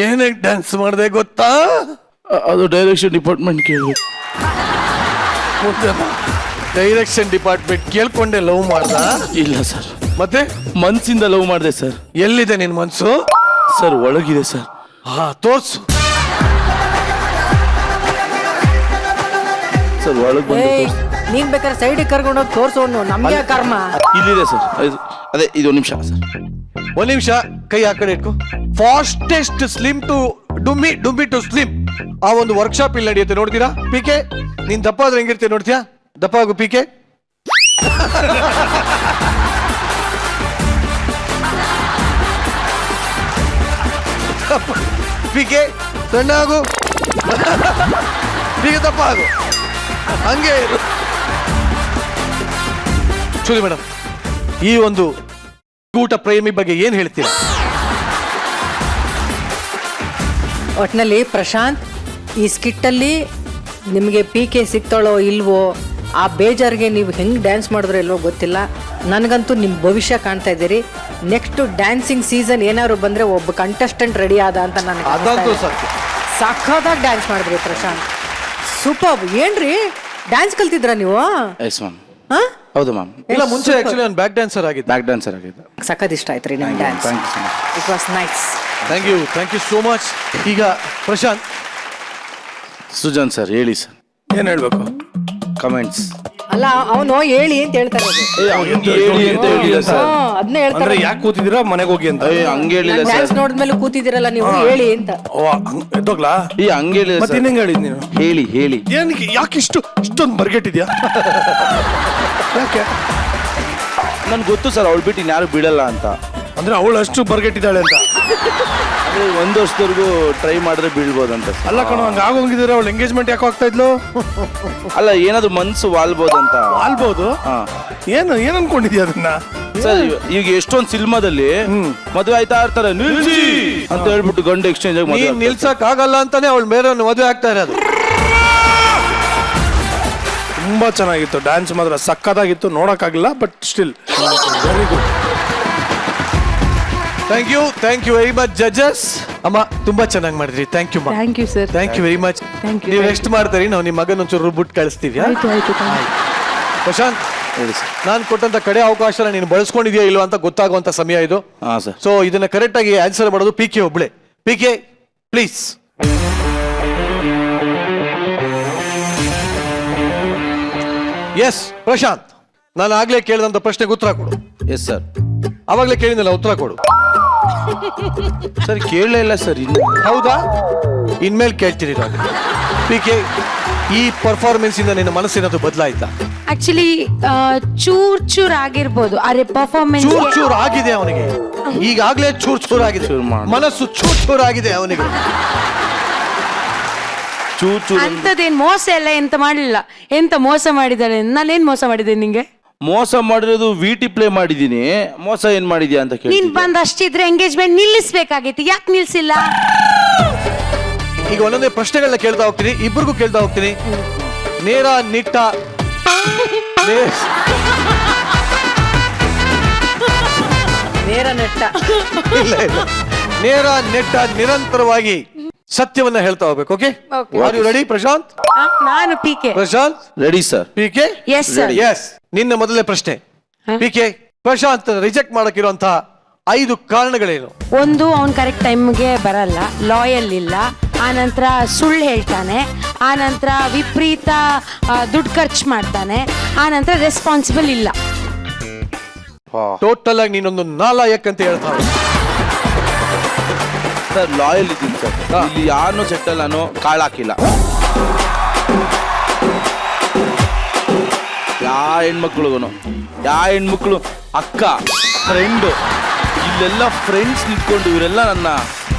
ಏನಕ್ಕೆ ಡ್ಯಾನ್ಸ್ ಮಾಡದೆ ಗೊತ್ತಾ? ಅದು ಡೈರೆಕ್ಷನ್ ಡಿಪಾರ್ಟ್ಮೆಂಟ್ ಕೇಳಬೇಕು. ಡೈರೆಕ್ಷನ್ ಡಿಪಾರ್ಟ್ಮೆಂಟ್ ಕೇಳ್ಕೊಂಡೆ ಲವ್ ಮಾಡ್ದ? ಇಲ್ಲ ಸರ್, ಮತ್ತೆ ಮನ್ಸಿಂದ ಲವ್ ಮಾಡಿದೆ ಸರ್. ಎಲ್ಲಿದೆ ನಿನ್ ಮನ್ಸು? ಸರ್, ಒಳಗಿದೆ ಸರ್. ಹಾ, ತೋರ್ಸು. ಸರ್, ಒಳಗೆ ಬಂದು ತೋರ್ಸು. ನೀನ್ ಬೇಕಾದ್ರೆ ಸೈಡಿಗೆ ಕರ್ಕೊಂಡೋಗಿ ತೋರ್ಸೋನು, ನಮ್ಗೆ ಕರ್ಮ. ಇಲ್ಲಿದೆ ಸರ್. ಅದೇ, ಇದು ನಿಮಿಷ ಸರ್. ಒಂದ್ ನಿಮಿಷ, ಕೈ ಆ ಕಡೆ ಇಟ್ಕೋ. ಫಾಸ್ಟೆಸ್ಟ್ ಸ್ಲಿಮ್ ಟು ಡುಂಬಿ ಟು ಸ್ಲಿಮ್ ಆ ಒಂದು ವರ್ಕ್ಶಾಪ್ ಇಲ್ಲಿ ನಡೆಯುತ್ತೆ, ನೋಡ್ತೀರಾ? ಪಿಕೆ, ನೀನ್ ದಪ್ಪ ಆದ್ರೆ ಹೆಂಗಿರ್ತೀಯ ನೋಡ್ತೀಯಾ? ದಪ್ಪ ಆಗು ಪಿಕೆ. ಪಿಕೆ ಸಣ್ಣ ಆಗು, ಪಿಕೆ ದಪ್ಪ ಆಗು, ಹಂಗೆ ಇರು. ಚೂಲಿ ಮೇಡಮ್, ಈ ಒಂದು ಊಟ ಪ್ರೇಮಿ ಬಗ್ಗೆ ಏನ್ ಹೇಳ್ತೀರಾ? ಒಟ್ನಲ್ಲಿ ಪ್ರಶಾಂತ್, ಈ ಸ್ಕಿಟ್ಟಲ್ಲಿ ನಿಮಗೆ ಪಿಕೆ ಸಿಗ್ತಾಳೋ ಇಲ್ವೋ, ಆ ಬೇಜಾರಿಗೆ ನೀವು ಹೆಂಗೆ ಡ್ಯಾನ್ಸ್ ಮಾಡಿದ್ರೋ ಇಲ್ವೋ ಗೊತ್ತಿಲ್ಲ. ನನಗಂತೂ ನಿಮ್ಮ ಭವಿಷ್ಯ ಕಾಣ್ತಾ ಇದ್ದೀರಿ. ನೆಕ್ಸ್ಟ್ ಡ್ಯಾನ್ಸಿಂಗ್ ಸೀಸನ್ ಏನಾದ್ರು ಬಂದರೆ ಒಬ್ಬ ಕಂಟೆಸ್ಟೆಂಟ್ ರೆಡಿ ಆದ ಅಂತ ಅದಂತೂ ನನಗೆ ಸಖತ್ತಾಗಿ ಡ್ಯಾನ್ಸ್ ಮಾಡಿದ್ರಿ ಪ್ರಶಾಂತ್. ಸೂಪರ್. ಏನ್ರಿ ಡ್ಯಾನ್ಸ್ ಕಲ್ತಿದ್ರಾ ನೀವು? Yes ma'am. ಹಾ, ಹೌದು ಮ್ಯಾಮ್. ಇಲ್ಲ, ಮುಂಚೆ ಆಕ್ಚುಲಿ ನಾನು ಬ್ಯಾಕ್ ಡ್ಯಾನ್ಸರ್ ಆಗಿದ್ದೆ. ಬ್ಯಾಕ್ ಡ್ಯಾನ್ಸರ್ ಆಗಿದ್ದೆ. ಸಖತ್ ಇಷ್ಟ ಆಯ್ತು ರೀ ನಿಮ್ಮ dance. Thank you so much. It was nice. Thank you so much. ಈಗ ಪ್ರಶಾಂತ್, ಸುಜಾನ್ ಸರ್ ಹೇಳಿ ಸರ್. ಏನ್ ಹೇಳ್ಬೇಕು? ಕಮೆಂಟ್ಸ್. ಅಲ್ಲ, ಅವನು ಹೇಳಿ ಅಂತ ಹೇಳ್ತಾ ಇರೋದು. ಹೇಳಿ ಅಂತ ಹೇಳಿಲ್ಲ ಸರ್. ಅದನ್ನೇ ಹೇಳ್ತಾ ಅಂದ್ರೆ ಇರೋದು. ಯಾಕೆ ಕೂತಿದ್ದೀರಾ ಮನೆಗೆ ಹೋಗಿ ಅಂತ? ಹಂಗೆ ಹೇಳಿಲ್ಲ ಡ್ಯಾನ್ಸ್ ಸರ್. ನೋಡಿದ್ಮೇಲೆ ಕೂತಿದ್ದೀರಲ್ಲ ನೀವು, ಹೇಳಿ ಅಂತ. ಎದ್ದೋಗ್ಲಾ? ಹಂಗೆ ಹೇಳಿಲ್ಲ ಮತ್ತೆ ಸರ್. ಇನ್ನೇಂಗ್ ಹೇಳಿದ್ ನೀನು? ಹೇಳಿ. ಏನಕ್ಕೆ, ಯಾಕೆ ಇಷ್ಟೊಂದು ಬರ್ಗೆಟ್ಟಿದ್ಯಾ? ಯಾಕೆ? ನನ್ಗೆ ಗೊತ್ತು ಸರ್, ಅವಳು ಬಿಟ್ಟು ಇನ್ಯಾರು ಬಿಡಲ್ಲ ಅಂತ. ಅಂದ್ರೆ ಅವಳು ಅಷ್ಟು ಬರ್ಗೆಟ್ಟಿದ್ದಾಳೆ ಅಂತ? ಅಂದ್ರೆ 1 ವರ್ಷದವರೆಗೂ ಟ್ರೈ ಮಾಡಿದ್ರೆ ಬೀಳ್ಬೋದಂತ ಸರ್. ಅಲ್ಲ ಕಣ, ಹಂಗ ಆಗೋಗಿದ್ರೆ ಅವಳು ಎಂಗೇಜ್ಮೆಂಟ್ ಯಾಕೆ ಆಗ್ತಾ ಇದ್ಲು? ಅಲ್ಲ, ಏನಾದ್ರು ಮನ್ಸು ವಾಲ್ಬೋದಂತ. ಅಲ್ಬೋದು. ಹಾ ಏನ್ ಅನ್ಕೊಂಡಿದ್ಯಾ ಅದನ್ನ? ಸರ್, ಈಗ ಎಷ್ಟೊಂದು ಸಿನಿಮಾದಲ್ಲಿ ಮದುವೆ ಆಯ್ತಾ ಇರ್ತಾರೆ, ನಿಲ್ಸಿ ಅಂತ ಹೇಳ್ಬಿಟ್ಟು ಗಂಡು ಎಕ್ಸ್ಚೇಂಜ್ ಆಗಿ ನೀನ್ ನಿಲ್ಸಕ್ ಆಗಲ್ಲ ಅಂತಾನೆ ಅವಳು ಬೇರೆ ಮದುವೆ ಆಗ್ತಾ ಇರೋದು. ತುಂಬಾ ಚೆನ್ನಾಗಿತ್ತು ಡ್ಯಾನ್ಸ್, ಮಾತ್ರ ಸಕ್ಕತ್ತಾಗಿತ್ತು. ನೋಡಕ್ಕಾಗಿಲ್ಲ, but still very good. Thank you very much judges. ಅಮ್ಮ ತುಂಬಾ ಚೆನ್ನಾಗಿ ಮಾಡಿದ್ರಿ. Thank you thank you sir. Thank you very much. ನೀವು ನೆಕ್ಸ್ಟ್ ಮಾಡ್ತೀರಿ, ನಾವು ನಿಮ್ಮ ಮಗನ ಒಂಚೂರು ಬಿಟ್ಟು ಕಳಿಸ್ತೀವಿ. ಆಯ್ತು. ಪ್ರಶಾಂತ್, ನಾನು ಕೊಟ್ಟಂತ ಕಡೆ ಅವಕಾಶನ ನೀನು ಬಳಸ್ಕೊಂಡಿದ್ಯಾ ಇಲ್ವಾ ಅಂತ ಗೊತ್ತಾಗುವಂತ ಸಮಯ ಇದು. ಸೊ ಇದನ್ನ ಕರೆಕ್ಟ್ ಆಗಿ ಆನ್ಸರ್ ಮಾಡೋದು ಪಿ ಕೆ ಒಬ್ಳೆ. P K please. Yes Prashanth, ನಾನು ಆಗ್ಲೇ ಕೇಳಿದಂತ ಪ್ರಶ್ನೆಗೆ ಉತ್ತರ ಕೊಡು. Yes sir. ಅವಾಗ್ಲೇ ಕೇಳಿದ್ನಲ್ಲ, ಉತ್ತರ ಕೊಡು. ಸರ್ ಕೇಳಲೇ ಇಲ್ಲ ಸರ್. ಹೌದಾ? ಇನ್ಮೇಲೆ ಕೇಳ್ತೀನಿ. ಪಿ ಕೆ, ಈ ಪರ್ಫಾರ್ಮೆನ್ಸ್ ಇಂದ ನಿನ್ನ ಮನಸ್ಸೇನಾದ್ರು ಬದಲಾಯ್ತಾ? ಆಕ್ಚುಲಿ ಚೂರ್ ಆಗಿರ್ಬೋದು. ಅರೆ ಪರ್ಫಾರ್ಮೆನ್ಸ್ ಚೂರ್ ಆಗಿದೆ ಅವನಿಗೆ. ಈಗಾಗ್ಲೇ ಚೂರ್ ಆಗಿದೆ. ಮನಸ್ಸು ಚೂರ್ ಆಗಿದೆ ಅವನಿಗೆ. ಅಂತದೇನ್ ಮೋಸ ಎಲ್ಲ ಎಂತ ಮಾಡ್ಲಿಲ್ಲ. ಎಂತ ಮೋಸ ಮಾಡಿದಾಳೆ? ನಾನೇನ್ ಮೋಸ ಮಾಡಿದ್ದೇನೆ ನಿಂಗೆ? ಮೋಸ ಮಾಡಿರೋದು ವಿಟಿ ಪ್ಲೇ ಮಾಡಿದೀನಿ. ಮೋಸ ಏನ್ ಮಾಡಿದ್ಯಾ ಅಂತ ಕೇಳಿ. ನೀನ್ ಬಂದ್ ಅಷ್ಟಿದ್ರೆ ಎಂಗೇಜ್ಮೆಂಟ್ ನಿಲ್ಲಿಸ್ಬೇಕಾಗಿತ್ತು, ಯಾಕೆ ನಿಲ್ಸಿಲ್ಲ? ಈಗ ಒಂದೊಂದೇ ಪ್ರಶ್ನೆಗಳನ್ನ ಕೇಳ್ತಾ ಹೋಗ್ತೀನಿ, ಇಬ್ಬರಿಗೂ ಕೇಳ್ತಾ ಹೋಗ್ತೀನಿ. ನೇರ ನಿಟ್ಟ ನೇರ ನೆಟ್ಟ ನಿರಂತರವಾಗಿ ಸತ್ಯವನ್ನ ಹೇಳ್ತಾ ಹೋಗ್ಬೇಕು. Okay, are you ready Prashanth? ನಾನು PK. Prashanth ready sir. P K yes sir. Yes. ನಿನ್ನ ಮೊದಲನೇ ಪ್ರಶ್ನೆ ಪಿ ಕೆ, ಪ್ರಶಾಂತ್ ರಿಜೆಕ್ಟ್ ಮಾಡಕ್ಕಿರುವಂತಹ 5 ಕಾರಣಗಳೇನು? ಒಂದು, ಅವ್ನು ಕರೆಕ್ಟ್ ಟೈಮ್ಗೆ ಬರಲ್ಲ, ಲಾಯಲ್ ಇಲ್ಲ, ಆನಂತರ ಸುಳ್ಳು ಹೇಳ್ತಾನೆ, ಆನಂತರ ವಿಪರೀತ ದುಡ್ಡು ಖರ್ಚು ಮಾಡ್ತಾನೆ, ಆನಂತರ ರೆಸ್ಪಾನ್ಸಿಬಲ್ ಇಲ್ಲ. ಟೋಟಲ್ ಆಗಿ ನೀನೊಂದು ನಾಲಾಯಕ್ ಅಂತ ಹೇಳ್ತಾವೆ. ಸರ್ ಲಾಯಲ್ ಇದ್ದೀನಿ ಸರ್. ಇಲ್ಲಿ ಯಾರನ್ನೂ ಸೆಟ್ಟಲ್ ನಾನು ಕಾಳಾಕಿಲ್ಲ. ಯಾ ಹೆಣ್ಮಕ್ಳು ಅಕ್ಕ, ಫ್ರೆಂಡು, ಇಲ್ಲೆಲ್ಲ ಫ್ರೆಂಡ್ಸ್ ನಿಂತ್ಕೊಂಡು ಇವರೆಲ್ಲ ನನ್ನ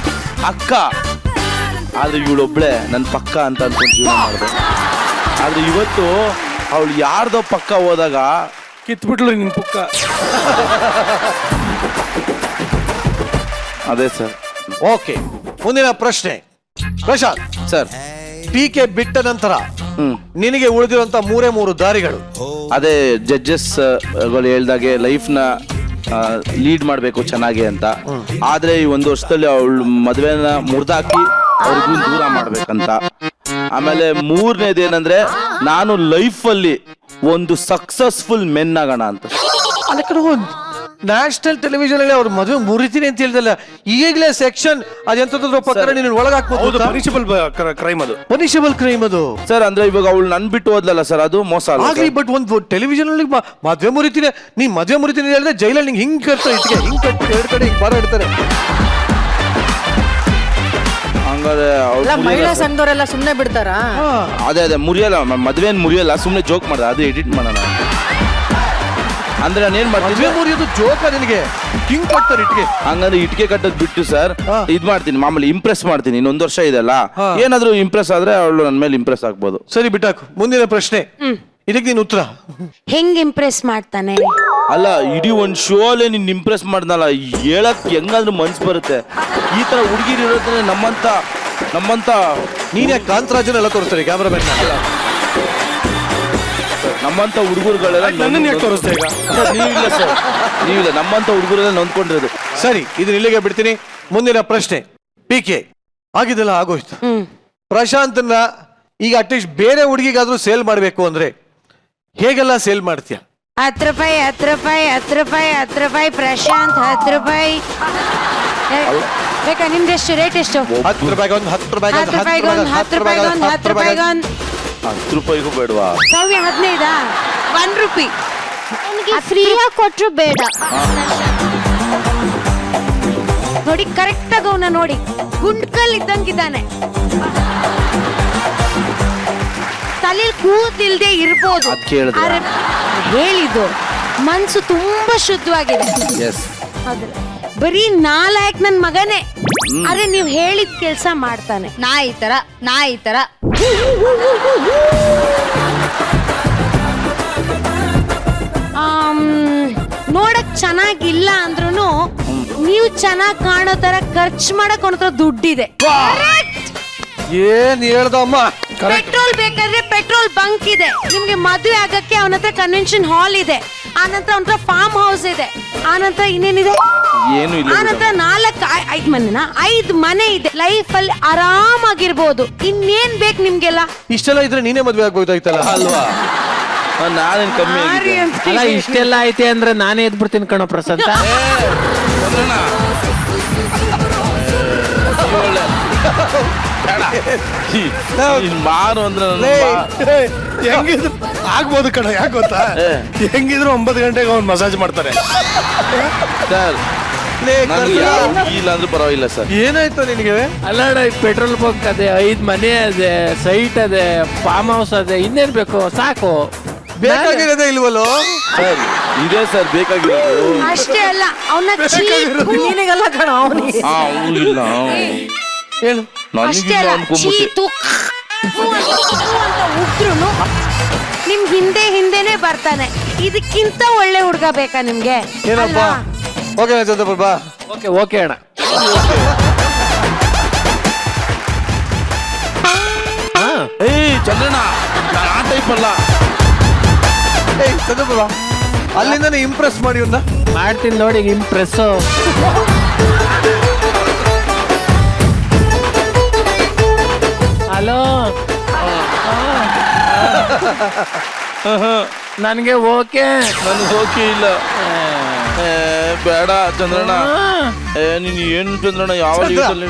ಅಕ್ಕ. ಆದ್ರೆ ಇವಳೊಬ್ಳೆ ನನ್ನ ಪಕ್ಕ ಅಂತ ಅನ್ಕೊಂಡು ಜೀವನ ಮಾಡಿದೆ. ಆದ್ರೆ ಇವತ್ತು ಅವಳು ಯಾರ್ದೋ ಪಕ್ಕ ಹೋದಾಗ ಕಿತ್ಬಿಟ್ಲು ನಿನ್ ಪುಕ್ಕ. ಅದೇ ಸರ್. ಓಕೆ, ಮುಂದಿನ ಪ್ರಶ್ನೆ ಪ್ರಶಾಂತ್ ಸರ್. ಪಿ ಕೆ ಬಿಟ್ಟ ನಂತರ ನಿನಗೆ ಉಳಿದಿರುವಂತ 3 ದಾರಿಗಳು. ಅದೇ ಜಡ್ಜಸ್ ಗಳು ಹೇಳ್ದಾಗೆ ಲೈಫ್ನ ಲೀಡ್ ಮಾಡಬೇಕು ಚೆನ್ನಾಗಿ ಅಂತ. ಆದ್ರೆ ಈ 1 ವರ್ಷದಲ್ಲಿ ಅವಳು ಮದುವೆನ ಮುರಿದಾಕಿ ಅವ್ರಿಗೂ ದೂರ ಮಾಡ್ಬೇಕಂತ. ಆಮೇಲೆ 3ನೇದೇನಂದ್ರೆ ನಾನು ಲೈಫಲ್ಲಿ ಒಂದು ಸಕ್ಸಸ್ಫುಲ್ ಮೆನ್ ಆಗೋಣ ಅಂತ. ನ್ಯಾಷನಲ್ ಟೆಲಿವಿಷನ್ ಅಲ್ಲಿ ಅವ್ರು ಮದುವೆ ಮುರಿತೀನಿ ಅಂತ ಹೇಳ್ದಲ್ಲ, ಈಗಲೇ ಸೆಕ್ಷನ್ ಅದೆಂತದ್ರ ಪ್ರಕಾರ ನೀನು ಒಳಗಾಕ್ಬೋದು. ಪನಿಷಬಲ್ ಕ್ರೈಮ್ ಅದು. ಪನಿಷಬಲ್ ಕ್ರೈಮ್ ಅದು ಸರ್. ಅಂದ್ರೆ ಇವಾಗ ಅವಳು ನನ್ ಬಿಟ್ಟು ಹೋದ್ಲಲ್ಲ ಸರ್, ಅದು ಮೋಸ ಅಲ್ಲ ಆಗ್ಲಿ. ಬಟ್ ಒಂದು ಟೆಲಿವಿಷನ್ ಅಲ್ಲಿ ಮದುವೆ ಮುರಿತೀನಿ, ನೀ ಮದುವೆ ಮುರಿತೀನಿ ಹೇಳಿದ್ರೆ ಜೈಲಲ್ಲಿ ನಿಂಗೆ ಹಿಂಗ್ ಕಟ್ತಾರೆ, ಇಟ್ಗೆ ಹಿಂಗ್ ಕಟ್ಟಿ 2 ಕಡೆ ಹಿಂಗ್ ಬಾರ ಇಡ್ತಾರೆ. ಹಂಗಾರೆ ಮಹಿಳಾ ಸಂಘದವರೆಲ್ಲ ಸುಮ್ನೆ ಬಿಡ್ತಾರಾ? ಅದೇ ಮುರಿಯಲ್ಲ, ಮದ್ವೆನ್ ಮುರಿಯಲ್ಲ, ಸುಮ್ನೆ ಜೋಕ್ ಮಾಡ್ದ, ಅದು ಎಡಿಟ್ ಮಾಡೋಣ. ಅಂದ್ರೆ ನಾನು ಏನ್ ಮಾಡ್ತೀನಿ, ಮುರಿಯೋದು ಜೋಕ ನಿನಗೆ, ಹಿಂಗ್ ಕಟ್ತಾರೆ ಇಟ್ಗೆ. ಹಂಗಂದ್ರೆ ಇಟ್ಕೆ ಕಟ್ಟೋದ್ ಬಿಟ್ಟು ಸರ್ ಇದ್ ಮಾಡ್ತೀನಿ, ಮಾಮೂಲಿ ಇಂಪ್ರೆಸ್ ಮಾಡ್ತೀನಿ. ಇನ್ನೊಂದು ವರ್ಷ ಇದೆಲ್ಲ, ಏನಾದ್ರೂ ಇಂಪ್ರೆಸ್ ಆದ್ರೆ ಅವಳು ನನ್ನ ಮೇಲೆ ಇಂಪ್ರೆಸ್ ಆಗ್ಬೋದು. ಸರಿ ಬಿಟ್ಟಾಕು. ಮುಂದಿನ ಪ್ರಶ್ನೆ, ಇದಕ್ಕೆ ನೀನು ಉತ್ತರ. ಹೆಂಗ್ ಇಂಪ್ರೆಸ್ ಮಾಡ್ತಾನೆ? ಅಲ್ಲ, ಇಡೀ ಒಂದ್ ಶೋ ಅಲ್ಲೇ ನಿನ್ ಇಂಪ್ರೆಸ್ ಮಾಡ್ದಲ್ಲ, ಹೇಳಕ್ ಹೆಂಗಾದ್ರೂ ಮನ್ಸ್ ಬರುತ್ತೆ. ಈ ತರ ಹುಡುಗಿರು ಇರೋದ್ರೆ ನಮ್ಮಂತ ನೀನೇ ಕಾಂತರಾಜನೆಲ್ಲ ತೋರಿಸ್ತಾರೆ ಕ್ಯಾಮ್ರಾಮನ್. ನಮ್ಮಂತ ಹುಡುಗರುಗಳೆಲ್ಲ ನನ್ನ ಯಾಕೆ ತೋರಿಸ್ತಾ ಈಗ? ನೀವಿಲ್ಲ ಸರ್, ನೀವಿಲ್ಲ, ನಮ್ಮಂತ ಹುಡುಗರೆಲ್ಲ ನೊಂದ್ಕೊಂಡಿರೋದು. ಸರಿ, ಇದನ್ನ ಇಲ್ಲಿಗೆ ಬಿಡ್ತೀನಿ. ಮುಂದಿನ ಪ್ರಶ್ನೆ ಪಿ ಕೆ, ಆಗಿದ್ದೆಲ್ಲ ಆಗೋಯ್ತು. ಪ್ರಶಾಂತ್ನ ಈಗ ಅಟ್ಲೀಸ್ಟ್ ಬೇರೆ ಹುಡುಗಿಗಾದ್ರೂ ಸೇಲ್ ಮಾಡ್ಬೇಕು ಅಂದ್ರೆ ಹೇಗೆಲ್ಲ ಸೇಲ್ ಮಾಡ್ತೀಯ? 10 ರೂಪಾಯಿ 10 ರೂಪಾಯಿ 10 ರೂಪಾಯಿ 10 ರೂಪಾಯಿ ಪ್ರಶಾಂತ್ 10 ರೂಪಾಯಿ ಬೇಕಾ? ನಿಮ್ದು ಎಷ್ಟು ರೇಟ್ ಎಷ್ಟು? 10 ರೂಪಾಯಿಗೊಂದು 10 ರೂಪಾಯಿಗೊಂದು 10 ರೂಪಾಯಿಗೊಂದು 10 ರೂಪಾಯಿಗೊಂದು 10 ರೂಪಾಯಿಗೊಂದು 10 ರೂಪಾಯಿಗೂ ಬೇಡವಾ? 15 1 ರೂಪಾಯಿ ನನಗೆ ಫ್ರೀಯಾಗಿ ಕೊಟ್ರು ಬೇಡ. ನೋಡಿ, ಕರೆಕ್ಟ್ ಆಗಿ ಅವನ ನೋಡಿ, ಗುಂಡ್ಕಲ್ ಇದ್ದಂಗಿದ್ದಾನೆ. ತಲೆಯಲ್ಲಿ ಕೂತಿಲ್ದೆ ಇರ್ಬೋದು, ಅದ್ ಕೇಳಿದ್ರೆ? ಆದ್ರೆ ಹೇಳಿದ್ದು ಮನ್ಸು ತುಂಬಾ ಶುದ್ಧವಾಗಿದೆ. ಬರೀ ನಾಲಾಯಕ್ ನನ್ ಮಗನೇ, ಆದ್ರೆ ನೀವ್ ಹೇಳಿದ ಕೆಲ್ಸ ಮಾಡ್ತಾನೆ. ನಾ ಈ ತರ ನೋಡಕ್ ಚೆನ್ನಾಗಿಲ್ಲ ಅಂದ್ರೂ ನೀವು ಚೆನ್ನಾಗ್ ಕಾಣೋ ತರ ಖರ್ಚು ಮಾಡಕ್ ಅವನ ಹತ್ರ ದುಡ್ಡಿದೆ. ಏನ್ ಹೇಳ್ದಮ್ಮ? ಪೆಟ್ರೋಲ್ ಬೇಕಾದ್ರೆ ಪೆಟ್ರೋಲ್ ಬಂಕ್ ಇದೆ, ನಿಮ್ಗೆ ಮದುವೆ ಆಗಕ್ಕೆ ಅವನ ಹತ್ರ ಕನ್ವೆನ್ಷನ್ ಹಾಲ್ ಇದೆ, ಆನಂತರ ಅವನ ಹತ್ರ ಫಾರ್ಮ್ ಹೌಸ್ ಇದೆ, ಆನಂತರ ಇನ್ನೇನಿದೆ, ಏನು ಇಲ್ಲ ಆನಂತರ 5 ಮನೆ ಇದೆ. ಲೈಫ್ ಅಲ್ಲಿ ಆರಾಮಾಗಿರ್ಬೋದು. ಇನ್ನೇನ್ ಬೇಕು ನಿಮ್ಗೆಲ್ಲ? ಇಷ್ಟೆಲ್ಲ ಇದ್ರೆ ನೀನೇ ಮದ್ವೆ ಆಗ್ಬೋದಾಯ್ತಲ್ಲ. ಅಲ್ವಾ ನಾನೇನ್ ಕಮ್ಮಿ ಆಗಿದ್ದೆ? ಅಲ್ಲ ಇಷ್ಟೆಲ್ಲ ಐತೆ ಅಂದ್ರೆ ನಾನೇ ಎದ್ಬಿಡ್ತೀನಿ ಕಣೋ ಪ್ರಶಾಂತ. ಚಂದ್ರಣ್ಣ, ಮಾರು ಅಂದ್ರೆ ಹೆಂಗಿದ್ರು ಆಗ್ಬೋದು ಕಣ. ಯಾಕೆ ಗೊತ್ತಾ, ಹೆಂಗಿದ್ರು 9 ಗಂಟೆಗೆ ಅವ್ನು ಮಸಾಜ್ ಮಾಡ್ತಾರೆ ಸರ್. ಇಲ್ಲ ಅಂದ್ರೆ ಪರವಾಗಿಲ್ಲ ಸರ್. ಏನಾಯ್ತು ನಿನಗೆ? ಅಲ್ಲ ಪೆಟ್ರೋಲ್ ಬಂಕ್ ಅದೇ, 5 ಮನೆ ಅದೇ, ಸೈಟ್ ಅದೇ, ಫಾರ್ಮ್ ಹೌಸ್ ಅದೇ, ಇನ್ನೇನ್ ಬೇಕು? ಸಾಕು. ಬೇಕಾಗಿರೋದೇ ಇಲ್ವಲ್ಲೋ ಸರ್? ಇದೇ ಸರ್ ಬೇಕಾಗಿರೋದು. ಅಷ್ಟೇ ಅಲ್ಲ, ಅವನ ನಿನಗೆಲ್ಲ ಕಣ ಅವನಿಗೆ. ಇಲ್ಲ ಹೇಳು. ಅಷ್ಟೇ ಅಲ್ಲ, ಚೀತು ಅಂತ ಉಗ್ರುನು ನಿಮ್ ಹಿಂದೆನೆ ಬರ್ತಾನೆ. ಇದಕ್ಕಿಂತ ಒಳ್ಳೆ ಹುಡುಗ ಬೇಕಾ ನಿಮ್ಗೆ? ಏನಪ್ಪ? ಓಕೆ ಚಂದ್ರಪ್ರಭ, ಓಕೆ ಅಣ್ಣ. ಏಯ್ ಚಂದ್ರಣ್ಣ, ನಾನು ಆ ಟೈಪ್ ಅಲ್ಲ. ಏಯ್ ಚಂದ್ರಪ್ರಭ, ಅಲ್ಲಿಂದಾನೆ ಇಂಪ್ರೆಸ್ ಮಾಡಿ ಅವ್ನ. ಮಾಡ್ತೀನಿ ನೋಡಿ ಇಂಪ್ರೆಸ್. ಹಲೋ, ನನಗೆ ಓಕೆ. ನನಗೆ ಓಕೆ ಇಲ್ಲ. ಬೇಡ ಚಂದ್ರಣ್ಣ. ನೀನು ಏನು ಚಂದ್ರಣ್ಣ, ಯಾವ ಲೀವ್ಸಲ್ಲಿ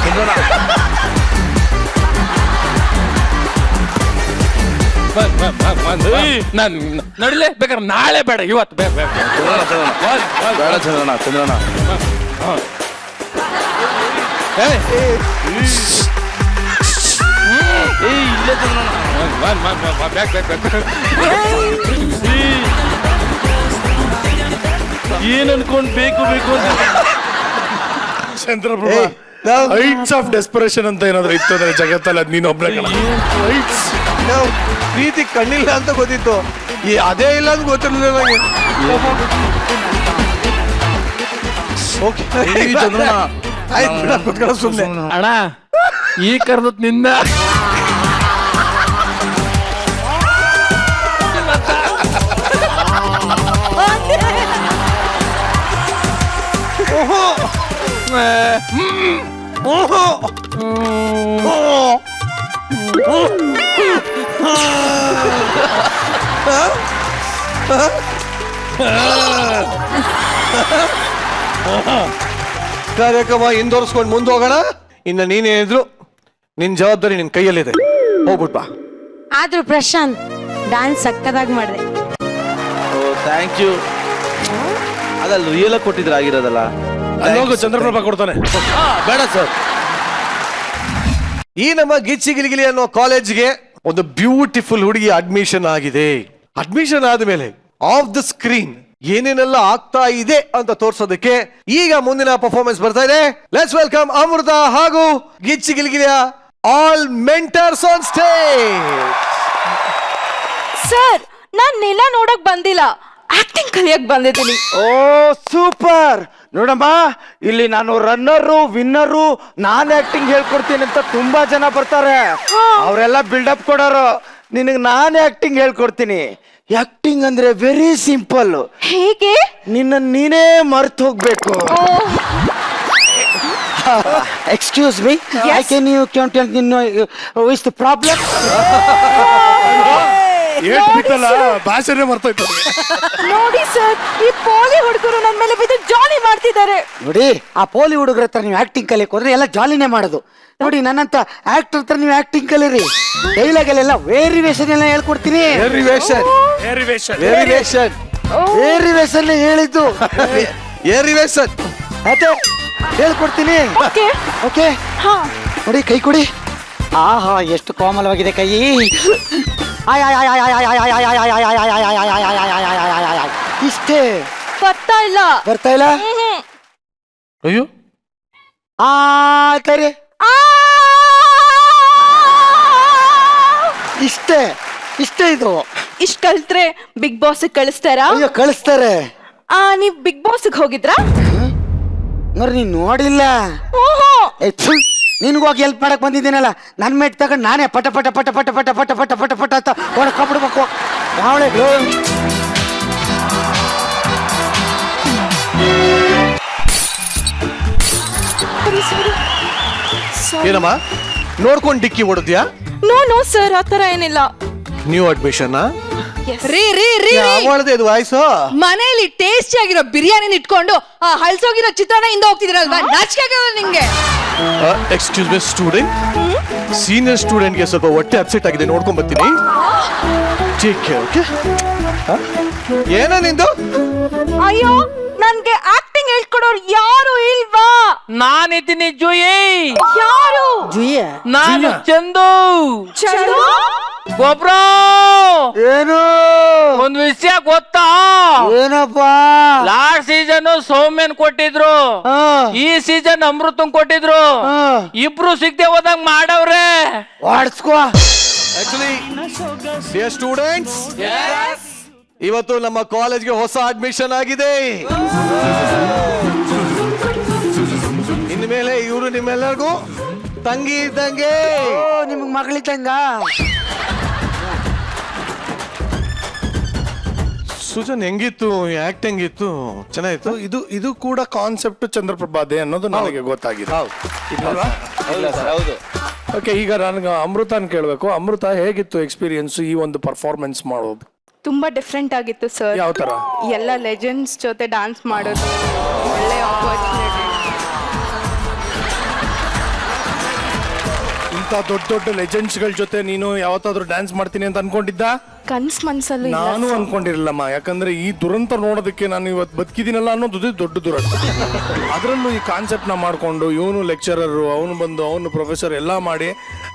ಚಂದ್ರಣ್ಣ ನೋಡಿಲೆ ಬೇಕಾದ್ರೆ ನಾಳೆ ಬೇಡ, ಇವತ್ತು ಬೇಡ ಚಂದ್ರಣ್ಣ. ಚಂದ್ರಣ್ಣ ಇಲ್ಲೇ ಏನ್ ಅನ್ಕೊಂಡ್ ಬೇಕು ಅಂತ ಚಂದ್ರಪ್ರಭ. ಹೈಟ್ಸ್ ಆಫ್ ಡೆಸ್ಪರೇಷನ್ ಅಂತ ಏನಾದ್ರು ಇತ್ತು ಅಂದ್ರೆ ಜಗತ್ತಲ್ಲಿ ಅದ್ ನೀನ್ ಒಬ್ಳೆ ಕಣ. ಪ್ರೀತಿ ಕಣ್ಣಿಲ್ಲ ಅಂತ ಗೊತ್ತಿತ್ತು, ಅದೇ ಇಲ್ಲ ಅಂತ ಗೊತ್ತಿರಲಿಲ್ಲ ನನಗೆ. ಓಕೆ ಚಂದ್ರಣ್ಣ, ಆಯ್ತು ಬಿಡ, ಕೂತ್ಕೊಳ್ಳೋ ಸುಮ್ಮನೆ. ಅಣ್ಣ ಈ ಕರ್ದತ್ ನಿಂದ. ಕಾರ್ಯಕ್ರಮ ಹಿಂದೋರ್ಸ್ಕೊಂಡು ಮುಂದೆ ಹೋಗೋಣ. ಇನ್ನ ನೀನೇನಿದ್ರು ನಿನ್ ಜವಾಬ್ದಾರಿ ನಿನ್ ಕೈಯಲ್ಲಿದೆ, ಹೋಗ್ಬಿಟ್ ಬಾ. ಆದ್ರೂ ಪ್ರಶಾಂತ್ ಡ್ಯಾನ್ಸ್ ಸಕ್ಕದಾಗಿ ಮಾಡಿದೆ. Thank you. ಅದಲ್ಲ ರಿಯಲ್ ಆಗಿ ಕೊಟ್ಟಿದ್ರೆ ಆಗಿರೋದಲ್ಲ. ಹೋಗು, ಚಂದ್ರಪ್ರಭ ಕೊಡ್ತಾನೆ. ಬೇಡ ಸರ್. ಈ ನಮ್ಮ ಗಿಚ್ಚಿ ಗಿಲಿಗಿಲಿ ಅನ್ನೋ ಕಾಲೇಜ್ಗೆ ಒಂದು ಬ್ಯೂಟಿಫುಲ್ ಹುಡುಗಿ ಅಡ್ಮಿಷನ್ ಆಗಿದೆ. ಅಡ್ಮಿಷನ್ ಆದ್ಮೇಲೆ ಆಫ್ ದ ಸ್ಕ್ರೀನ್ ಏನೇನೆಲ್ಲ ಆಗ್ತಾ ಇದೆ ಅಂತ ತೋರ್ಸೋದಕ್ಕೆ ಈಗ ಮುಂದಿನ ಪರ್ಫಾರ್ಮೆನ್ಸ್ ಬರ್ತಾ ಇದೆ. ಲೆಟ್ಸ್ ವೆಲ್ಕಮ್ ಅಮೃತ ಹಾಗೂ ಗಿಚ್ಚಿ ಗಿಲಿಗಿಲಿಯ all mentors on stage. Sir, ನಾನ್ ನೆಲ ನೋಡಕ್ ಬಂದಿಲ್ಲ, ಆಕ್ಟಿಂಗ್ ಕಲಿಯಕ್ ಬಂದಿದ್ದೀನಿ. Oh super. ನೋಡಮ್ಮ, ಇಲ್ಲಿ ನಾನು ರನ್ನರು ವಿನ್ನರು ನಾನ್ ಆಕ್ಟಿಂಗ್ ಹೇಳ್ಕೊಡ್ತೀನಿ ಅಂತ ತುಂಬಾ ಜನ ಬರ್ತಾರೆ. ಅವರೆಲ್ಲ ಬಿಲ್ಡಪ್ ಕೊಡೋರು. ನಿನಗೆ ನಾನು ಆಕ್ಟಿಂಗ್ ಹೇಳ್ಕೊಡ್ತೀನಿ. ಆಕ್ಟಿಂಗ್ ಅಂದ್ರೆ ವೆರಿ ಸಿಂಪಲ್. ಹೇಗೆ? ನಿನ್ನ ನೀನೇ ಮರ್ತು ಹೋಗ್ಬೇಕು. Excuse me, I can you is the problem? ಏಟ್ ಬಿಟ್ಟಲ್ಲ, ಭಾಷೆನೇ ಮರ್ತೋಯ್ತು. ನೋಡಿ ಸರ್, ಈ ಪೋಲಿ ಹುಡುಗರು ನನ್ನ ಮೇಲೆ ಬಿದ್ದು ಜಾಲಿ ಮಾಡ್ತಿದ್ದಾರೆ. ನೋಡಿ, ಆ ಪೋಲಿ ಹುಡುಗರ ಹತ್ರ ನೀವು ಆಕ್ಟಿಂಗ್ ಕಲಿಯಕ್ ಹೋದ್ರೆ ಎಲ್ಲ ಜಾಲಿನೇ ಮಾಡೋದು. ನೋಡಿ, ನನ್ನಂತ ಆಕ್ಟರ್ ಹತ್ರ ನೀವು ಆಕ್ಟಿಂಗ್ ಕಲೀರಿ. ಡೈಲಾಗ್ ಅಲ್ಲೆಲ್ಲ ವೇರಿಯೇಷನ್ ಎಲ್ಲ ಹೇಳ್ಕೊಡ್ತೀನಿ. ವೇರಿಯೇಷನ್ ಹೇಳಿದ್ದು ಏರಿವೇಷನ್ ಅದೇ ಹೇಳ್ಕೊಡ್ತೀನಿ. ಓಕೆ, ನೋಡಿ ಕೈ ಕೊಡಿ. ಆಹಾ, ಎಷ್ಟು ಕೋಮಲವಾಗಿದೆ ಕೈ. ಇಷ್ಟೇ. ಬರ್ತಾ ಇಲ್ಲ. ಅಯ್ಯೋ, ಕರೆ ಇಷ್ಟೇ ಇದು. ಇಷ್ಟ ಕಲ್ತ್ರೆ ಬಿಗ್ ಬಾಸ್ ಕಳಿಸ್ತಾರಾ? ಅಯ್ಯೋ ಕಳಿಸ್ತಾರೆ. ನೀವ್ ಬಿಗ್ ಬಾಸ್ ಹೋಗಿದ್ರಾ? ನೋಡ್ರಿ ನೀನ್ ನೋಡಿಲ್ಲ. ಓಹೋ, ನಿನ್ಗೋಗಿ ಹೆಲ್ಪ್ ಮಾಡಕ್ ಬಂದಿದ್ದೀನಲ್ಲ, ನನ್ ಮೇಟ್ ತಗೊಂಡು ನಾನೇ ಪಟ ಪಟ ಪಟ ಪಟ ಪಟ ಪಟ ಪಟ ಪಟ ಪಟ ಅಂತ ಹೊಡ್ಕೊಬಿಡ್ಬೇಕು. ಯಾವಳೆಗಳು ಏನಮ್ಮ ನೋಡ್ಕೊಂಡು ಡಿಕ್ಕಿ ಹೊಡೆದ್ಯಾ? ನೋ ಸರ್, ಆತರ ಏನಿಲ್ಲ. ನ್ಯೂ ಅಡ್ಮಿಷನ್ ರೀ ರೀ ರೀ ಮಾಡಿದೆ ಇದು ವಾಯ್ಸು. ಮನೆಯಲ್ಲಿ ಟೇಸ್ಟಿ ಆಗಿರೋ ಬಿರಿಯಾನಿ ಇಟ್ಕೊಂಡು ಆ ಹಳ್ಸೋಗಿರೋ ಚಿತ್ರಾನ್ನ ಹಿಂದೆ ಹೋಗ್ತಿದ್ರಲ್ವಾ, ನಾಚಿಕೆ ಆಗಲ್ಲ ನಿಂಗೆ? ಎಕ್ಸ್ಕ್ಯೂಸ್ ಮಿ ಸ್ಟೂಡೆಂಟ್, ಸೀನಿಯರ್ ಸ್ಟೂಡೆಂಟ್ಗೆ ಸ್ವಲ್ಪ ಹೊಟ್ಟೆ ಅಪ್ಸೆಟ್ ಆಗಿದೆ, ನೋಡ್ಕೊಂಡ್ ಬರ್ತೀನಿ. ಓಕೆ. ಏನ ನಿಂದು? ಅಯ್ಯೋ, ನನ್ಗೆ ಆಕ್ಟಿಂಗ್ ಹೇಳ್ಕೊಡೋರು ಯಾರು ಇಲ್ವಾ? ನಾನಿದ್ದೀನಿ ಜೂಯಿ. ಯಾರು? ನಾನು ಚಂದು. ಚಂದು? ಗೊಬ್ರ. ಏನು ಒಂದ್ ವಿಷಯ ಗೊತ್ತಾ? ಏನಪ್ಪಾ? ಲಾಸ್ಟ್ ಸೀಸನ್ ಸೌಮ್ಯನ್ ಕೊಟ್ಟಿದ್ರು, ಈ ಸೀಸನ್ ಅಮೃತನ್ ಕೊಟ್ಟಿದ್ರು. ಇಬ್ರು ಸಿಗದೆ ಹೋದಂಗ್ ಮಾಡವ್ರೆ. ವಾಡ್ಸ್ಕೋ. ಆಕ್ಚುಲಿ ಡಿಯರ್ ಸ್ಟೂಡೆಂಟ್ಸ್, ಇವತ್ತು ನಮ್ಮ ಕಾಲೇಜ್ಗೆ ಹೊಸ ಅಡ್ಮಿಷನ್ ಆಗಿದೆ. ಇನ್ಮೇಲೆ ಇವರು ನಿಮ್ಮೆಲ್ಲರಿಗೂ ತಂಗಿ ಇದ್ದಂಗೆ. ನಿಮ್ಗೆ ಮಗಳಿದ್ದಂಗ. ಸುಜನ್ ಹೆಂಗಿತ್ತು? ಆಕ್ಟ್ ಹೆಂಗಿತ್ತು? ಚೆನ್ನಾಗಿತ್ತು. ಇದು ಕೂಡ ಕಾನ್ಸೆಪ್ಟ್ ಚಂದ್ರಪ್ರಭಾದೆ ಅನ್ನೋದು ನನಗೆ ಗೊತ್ತಾಗಿದೆ. ಹೌದು. ಓಕೆ, ಈಗ ನನಗೆ ಅಮೃತನ್ ಕೇಳಬೇಕು. ಅಮೃತ, ಹೇಗಿತ್ತು ಎಕ್ಸ್ಪೀರಿಯನ್ಸ್ ಈ ಒಂದು ಪರ್ಫಾರ್ಮೆನ್ಸ್ ಮಾಡೋದು? ತುಂಬಾ ಡಿಫ್ರೆಂಟ್ ಆಗಿತ್ತು ಸರ್. ಯಾವ ತರ? ಎಲ್ಲ ಲೆಜೆಂಡ್ಸ್ ಜೊತೆ ಡಾನ್ಸ್ ಮಾಡೋದು ಒಳ್ಳೆ ಆಪರ್ಚುನಿಟಿ. ಇಂಥ ದೊಡ್ಡ ದೊಡ್ಡ ಲೆಜೆಂಡ್ಸ್ ಗಳ ಜೊತೆ ನೀನು ಯಾವತ್ತಾದ್ರೂ ಡ್ಯಾನ್ಸ್ ಮಾಡ್ತೀನಿ ಅಂತ ಅನ್ಕೊಂಡಿದ್ದ? ಕನ್ಸ್ ಮನ್ಸಲ್ಲೂ ಇಲ್ಲ ನಾನು sir. ಅನ್ಕೊಂಡಿರಲ್ಲಮ್ಮ. ಯಾಕಂದ್ರೆ ಈ ದುರಂತ ನೋಡೋದಕ್ಕೆ ನಾನು ಇವತ್ತು ಬದುಕಿದ್ದೀನಲ್ಲ ಅನ್ನೋದು ದೊಡ್ಡ ದುರಂತ. ಅದರಲ್ಲೂ ಈ ಕಾನ್ಸೆಪ್ಟ್ ನ ಮಾಡ್ಕೊಂಡು ಇವನು ಲೆಕ್ಚರರ್, ಅವನು ಬಂದು ಅವನು ಪ್ರೊಫೆಸರ್ ಎಲ್ಲ ಮಾಡಿ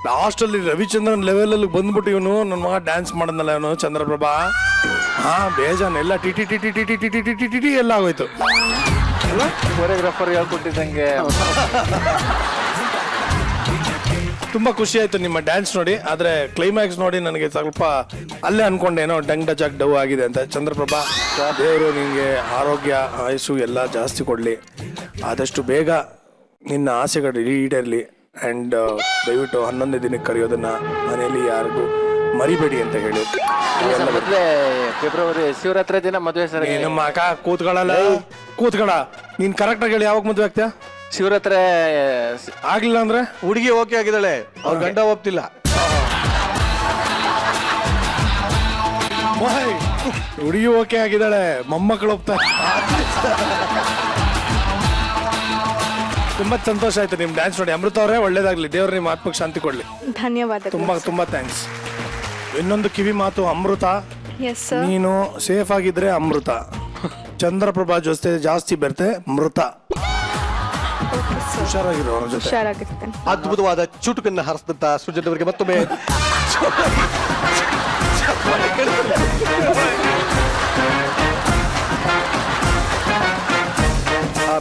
ಲಾಸ್ಟ್ ಅಲ್ಲಿ ರವಿಚಂದ್ರನ್ ಲೆವೆಲ್ ಅಲ್ಲಿ ಬಂದ್ಬಿಟ್ಟು ಇವನು ನನ್ನ ಮಗ ಡ್ಯಾನ್ಸ್ ಮಾಡದ್ನಲ್ಲ ಇವನು ಚಂದ್ರಪ್ರಭಾ. ಹಾ, ಬೇಜಾನ್ ಎಲ್ಲ T T T T T T T T T T T ಎಲ್ಲ ಆಗೋಯ್ತು. ಕೊರಿಯೋಗ್ರಾಫರ್ ಹೇಳ್ಕೊಟ್ಟಿದ್ದಂಗೆ. ತುಂಬಾ ಖುಷಿ ಆಯ್ತು ನಿಮ್ಮ ಡ್ಯಾನ್ಸ್ ನೋಡಿ. ಆದ್ರೆ ಕ್ಲೈಮ್ಯಾಕ್ಸ್ ನೋಡಿ ನನಗೆ ಸ್ವಲ್ಪ ಅಲ್ಲೇ ಅನ್ಕೊಂಡೇನೋ ಡಂಗ್ ಡಜಾಕ್ ಡವ್ ಆಗಿದೆ ಅಂತ. ಚಂದ್ರಪ್ರಭಾ, ದೇವರು ನಿಂಗೆ ಆರೋಗ್ಯ ಆಯುಸ್ಸು ಎಲ್ಲ ಜಾಸ್ತಿ ಕೊಡ್ಲಿ, ಆದಷ್ಟು ಬೇಗ ನಿನ್ನ ಆಸೆಗಳು ಈಡೇರಲಿ. ಅಂಡ್ ದಯವಿಟ್ಟು 11ನೇ ದಿನಕ್ಕೆ ಕರೆಯೋದನ್ನ ಮನೆಯಲ್ಲಿ ಯಾರಿಗೂ ಮರಿಬೇಡಿ ಅಂತ ಹೇಳಿ. ಫೆಬ್ರವರಿ ಶಿವರಾತ್ರಿ ದಿನ ಮದುವೆ ಸರ್. ನಮ್ಮ ಅಕ್ಕ ಕೂತ್ಗಳ ನೀನ್ ಕರೆಕ್ಟ್ ಆಗಿ ಹೇಳಿ, ಯಾವಾಗ ಮದುವೆ ಆಗ್ತೀಯಾ? ಶಿವರಾತ್ರಿ ಆಗ್ಲಿಲ್ಲ ಅಂದ್ರೆ ಹುಡುಗಿ ಓಕೆ ಆಗಿದ್ದಾಳೆ, ಅವ್ರ ಗಂಡ ಒಪ್ತಿಲ್ಲ. ಹುಡುಗಿ ಓಕೆ ಆಗಿದ್ದಾಳೆ, ಮೊಮ್ಮಕ್ಕಳು ಒಪ್ತಾರೆ. ತುಂಬಾ ಸಂತೋಷ ಆಯ್ತು ನಿಮ್ ಡ್ಯಾನ್ಸ್ ನೋಡಿ. ಅಮೃತ ಅವರೇ, ಒಳ್ಳೇದಾಗ್ಲಿ, ದೇವ್ರ ನಿಮ್ಮ ಆತ್ಮಕ್ಕೆ ಶಾಂತಿ ಕೊಡ್ಲಿ. ಧನ್ಯವಾದ. ತುಂಬಾ ಥ್ಯಾಂಕ್ಸ್. ಇನ್ನೊಂದು ಕಿವಿ ಮಾತು, ಅಮೃತ, ಎಸ್ ಸರ್. ನೀನು ಸೇಫ್ ಆಗಿದ್ರೆ ಅಮೃತ, ಚಂದ್ರಪ್ರಭಾ ಜೊತೆ ಜಾಸ್ತಿ ಬೆರ್ತೆ ಮೃತ. ಹುಷಾರಾಗಿರೋ ಅವ್ರ ಜೊತೆ. ಹುಷಾರಾಗಿರ್ತೇನೆ. ಅದ್ಭುತವಾದ ಚುಟುಕನ್ನ ಹರಿಸಿದಂತ ಸುಜನ್ ಅವರಿಗೆ ಮತ್ತೊಮ್ಮೆ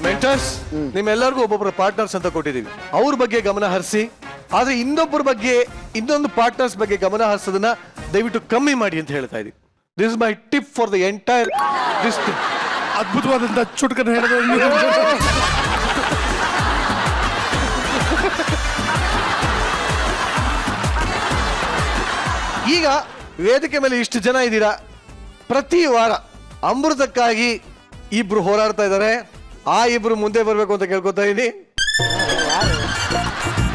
ಮೆಂಟರ್ಸ್, ನಿಮ್ಮೆಲ್ಲರಿಗೂ ಒಬ್ಬೊಬ್ಬರ ಪಾರ್ಟ್ನರ್ಸ್ ಅಂತ ಕೊಟ್ಟಿದ್ದೀವಿ. ಅವ್ರ ಬಗ್ಗೆ ಗಮನ ಹರಿಸಿ, ಆದ್ರೆ ಇನ್ನೊಬ್ಬರ ಬಗ್ಗೆ, ಇನ್ನೊಂದು ಪಾರ್ಟ್ನರ್ಸ್ ಬಗ್ಗೆ ಗಮನ ಹರಿಸೋದನ್ನ ದಯವಿಟ್ಟು ಕಮ್ಮಿ ಮಾಡಿ ಅಂತ ಹೇಳ್ತಾ ಇದೀವಿ. This is my tip for the entire this. ಅದ್ಭುತವಾದಂತ ಚುಟುಕನ್ನ ಹೇಳಿದ್ರೆ ಈಗ ವೇದಿಕೆ ಮೇಲೆ ಇಷ್ಟು ಜನ ಇದ್ದೀರಾ. ಪ್ರತಿ ವಾರ ಅಮೃತಕ್ಕಾಗಿ ಇಬ್ರು ಹೋರಾಡ್ತಾ ಇದ್ದಾರೆ. ಆ ಇಬ್ರು ಮುಂದೆ ಬರ್ಬೇಕು ಅಂತ ಕೇಳ್ಕೊತಾ ಇದೀನಿ.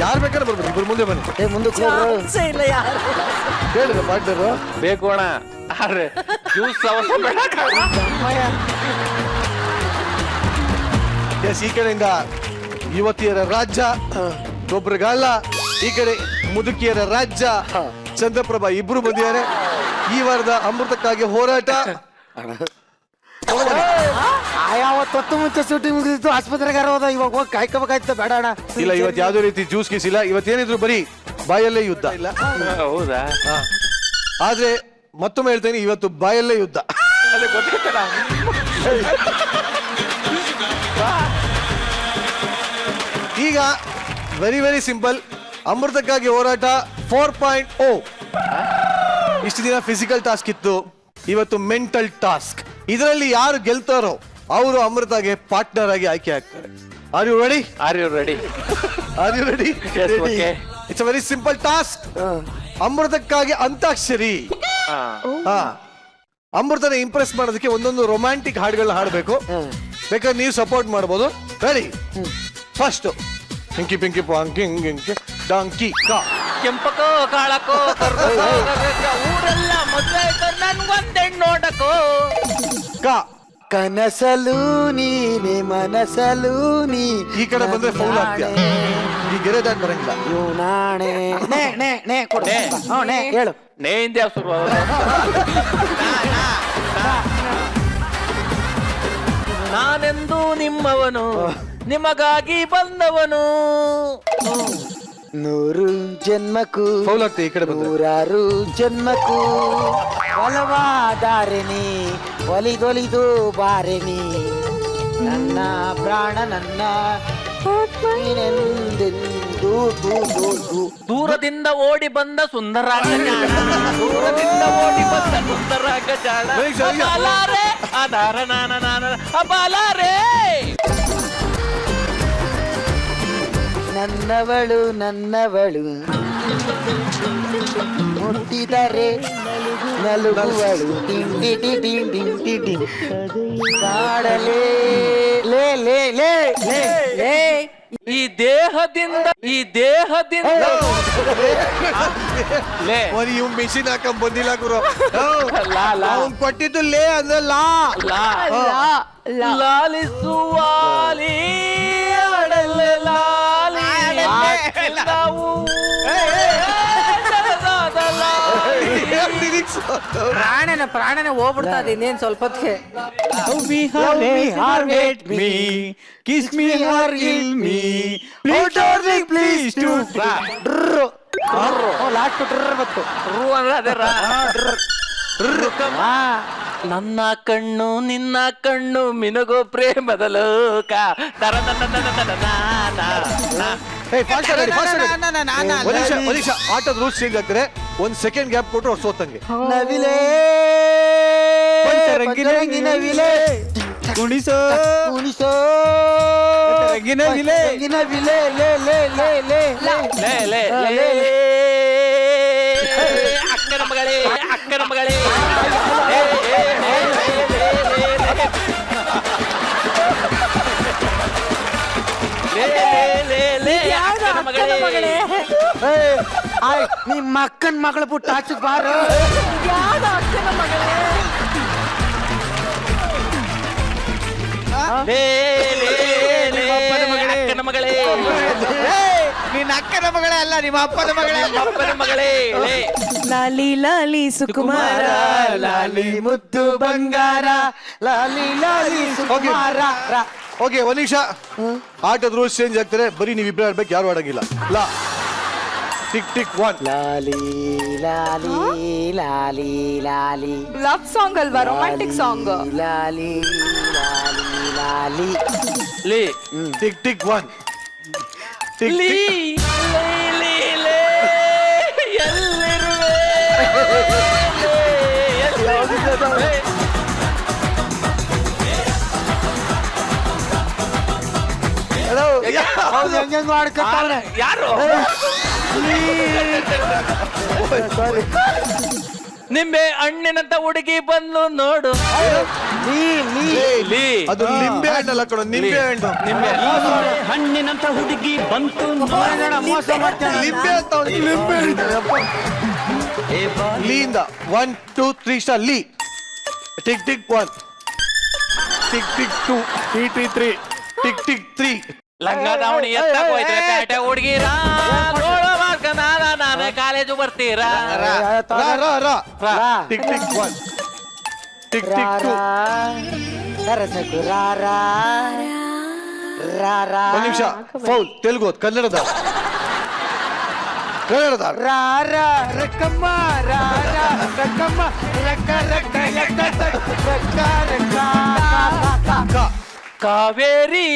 ಯಾರು ಬೇಕಾದ್ರೆ ಬರ್ಬೇಕು, ಇಬ್ರು ಮುಂದೆ ಬನ್ನಿ. ಮುಂದಕ್ಕೆ ಹೇಳಿದ ಪಾರ್ಟ್ನರ್ ಬೇಕು ಅಣ್ಣ. ಆದ್ರೆ ಜ್ಯೂಸ್ ಈ ಕಡೆಯಿಂದ ಯುವತಿಯರ ರಾಜ್ಯ ಗೊಬ್ಬರಗಾಲ, ಈ ಕಡೆ ಮುದುಕಿಯರ ರಾಜ್ಯ ಚಂದ್ರಪ್ರಭಾ ಇಬ್ರು ಬಂದಿದ್ದಾರೆ. ಈ ವಾರದ ಅಮೃತಕ್ಕಾಗಿ ಹೋರಾಟ. ಯಾವತ್ತು ಮುಂಚೆ ಶೂಟಿಂಗ್ ಮುಗಿದಿತ್ತು, ಆಸ್ಪತ್ರೆಗೆ ಹೋದ, ಇವಾಗ ಹೋಗಿ ಕಾಯ್ಕೋಬೇಕಾಯ್ತು. ಬೇಡ ಅಣ್ಣ. ಇಲ್ಲ, ಇವತ್ತು ಯಾವ್ದೇ ರೀತಿ ಜ್ಯೂಸ್ ಗೀಸ್ ಇಲ್ಲ. ಇವತ್ತೇನಿದ್ರು ಬರೀ ಬಾಯಲ್ಲೇ ಯುದ್ಧ. ಇಲ್ಲ, ಹೌದಾ? ಆದ್ರೆ ಮತ್ತೊಮ್ಮೆ ಹೇಳ್ತೇನೆ, ಇವತ್ತು ಬಾಯಲ್ಲೇ ಯುದ್ಧ. ಈಗ ವೆರಿ ವೆರಿ ಸಿಂಪಲ್. ಅಮೃತಕ್ಕಾಗಿ ಹೋರಾಟ 4.0. ಇಷ್ಟು ದಿನ ಫಿಸಿಕಲ್ ಟಾಸ್ಕ್ ಇತ್ತು, ಇವತ್ತು ಮೆಂಟಲ್ ಟಾಸ್ಕ್. ಇದರಲ್ಲಿ ಯಾರು ಗೆಲ್ತಾರೋ ಅವರು ಅಮೃತಾಗೆ ಪಾರ್ಟ್ನರ್ ಆಗಿ ಆಯ್ಕೆ ಆಗ್ತಾರೆ. Are you ready? Are you ready? Are you ready? okay. It's a very simple task. ಅಮೃತಕ್ಕಾಗಿ ಅಂತಾಕ್ಷರಿ. ಹಾ, ಅಮೃತನ ಇಂಪ್ರೆಸ್ ಮಾಡೋದಕ್ಕೆ ಒಂದೊಂದು ರೊಮ್ಯಾಂಟಿಕ್ ಹಾಡುಗಳನ್ನ ಹಾಡಬೇಕು. ಬೇಕಾದ್ರೆ ನೀವು ಸಪೋರ್ಟ್ ಮಾಡ್ಬೋದು. ರೆಡಿ? ಫಸ್ಟ್ ಹಿಂಕಿ ಪಿಂಕಿ ಪಾಂಕಿ ಡಾಂಕಿ ಕಾ ಕೆಂಪಕೋ ಕಾಳಕೋ ಕರ್ಕೋ ಊರೆಲ್ಲ ಮದುವೆ ಆಯ್ತು ನನ್ಗೊಂದೆ ನೋಡಕೋ. ಕಾ ಕನಸಲು ನೀನೆ ಮನಸಲು ನೀ. ಈ ಕಡೆ ಬಂದ್ರೆ ಫೌಲ್ ಆಗ್ತೀಯ. ಈ ಗೆರೆ ದಾಟ್ ಬರಂಗಿಲ್ಲ. ನಾಣೆ ನೇ ಕೊಡು. ನೇ ಹೇಳು. ನೇಯಿಂದ ಶುರು. ನಾನೆಂದು ನಿಮ್ಮವನು, ನಿಮಗಾಗಿ ಬಂದವನು. ನೂರು ಜನ್ಮಕ್ಕೂ ಫೌಲ್ ಆಗ್ತೀಯ. ಈ ಕಡೆ ಬಂದ್ರೆ ನೂರಾರು ಜನ್ಮಕ್ಕೂ ಒಲವಾದಾರೆನಿ ಒಲಿದೊಲಿದು ಬಾರೆನಿ ನನ್ನ ಪ್ರಾಣ ನನ್ನ ನೀನೆಂದೆಂದೂ ದೂರದಿಂದ ಓಡಿ ಬಂದ ಸುಂದರಾಂಗ ಜಾಣ, ದೂರದಿಂದ ಓಡಿ ಬಂದ ಸುಂದರಾಂಗ ಜಾಣ. ಅಬಾಲಾರೆ ಆಧಾರ ನಾನ ಅಬಾಲಾರೆ. ನನ್ನವಳು ನನ್ನವಳು ಮುಟ್ಟಿದರೆ ನಲುಗುವಳು ಟಿಂಡಿ ಟಿಂಡಿ ಟಿಂಡಿ ಕಾಡಲೇ ಲೇ ಲೇ ಲೇ ಲೇ ಲೇ. ಈ ದೇಹದಿಂದ ಲೇ ಇವ್ ಮಿಷಿನ್ ಹಾಕೊಂಡ್ ಬಂದಿಲ್ಲ ಗುರು. ಅವ್ನ್ ಕೊಟ್ಟಿದ್ದು ಲೇ ಅಂದ್ರೆ ಲಾ. ಲಾಲಿಸುವಾಲಿ ಆಡಲೆ ಲಾಲಿ ನಾವು ಪ್ರಾಣನೇ ಹೋಗ್ಬಿಡ್ತಾ ಇದೆ ಇನ್ನೇನ್ ಸ್ವಲ್ಪ ಹೊತ್ತಿಗೆ. ನನ್ನ ಕಣ್ಣು ನಿನ್ನ ಕಣ್ಣು ಮಿನಗೋ ಪ್ರೇಮದ ಲೋಕ. ತರ ಆಟದ ರೂಲ್ಸ್ ಚೇಂಜ್ ಆಗ್ತಾರೆ. 1 ಸೆಕೆಂಡ್ ಗ್ಯಾಪ್ ಕೊಟ್ರು ಅವ್ರು ಸೋತಂಗೆ. ನವಿಲೇ ಪಂಚರಂಗಿ ನವಿಲೇ ಕುಣಿಸೋ ಕುಣಿಸೋ ನವಿಲೇ ನವಿಲೇ ಲೇ ಲೇ ಲೇ ಲೇ ಲೇ ಲೇ ಲೇ ಅಕ್ಕನ ಮಗಳೇ ಅಕ್ಕನ ಮಗಳೇ. ನಿಮ್ಮ ಅಕ್ಕನ ಮಗಳು ಬಿಟ್ಟು ಆಚೆ ಬಾರ. ಯಾವ್ದು ಅಕ್ಕನ ಮಗಳೇ? ಅಕ್ಕನ ಮಗಳೇ. ನಿನ್ನ ಅಕ್ಕನ ಮಗಳೇ ಅಲ್ಲ, ನಿಮ್ಮ ಅಪ್ಪನ ಮಗಳೇ. ಅಪ್ಪನ ಮಗಳೇ. ಲಾಲಿ ಲಾಲಿ ಸುಕುಮಾರ ಲಾಲಿ ಮುದ್ದು ಬಂಗಾರ ಲಾಲಿ ಲಾಲಿ ಸುಕುಮಾರ. ಓಕೆ, ಒಂದ್ ನಿಮಿಷ. ಆಟದ ರೂಲ್ಸ್ ಚೇಂಜ್ ಆಗ್ತಾರೆ. ಬರೀ ನೀವು ಇಬ್ಬರು ಆಡ್ಬೇಕು, ಯಾರು ಆಡಂಗಿಲ್ಲ. ಲಾ ಟಿಕ್ ಟಿಕ್ 1. ಲಾಲಿ ಲಾಲಿ ಲಾಲಿ ಲಾಲಿ ಲವ್ ಸಾಂಗ್ ಅಲ್ವಾ? Romantic song. ಲಾಲಿ ಲಾಲಿ ಲಾಲಿ ಲೇ ಟಿಕ್ ಟಿಕ್ 1. ಟಿಕ್ ಲೀ ಟಿಕ್. ಲೇ ಲೇ ಎಲ್ಲಿರುವೆ ಹೆಂಗ್ ಮಾಡ್ಕೊತಾವ್ರೆ ಯಾರು? ನಿಂಬೆ ಹಣ್ಣಿನಂತ ಹುಡುಗಿ ಬಂದು ನೋಡು. ಲೀ ಅದು ನಿಂಬೆ ಹಣ್ಣಲ್ಲ ಕಣೋ, ನಿಂಬೆ ಹಣ್ಣು. ಹಣ್ಣಿನಂತ ಹುಡುಗಿ ಬಂತು ಮೋಸ ಮಾಡ್ತಾನೆ. ನಿಂಬೆ ಅಂತ ಅವ್ನಿಗೆ ನಿಂಬೆ ಹಣ್ಣು. ಲೀಯಿಂದ 1 2 3 ಸ್ಟಾರ್. ಲೀ tick tick 1. Tick tick 2. Tick 3. Tick tick 3. ಲಂಗ ದಾವಣಿ ಎತ್ತಕ್ ಹೋಯ್ತ್ರೆ ಪೇಟೆ ಹುಡುಗಿರ ಗೋಳ ಮಾಡ್ಕ ನಾನು ಕಾಲೇಜು ಬರ್ತೀರಾ. ರಾ ರಾ ರಾ. Tick tick 1. Tick tick 2. ಒಂದ್ ನಿಮಿಷ. ಫೌಲ್. ತೆಲುಗು, ಕನ್ನಡದ ಕನ್ನಡದ ರಕ್ಕಮ್ಮ ರಕ್ಕಮ್ಮ ರಕ್ಕ ರಕ್ಕ ರಕ್ಕ ರಕ್ಕ ಕಾವೇರಿ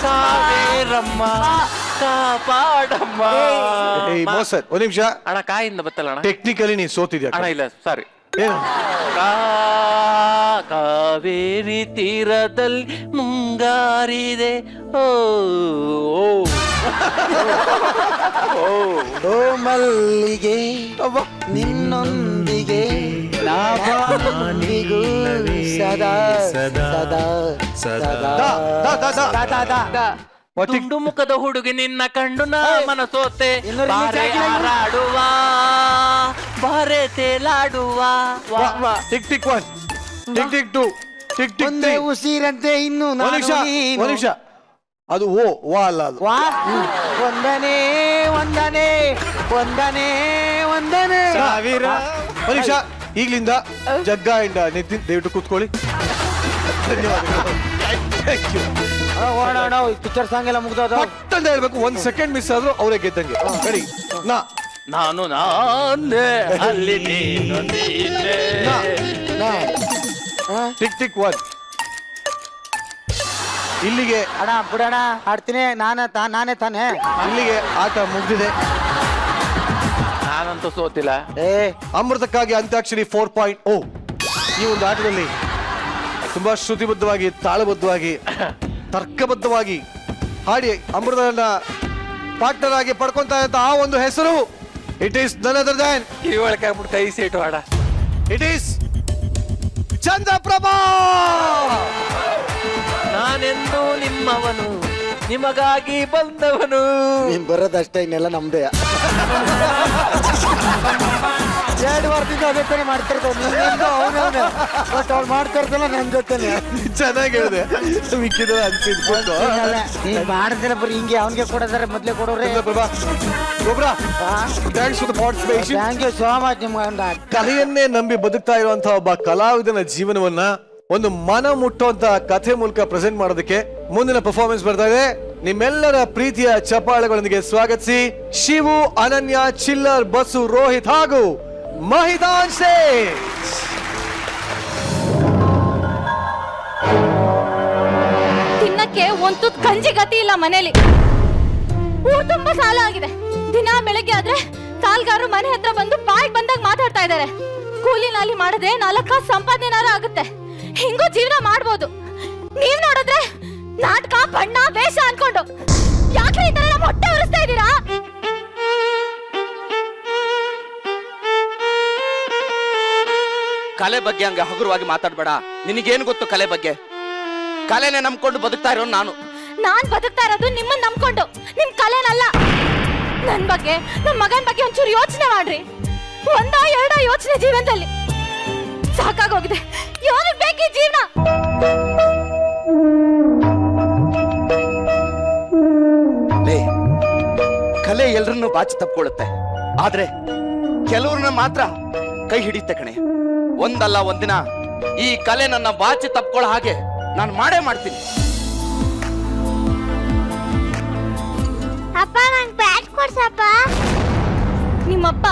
ಕಾವೇರಮ್ಮ ಕಾಪಾಡಮ್ಮ. ಏಯ್ ಮೋಸನ್ ಒಂದ್ ನಿಮಿಷ ಅಣ್ಣ ಕಾಯಿಂದ ಬತ್ತಲ್ಲ ಅಣ್ಣ. ಟೆಕ್ನಿಕಲಿ ನೀನ್ ಸೋತಿದ್ಯಾ ಅಣ್ಣ ಇಲ್ಲ ಸಾರಿ. ಏನು? ಕಾವೇರಿ ತೀರದಲ್ಲಿ ಮುಂಗಾರಿದೆ. ಓ ಓ ಮಲ್ಲಿಗೆ ನಿನ್ನೊಂದಿಗೆ ನಾನಿಗೂ ಸದಾ ಸದಾ ಸದಾ ತುಂಡು ಮುಖದ ಹುಡುಗಿ ನಿನ್ನ ಕಂಡು ನಾ ಮನಸೋತೆ. ಇನ್ನೂ release ಬಾರೆ ಆಗಿಲ್ಲ ಇನ್ನು. ಹಾರಾಡುವ ಬಾರೆ ತೇಲಾಡುವ. Tick tick 1 tick tick 2 tick tick ಒಂದೇ 3. ಉಸಿರಂತೆ ಇನ್ನು ಒಂದ್ ನಿಮಿಷ ಒಂದ್ ನಿಮಿಷ ಅದು ಓ ವಾ ಅಲ್ಲ ಅದು ಒಂದನೇ ಒಂದನೇ ಒಂದನೇ ಒಂದನೇ ಸಾವಿರ. ಒಂದ್ ನಿಮಿಷ ಈಗ್ಲಿಂದ ಜಗ್ಗ ಅಂಡ್ ನಿತಿನ್ ದಯವಿಟ್ಟು ಕೂತ್ಕೊಳ್ಳಿ. ಧನ್ಯವಾದಗಳು. Thank you. ಓಡೋಣ ಪಿಕ್ಚರ್ ಸಾಂಗ್ ಎಲ್ಲ ಮುಗ್ದೋದು. ಪಟ್ ಅಂತ ಹೇಳ್ಬೇಕು, 1 ಸೆಕೆಂಡ್ ಮಿಸ್ ಆದ್ರೂ ಅವರೇ ಗೆದ್ದಂಗೆ. ರೆಡಿ ನಾನು ನಾನೇ ಅಲ್ಲಿ ನೀನು ನೀನೇ. ಟಿಕ್ ಟಿಕ್ 1 ಇಲ್ಲಿಗೆ ಅಣ್ಣ ಬಿಡೋಣ ಆಡ್ತೀನಿ ನಾನೇ ತಾನೇ. ಇಲ್ಲಿಗೆ ಆಟ ಮುಗಿದಿದೆ. ನಾನಂತೂ ಸೋತಿಲ್ಲ. ಅಮೃತಕ್ಕಾಗಿ ಅಂತ್ಯಾಕ್ಷರಿ 4.0 ಈ ಒಂದು ಆಟದಲ್ಲಿ ತುಂಬಾ ಶ್ರುತಿಬದ್ಧವಾಗಿ ತಾಳಬದ್ಧವಾಗಿ ತರ್ಕಬದ್ಧವಾಗಿ ಹಾಡಿ ಅಮೃತನ ಪಾರ್ಟ್ನರ್ ಆಗಿ ಪಡ್ಕೊಂತಾ ಇದ್ದ ಆ ಒಂದು ಹೆಸರು it is none other than ಕಿವಿಯೊಳಗೆ ಹಾಕ್ಬಿಟ್ಟು ಕೈ ಸೇಟು ಆಡ. It is Chandraprabha. ನಾನೆಂದು ನಿಮ್ಮವನು ನಿಮಗಾಗಿ ಬಂದವನು. ನೀನ್ ಬರೋದಷ್ಟೇ, ಇನ್ನೆಲ್ಲ ನಮ್ದೇ. 2 ವಾರದಿಂದ ಅದೇ ತಾನೇ ಮಾಡ್ತಿರ್ತಾವೆ. ಬಟ್ ಅವ್ಳು ಮಾಡ್ತಿರ್ತಲ್ಲ ನನ್ ಜೊತೆನೆ. ಚೆನ್ನಾಗಿ ಹೇಳಿದೆ. ಮಿಕ್ಕಿದ ಅನ್ಸಿದ್ಕೊಂಡು ನೀನ್ ಮಾಡಿದ್ರೆ ಬರೀ ಹಿಂಗೆ ಅವನಿಗೆ ಕೊಡೋದಾರೆ ಮೊದ್ಲೇ ಕೊಡೋರೆ. ಚಂದ್ರಪ್ರಭಾ ಗೊಬ್ಬರ thanks for the participation. Thank you so much. ನಿಮ್ಗೆ ಕಲೆಯನ್ನೇ ನಂಬಿ ಬದುಕ್ತಾ ಇರುವಂತಹ ಒಬ್ಬ ಕಲಾವಿದನ ಜೀವನವನ್ನ ಒಂದು ಮನ ಮುಟ್ಟುವಂತ ಕಥೆ ಮೂಲಕ ಪ್ರೆಸೆಂಟ್ ಮಾಡೋದಕ್ಕೆ ಮುಂದಿನ ಪರ್ಫಾರ್ಮೆನ್ಸ್ ಬರ್ತಾ ಇದೆ. ನಿಮ್ಮೆಲ್ಲರ ಪ್ರೀತಿಯ ಚಪ್ಪಾಳೆಗಳೊಂದಿಗೆ ಸ್ವಾಗತಿಸಿ ಶಿವು, ಅನನ್ಯ, ಚಿಲ್ಲರ್, ಬಸು, ರೋಹಿತ್ ಹಾಗೂ ಮಹಿತಾನ್ ಶೇಖ್. ತಿನ್ನಕ್ಕೆ ಒಂದ್ ತುತ್ತು ಗಂಜಿ ಗತಿ ಇಲ್ಲ ಮನೇಲಿ. ಊರ್ ತುಂಬಾ ಸಾಲ ಆಗಿದೆ. ದಿನ ಬೆಳಗ್ಗೆ ಆದ್ರೆ ಸಾಲ್ಗಾರರು ಮನೆ ಹತ್ರ ಬಂದು ಬಾಯಿಗೆ ಬಂದಾಗ ಮಾತಾಡ್ತಾ ಇದಾರೆ. ಕೂಲಿ ನಾಲಿ ಮಾಡದೆ 4 ಕಾಸು ಸಂಪಾದನೆನಾರ ಆಗುತ್ತೆ, ಹಿಂಗೂ ಜೀವನ ಮಾಡ್ಬೋದು. ನೀವ್ ನೋಡಿದ್ರೆ ನಾಟಕ ಬಣ್ಣ ವೇಷ ಅನ್ಕೊಂಡು ಯಾಕೆ ಈ ತರ ನಮ್ಮ ಹೊಟ್ಟೆ ಉರಿಸ್ತಾ ಇದ್ದೀರಾ? ಕಲೆ ಬಗ್ಗೆ ಹಂಗೆ ಹಗುರವಾಗಿ ಮಾತಾಡ್ಬೇಡ. ನಿನಗೇನು ಗೊತ್ತು ಕಲೆ ಬಗ್ಗೆ? ಕಲೆನೇ ನಂಬ್ಕೊಂಡು ಬದುಕ್ತಾ ಇರೋ ನಾನು. ನಾನ್ ಬದುಕ್ತಾ ಇರೋದು ನಿಮ್ಮನ್ನ ನಂಬ್ಕೊಂಡು, ನಿಮ್ ಕಲೆನಲ್ಲ. ನನ್ ಬಗ್ಗೆ, ನಮ್ ಮಗನ್ ಬಗ್ಗೆ ಒಂಚೂರು ಯೋಚನೆ ಮಾಡ್ರಿ. 1-2 ಯೋಚನೆ ಜೀವನದಲ್ಲಿ ಸಾಕಾಗೋಗಿದೆ. ಯಾರಿಗ್ ಬೇಕಿ ಜೀವನ? ಕಲೆ ಎಲ್ರನ್ನೂ ಬಾಚಿ ತಪ್ಕೊಳ್ಳುತ್ತೆ, ಆದ್ರೆ ಕೆಲವ್ರನ್ನ ಮಾತ್ರ ಕೈ ಹಿಡಿಯುತ್ತೆ ಕಣೆ. ಒಂದಲ್ಲ ಒಂದಿನ ಈ ಕಲೆ ನನ್ನ ಬಾಚಿ ತಪ್ಕೊಳ್ಳೋ ಹಾಗೆ ನಾನು ಮಾಡೇ ಮಾಡ್ತೀನಿ. ಅಪ್ಪ ನಂಗೆ ಬ್ಯಾಟ್ ಕೊಡ್ಸಪ್ಪ. ನಿಮ್ಮಪ್ಪ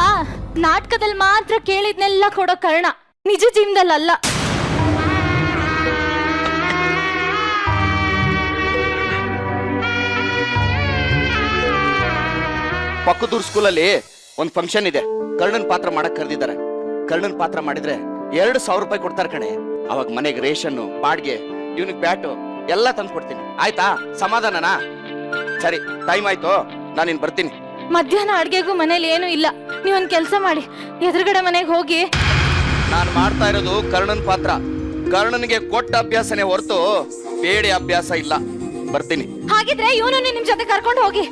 ನಾಟಕದಲ್ಲಿ ಮಾತ್ರ ಕೇಳಿದ್ನೆಲ್ಲ ಕೊಡೋ ಕಾರಣ, ನಿಜ ಜೀವನದಲ್ಲ. ಪಕ್ಕದೂರ್ ಸ್ಕೂಲಲ್ಲಿ ಒಂದ್ ಫಂಕ್ಷನ್ ಇದೆ. ಕರ್ಣನ್ ಪಾತ್ರ ಮಾಡಕ್ ಕರೆದಿದ್ದಾರೆ. ಕರ್ಣನ್ ಪಾತ್ರ ಮಾಡಿದ್ರೆ 2,000 ರೂಪಾಯಿ ಕೊಡ್ತಾರೆ ಕಣೆ. ಅವಾಗ ಮನೆಗೆ ರೇಷನ್ನು, ಬಾಡ್ಗೆ, ಇವನಿಗೆ ಬ್ಯಾಟು ಎಲ್ಲ ತಂದು ಕೊಡ್ತೀನಿ. ಆಯ್ತಾ? ಸಮಾಧಾನನಾ? ಸರಿ, ಟೈಮ್ ಆಯ್ತು, ನಾನಿನ್ ಬರ್ತೀನಿ. ಮಧ್ಯಾಹ್ನ ಅಡ್ಗೆಗೂ ಮನೇಲಿ ಏನೂ ಇಲ್ಲ. ನೀವೊಂದ್ ಕೆಲ್ಸ ಮಾಡಿ, ಎದುರುಗಡೆ ಮನೆಗೆ ಹೋಗಿ. ನಾನು ಮಾಡ್ತಾ ಇರೋದು ಕರ್ಣನ್ ಪಾತ್ರ. ಕರ್ಣನ್ಗೆ ಕೊಟ್ಟ ಅಭ್ಯಾಸನೇ ಹೊರತು ಬೇಡ ಅಭ್ಯಾಸ ಇಲ್ಲ. ಬರ್ತೀನಿ. ಹಾಗಿದ್ರೆ ಇವನು ನಿಮ್ ಜೊತೆ ಕರ್ಕೊಂಡು ಹೋಗಿ.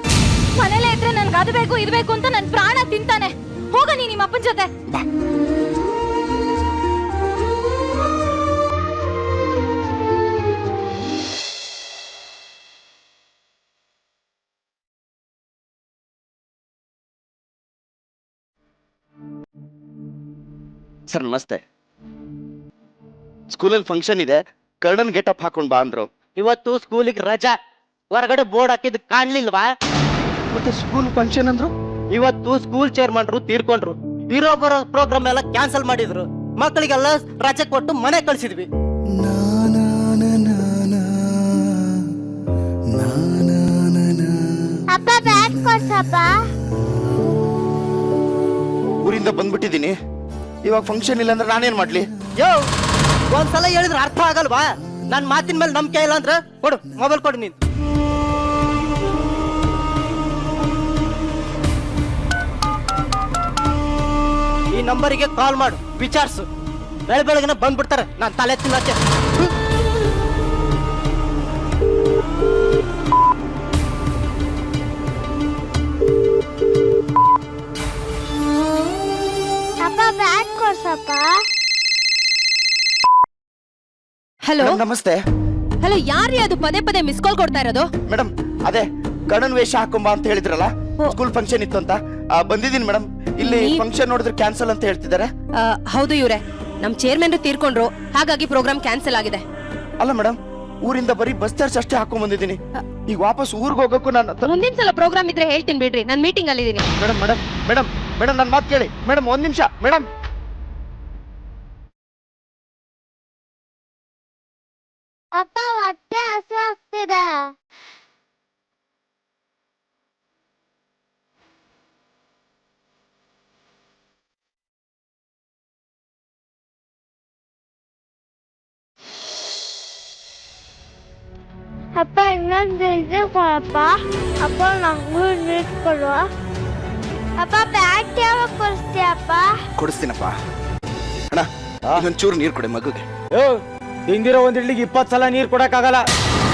ಮನೇಲೆ ಇದ್ರೆ ನನ್ಗೆ ಅದು ಬೇಕು ಇದು ಬೇಕು ಅಂತ ನನ್ ಪ್ರಾಣ ತಿಂತಾನೆ. ಹೋಗ ನೀ ನಿಮ್ಮ ಅಪ್ಪನ ಜೊತೆ. ಬಾ. ಸರ್ ನಮಸ್ತೆ. ಸ್ಕೂಲಲ್ಲಿ ಫಂಕ್ಷನ್ ಇದೆ, ಕರ್ಣನ್ ಗೆಟಪ್ ಹಾಕೊಂಡ್ ಬಾ ಅಂದ್ರು. ಇವತ್ತು ಸ್ಕೂಲಿಗೆ ರಜಾ. ಹೊರಗಡೆ ಬೋರ್ಡ್ ಹಾಕಿದ್ ಕಾಣ್ಲಿಲ್ವಾ? ಮತ್ತೆ ಸ್ಕೂಲ್ ಫಂಕ್ಷನ್ ಅಂದ್ರು. ಇವತ್ತು ಸ್ಕೂಲ್ ಚೇರ್ಮನ್ರು ತೀರ್ಕೊಂಡ್ರು. ಇರೋ ಬರೋ ಪ್ರೋಗ್ರಾಮ್ ಎಲ್ಲ ಕ್ಯಾನ್ಸಲ್ ಮಾಡಿದ್ರು. ಮಕ್ಕಳಿಗೆಲ್ಲ ರಜೆ ಕೊಟ್ಟು ಮನೆ ಕಳ್ಸಿದ್ವಿ. ಅಪ್ಪ ಬ್ಯಾಗ್ ಕೊಡ್ಸಪ್ಪ. ಊರಿಂದ ಬಂದ್ಬಿಟ್ಟಿದ್ದೀನಿ, ಇವಾಗ ಫಂಕ್ಷನ್ ಇಲ್ಲ ಅಂದ್ರೆ ನಾನೇನ್ ಮಾಡ್ಲಿ? ಯೋ, ಒಂದ್ಸಲ ಹೇಳಿದ್ರೆ ಅರ್ಥ ಆಗಲ್ವಾ? ನನ್ ಮಾತಿನ ಮೇಲೆ ನಂಬಿಕೆ ಇಲ್ಲ ಅಂದ್ರೆ ಕೊಡು, ಮೊಬೈಲ್ ಕೊಡು ನೀನು. ಈ ನಂಬರಿಗೆ ಕಾಲ್ ಮಾಡು, ವಿಚಾರಿಸು. ಬೆಳಗ್ಗೆನೆ ಬಂದ್ಬಿಡ್ತಾರೆ, ನಾನು ತಲೆ ತಿನ್ನಕ್ಕೆ. ಅಪ್ಪ ಬ್ಯಾಗ್ ಕೊಡ್ಸಪ್ಪ. ಹಲೋ ನಮಸ್ತೆ ಹಲೋ, ಯಾರೀ ಅದು ಪದೇ ಪದೇ ಮಿಸ್ ಕಾಲ್ ಕೊಡ್ತಾ ಇರೋದು? ಮೇಡಮ್. ಅದೇ ಕಣ್ಣನ್ ವೇಷ ಹಾಕೊಂಬ ಅಂತ ಹೇಳಿದ್ರಲ್ಲ, ಸ್ಕೂಲ್ ಫಂಕ್ಷನ್ ಇತ್ತು ಅಂತ ಬಂದಿದ್ದೀನಿ ಮೇಡಮ್. ಇಲ್ಲಿ ಫಂಕ್ಷನ್ ನೋಡಿದ್ರೆ ಕ್ಯಾನ್ಸಲ್ ಅಂತ ಹೇಳ್ತಿದ್ದಾರೆ. ಹೌದು ಇವ್ರೆ, ನಮ್ ಚೇರ್ಮನ್ ತೀರ್ಕೊಂಡ್ರು, ಹಾಗಾಗಿ ಪ್ರೋಗ್ರಾಮ್ ಕ್ಯಾನ್ಸಲ್ ಆಗಿದೆ. ಅಲ್ಲ ಮೇಡಮ್, ಊರಿಂದ ಬರೀ ಬಸ್ ಚಾರ್ಜ್ ಅಷ್ಟೇ ಹಾಕೊಂಡ್ ಬಂದಿದ್ದೀನಿ. ಈಗ ವಾಪಸ್ ಊರಿಗೆ ಹೋಗಕ್ಕೂ ನಾನು ಮುಂದಿನ ಸಲ ಪ್ರೋಗ್ರಾಮ್ ಇದ್ರೆ ಹೇಳ್ತೀನಿ ಬಿಡ್ರಿ, ನಾನು ಮೀಟಿಂಗ್ ಅಲ್ಲಿ ಇದೀನಿ. ಮೇಡಮ್ ಮೇಡಮ್ ಮೇಡಮ್ ಮೇಡಮ್ ನನ್ನ ಮಾತು ಕೇಳಿ ಮೇಡಮ್, ಒಂದ್ ನಿಮಿಷ ಮೇಡಮ್. ಅಪ್ಪ ಹೊಟ್ಟೆ ಹಸು ಆಗ್ತಿದೆ. ಅಪ್ಪ ಇನ್ನೊಂದು ಇದು ಕೊಡಪ್ಪ. ಅಪ್ಪ ನಂಗೂ ನೀಟ್ ಕೊಡುವ. ಅಪ್ಪ ಬ್ಯಾಗ್ ಯಾವಾಗ ಕೊಡಿಸ್ತೀಯಪ್ಪ? ಕೊಡಿಸ್ತೀನಪ್ಪ. ಅಣ್ಣ ಇನ್ನೊಂಚೂರು ನೀರು ಕೊಡಿ ಮಗುಗೆ. ಹಿಂದಿರೋ ಒಂದ್ ಇಡ್ಲಿಗೆ 20 ಸಲ ನೀರ್ ಕೊಡಕ್ಕಾಗಲ್ಲ.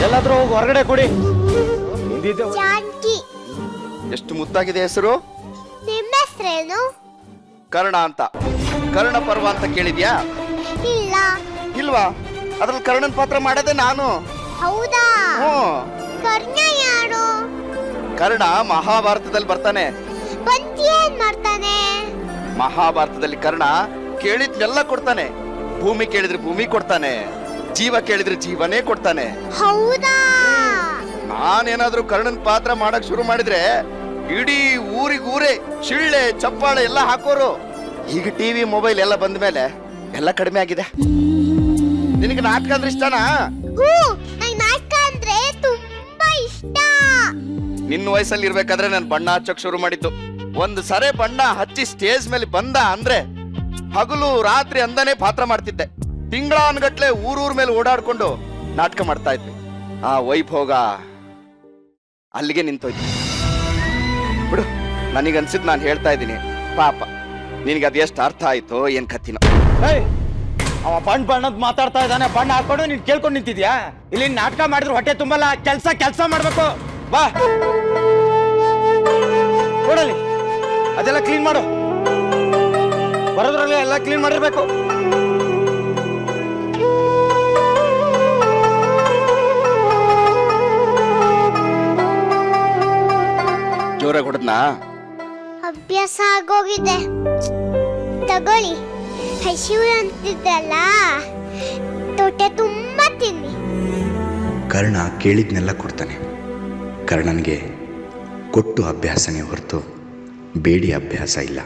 ಎಲ್ಲಾದ್ರೂ ಹೋಗಿ ಹೊರಗಡೆ ಕೊಡಿ. ಜಾನ್ಕಿ. ಎಷ್ಟು ಮುದ್ದಾಗಿದೆ ಹೆಸರು. ನಿಮ್ಮ ಹೆಸರೇನು? ಕರ್ಣ ಅಂತ. ಕರ್ಣ ಪರ್ವ ಅಂತ ಕೇಳಿದ್ಯಾ? ಇಲ್ಲ. ಇಲ್ವಾ? ಅದ್ರಲ್ಲಿ ಕರ್ಣನ್ ಪಾತ್ರ ಮಾಡೋದೇ ನಾನು. ಹೌದಾ? ಹ್ಮ್. ಕರ್ಣ ಯಾರು? ಕರ್ಣ ಮಹಾಭಾರತದಲ್ಲಿ ಬರ್ತಾನೆ. ಬಂತಿ ಏನ್ ಮಾಡ್ತಾನೆ? ಮಹಾಭಾರತದಲ್ಲಿ ಕರ್ಣ ಕೇಳಿದ್ನೆಲ್ಲ ಕೊಡ್ತಾನೆ. ಭೂಮಿ ಕೇಳಿದ್ರೆ ಭೂಮಿ ಕೊಡ್ತಾನೆ, ಜೀವ ಕೇಳಿದ್ರೆ ಜೀವನೇ ಕೊಡ್ತಾನೆ. ಹೌದಾ? ನಾನೇನಾದ್ರೂ ಕರ್ಣನ್ ಪಾತ್ರ ಮಾಡಕ್ ಶುರು ಮಾಡಿದ್ರೆ ಇಡೀ ಊರಿಗೂರೇ ಶಿಳ್ಳೆ ಚಪ್ಪಾಳೆ ಎಲ್ಲ ಹಾಕೋರು. ಈಗ ಟಿವಿ ಮೊಬೈಲ್ ಎಲ್ಲ ಬಂದ ಮೇಲೆ ಎಲ್ಲ ಕಡಿಮೆ ಆಗಿದೆ. ನಿನಗೆ ನಾಟಕ ಅಂದ್ರೆ ಇಷ್ಟನಾ? ನಂಗೆ ನಾಟಕ ಅಂದ್ರೆ ತುಂಬಾ ಇಷ್ಟ. ನಿನ್ನ ವಯಸ್ಸಲ್ಲಿ ಇರ್ಬೇಕಾದ್ರೆ ನಾನು ಬಣ್ಣ ಹಚ್ಚಕ್ ಶುರು ಮಾಡಿದ್ದು. ಒಂದು ಸರೆ ಬಣ್ಣ ಹಚ್ಚಿ ಸ್ಟೇಜ್ ಮೇಲೆ ಬಂದ ಅಂದ್ರೆ ಹಗಲು ರಾತ್ರಿ ಅಂದನೆ ಪಾತ್ರ ಮಾಡ್ತಿದ್ದೆ. ತಿಂಗಳಾನ್ಗಟ್ಲೆ ಊರೂರ್ ಮೇಲೆ ಓಡಾಡ್ಕೊಂಡು ನಾಟಕ ಮಾಡ್ತಾ ಇದ್ವಿ. ಆ ವೈಭೋಗ ಅಲ್ಲಿಗೆ ನಿಂತೋಯ್ತು ಬಿಡು. ನನಗನ್ಸಿದ್ ನಾನು ಹೇಳ್ತಾ ಇದ್ದೀನಿ. ಪಾಪ ನಿನಗೆ ಅದೆಷ್ಟು ಅರ್ಥ ಆಯ್ತೋ ಏನ್ ಕತ್ತಿನೋ. ಅವ ಬಣ್ಣದ್ ಮಾತಾಡ್ತಾ ಇದ್ದಾನೆ, ಬಣ್ಣ ಹಾಕೊಂಡು ನೀನ್ ಕೇಳ್ಕೊಂಡು ನಿಂತಿದ್ಯಾ? ಇಲ್ಲಿ ನಾಟಕ ಮಾಡಿದ್ರು ಹೊಟ್ಟೆ ತುಂಬಲ್ಲ. ಕೆಲ್ಸ ಮಾಡ್ಬೇಕು. ಬಾ ಕೊಡಲಿ, ಅದೆಲ್ಲ ಕ್ಲೀನ್ ಮಾಡು. ಬರೋದ್ರಲ್ಲಿ ಎಲ್ಲ ಕ್ಲೀನ್ ಮಾಡಿರ್ಬೇಕು. ಜೋರಾಗಿ ಹೊಡೆದ್ನಾ? ಅಭ್ಯಾಸ ಆಗೋಗಿದೆ. ತಗೊಳ್ಳಿ, ಹಸಿವು ಅಂತಿದ್ದಲ್ಲ, ತೊಟ್ಟೆ ತುಂಬಾ ತಿನ್ನಿ. ಕರ್ಣ ಕೇಳಿದ್ನೆಲ್ಲ ಕೊಡ್ತಾನೆ. ಕರ್ಣನ್ಗೆ ಕೊಟ್ಟು ಅಭ್ಯಾಸನೇ ಹೊರತು ಬೇಡಿ ಅಭ್ಯಾಸ ಇಲ್ಲ.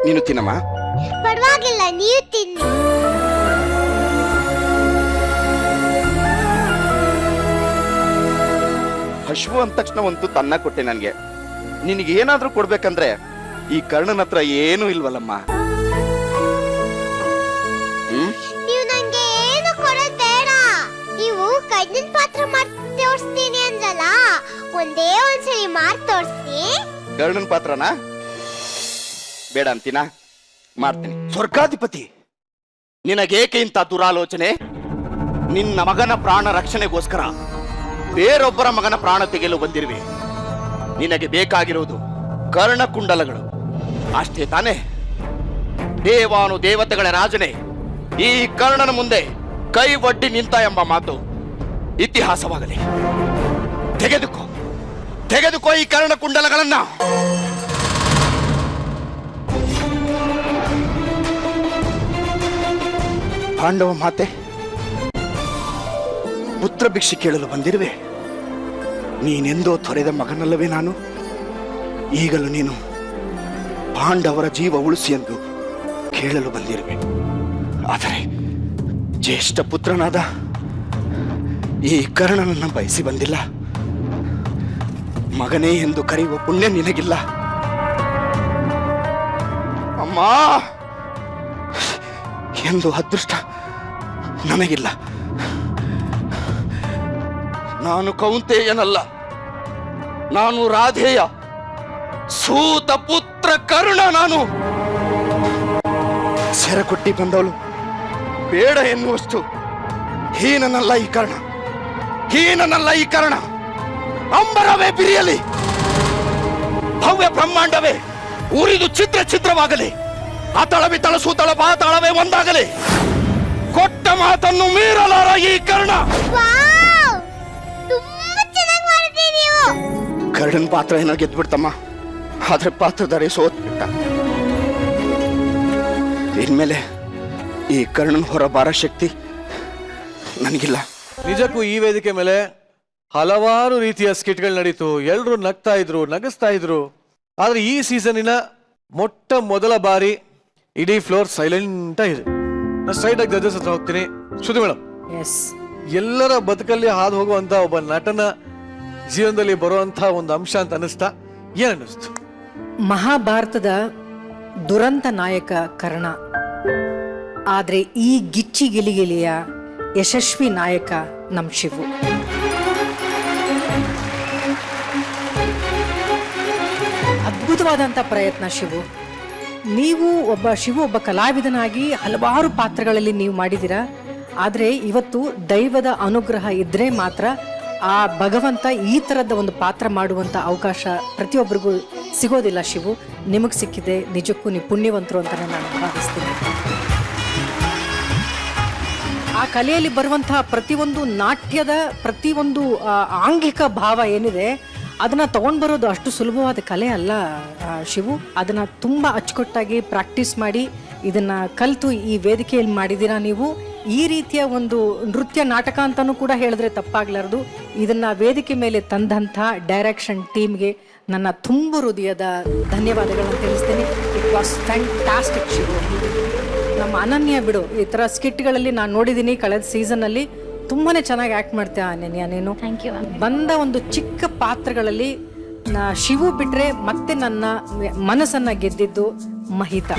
ನೀನು ತಿನ್ನಮ್ಮ. ಪರವಾಗಿಲ್ಲ, ನೀವು ತಿನ್ನಿ. ಹಶ್ವು ಅಂದ ತಕ್ಷಣ ಒಂದು ತನ್ನ ಕೊಟ್ಟೆ ನನ್ಗೆ. ನಿನಗೆ ಏನಾದ್ರೂ ಕೊಡ್ಬೇಕಂದ್ರೆ ಈ ಕರ್ಣನ ಹತ್ರ ಏನೂ ಇಲ್ವಲ್ಲಮ್ಮ. ನೀವು ನಂಗೆ ಏನು ಕೊಡೋದ್ ಬೇಡ. ನೀವು ಕಣ್ಣಿನ ಪಾತ್ರ ಮಾಡಿ ತೋರಿಸ್ತೀನಿ ಅಂದ್ರಲ್ಲ, ಒಂದೇ ಒಂದ್ಸರಿ ಮಾಡಿ ತೋರಿಸಿ. ಕರ್ಣನ್ ಪಾತ್ರನಾ? ಬೇಡ ಅಂತೀನಾ? ಮಾಡ್ತೀನಿ. ಸ್ವರ್ಗಾಧಿಪತಿ, ನಿನಗೇಕೆ ಇಂಥ ದುರಾಲೋಚನೆ? ನಿನ್ನ ಮಗನ ಪ್ರಾಣ ರಕ್ಷಣೆಗೋಸ್ಕರ ಬೇರೊಬ್ಬರ ಮಗನ ಪ್ರಾಣ ತೆಗೆಯಲು ಬಂದಿರುವೆ. ನಿನಗೆ ಬೇಕಾಗಿರುವುದು ಕರ್ಣಕುಂಡಲಗಳು ಅಷ್ಟೇ ತಾನೇ? ದೇವಾನು ದೇವತೆಗಳ ರಾಜನೇ ಈ ಕರ್ಣನ ಮುಂದೆ ಕೈ ಒಡ್ಡಿ ನಿಂತ ಎಂಬ ಮಾತು ಇತಿಹಾಸವಾಗಲಿ. ತೆಗೆದುಕೋ ಈ ಕರ್ಣಕುಂಡಲಗಳನ್ನ. ಪಾಂಡವ ಮಾತೆ, ಪುತ್ರ ಭಿಕ್ಷೆ ಕೇಳಲು ಬಂದಿರುವೆ. ನೀನೆಂದೋ ತೊರೆದ ಮಗನಲ್ಲವೇ ನಾನು? ಈಗಲೂ ನೀನು ಪಾಂಡವರ ಜೀವ ಉಳಿಸಿ ಎಂದು ಕೇಳಲು ಬಂದಿರುವೆ. ಆದರೆ ಜ್ಯೇಷ್ಠ ಪುತ್ರನಾದ ಈ ಕರ್ಣನನ್ನು ಬಯಸಿ ಬಂದಿಲ್ಲ. ಮಗನೇ ಎಂದು ಕರೆಯುವ ಪುಣ್ಯ ನಿನಗಿಲ್ಲ. ಅಮ್ಮ ಎಂದು ಅದೃಷ್ಟ ನನಗಿಲ್ಲ. ನಾನು ಕೌಂತೆಯನಲ್ಲ, ನಾನು ರಾಧೇಯ ಸೂತ ಪುತ್ರ ಕರ್ಣ. ನಾನು ಸೆರಕೊಟ್ಟಿ ಬಂದವಳು ಬೇಡ ಎನ್ನುವಷ್ಟು ಹೀನನಲ್ಲ ಈ ಕರ್ಣ, ಹೀನನಲ್ಲ ಈ ಕರ್ಣ. ಅಂಬರವೇ ಬಿರಿಯಲಿ, ಭವ್ಯ ಬ್ರಹ್ಮಾಂಡವೇ ಉರಿದು ಛಿದ್ರ ಛಿದ್ರವಾಗಲಿ, ಅತಳ ಬಿತ್ತಳ ಸೂತಳ ಪಾತಾಳವೇ ಒಂದಾಗಲಿ. ಕೊಟ್ಟ ಮಾತನ್ನು ಮೀರಲಾರ ಈ ಕರ್ಣ. ಕರ್ಣನ್ ಪಾತ್ರ ಏನೋ ಗೆದ್ಬಿಡ್ತಮ್ಮ, ಆದ್ರೆ ಪಾತ್ರಧಾರಿ ಸೋತ್ಬಿಟ್ಟ. ಇನ್ಮೇಲೆ ಈ ಕರ್ಣನ್ ಹೊರ ಬಾರ ಶಕ್ತಿ ನನಗಿಲ್ಲ. ನಿಜಕ್ಕೂ ಈ ವೇದಿಕೆ ಮೇಲೆ ಹಲವಾರು ರೀತಿಯ ಸ್ಕಿಟ್ಗಳು ನಡೀತು. ಎಲ್ಲರೂ ನಗ್ತಾ ಇದ್ರು, ನಗಿಸ್ತಾ ಇದ್ರು. ಆದ್ರೆ ಈ ಸೀಸನಿನ ಮೊಟ್ಟ ಮೊದಲ ಬಾರಿ ಇಡೀ ಫ್ಲೋರ್ ಸೈಲೆಂಟ್ ಆಗಿದೆ. ನಾನು ಸ್ಟ್ರೈಟ್ ಆಗಿ ಜಡ್ಜಸ್ ಹತ್ರ ಹೋಗ್ತೀನಿ. ಶ್ರುತಿ ಮೇಡಮ್, ಎಸ್, ಎಲ್ಲರ ಬದುಕಲ್ಲಿ ಹಾದು ಹೋಗುವಂತ ಒಬ್ಬ ನಟನ ಜೀವನದಲ್ಲಿ ಬರುವಂತ ಒಂದು ಅಂಶ ಅಂತ ಅನಿಸ್ತಾ, ಏನ್ ಅನ್ನಿಸ್ತು? ಮಹಾಭಾರತದ ದುರಂತ ನಾಯಕ ಕರ್ಣ, ಆದ್ರೆ ಈ ಗಿಚ್ಚಿ ಗಿಲಿಗಿಲಿಯ ಯಶಸ್ವಿ ನಾಯಕ ನಮ್ ಶಿವು. ಅದ್ಭುತವಾದಂಥ ಪ್ರಯತ್ನ ಶಿವು. ನೀವು ಒಬ್ಬ ಕಲಾವಿದನಾಗಿ ಹಲವಾರು ಪಾತ್ರಗಳಲ್ಲಿ ನೀವು ಮಾಡಿದ್ದೀರಾ. ಆದರೆ ಇವತ್ತು ದೈವದ ಅನುಗ್ರಹ ಇದ್ರೆ ಮಾತ್ರ ಆ ಭಗವಂತ ಈ ಥರದ ಒಂದು ಪಾತ್ರ ಮಾಡುವಂಥ ಅವಕಾಶ ಪ್ರತಿಯೊಬ್ಬರಿಗೂ ಸಿಗೋದಿಲ್ಲ. ಶಿವು, ನಿಮಗೆ ಸಿಕ್ಕಿದೆ, ನಿಜಕ್ಕೂ ನೀವು ಪುಣ್ಯವಂತರು ಅಂತ ನಾನು ಭಾವಿಸ್ತೀನಿ. ಆ ಕಲೆಯಲ್ಲಿ ಬರುವಂತಹ ಪ್ರತಿಯೊಂದು ನಾಟ್ಯದ ಪ್ರತಿಯೊಂದು ಆಂಗಿಕ ಭಾವ ಏನಿದೆ ಅದನ್ನ ತಗೊಂಡು ಬರೋದು ಅಷ್ಟು ಸುಲಭವಾದ ಕಲೆ ಅಲ್ಲ ಶಿವು. ಅದನ್ನ ತುಂಬಾ ಅಚ್ಚುಕಟ್ಟಾಗಿ ಪ್ರಾಕ್ಟೀಸ್ ಮಾಡಿ ಇದನ್ನ ಕಲಿತು ಈ ವೇದಿಕೆಯಲ್ಲಿ ಮಾಡಿದ್ದೀರಾ ನೀವು. ಈ ರೀತಿಯ ಒಂದು ನೃತ್ಯ ನಾಟಕ ಅಂತಾನೂ ಕೂಡ ಹೇಳಿದ್ರೆ ತಪ್ಪಾಗ್ಲಾರ್ದು. ಇದನ್ನ ವೇದಿಕೆ ಮೇಲೆ ತಂದಂಥ ಡೈರೆಕ್ಷನ್ ಟೀಮ್ಗೆ ನನ್ನ ತುಂಬ ಹೃದಯದ ಧನ್ಯವಾದಗಳನ್ನು ತಿಳಿಸ್ತೇನೆ. It was fantastic Shivu. ನಮ್ಮ ಅನನ್ಯ ಬಿಡು, ಈ ಥರ ಸ್ಕಿಟ್ಗಳಲ್ಲಿ ನಾನು ನೋಡಿದ್ದೀನಿ ಕಳೆದ ಸೀಸನ್ನಲ್ಲಿ. ತುಂಬಾನೇ ಚೆನ್ನಾಗಿ ಆಕ್ಟ್ ಮಾಡ್ತೀಯ ಅನನ್ಯ ನೀನು. ಬಂದ ಒಂದು ಚಿಕ್ಕ ಪಾತ್ರಗಳಲ್ಲಿ ಶಿವು ಬಿಟ್ರೆ ಮತ್ತೆ ನನ್ನ ಮನಸ್ಸನ್ನ ಗೆದ್ದಿದ್ದು ಮಹಿತಾ.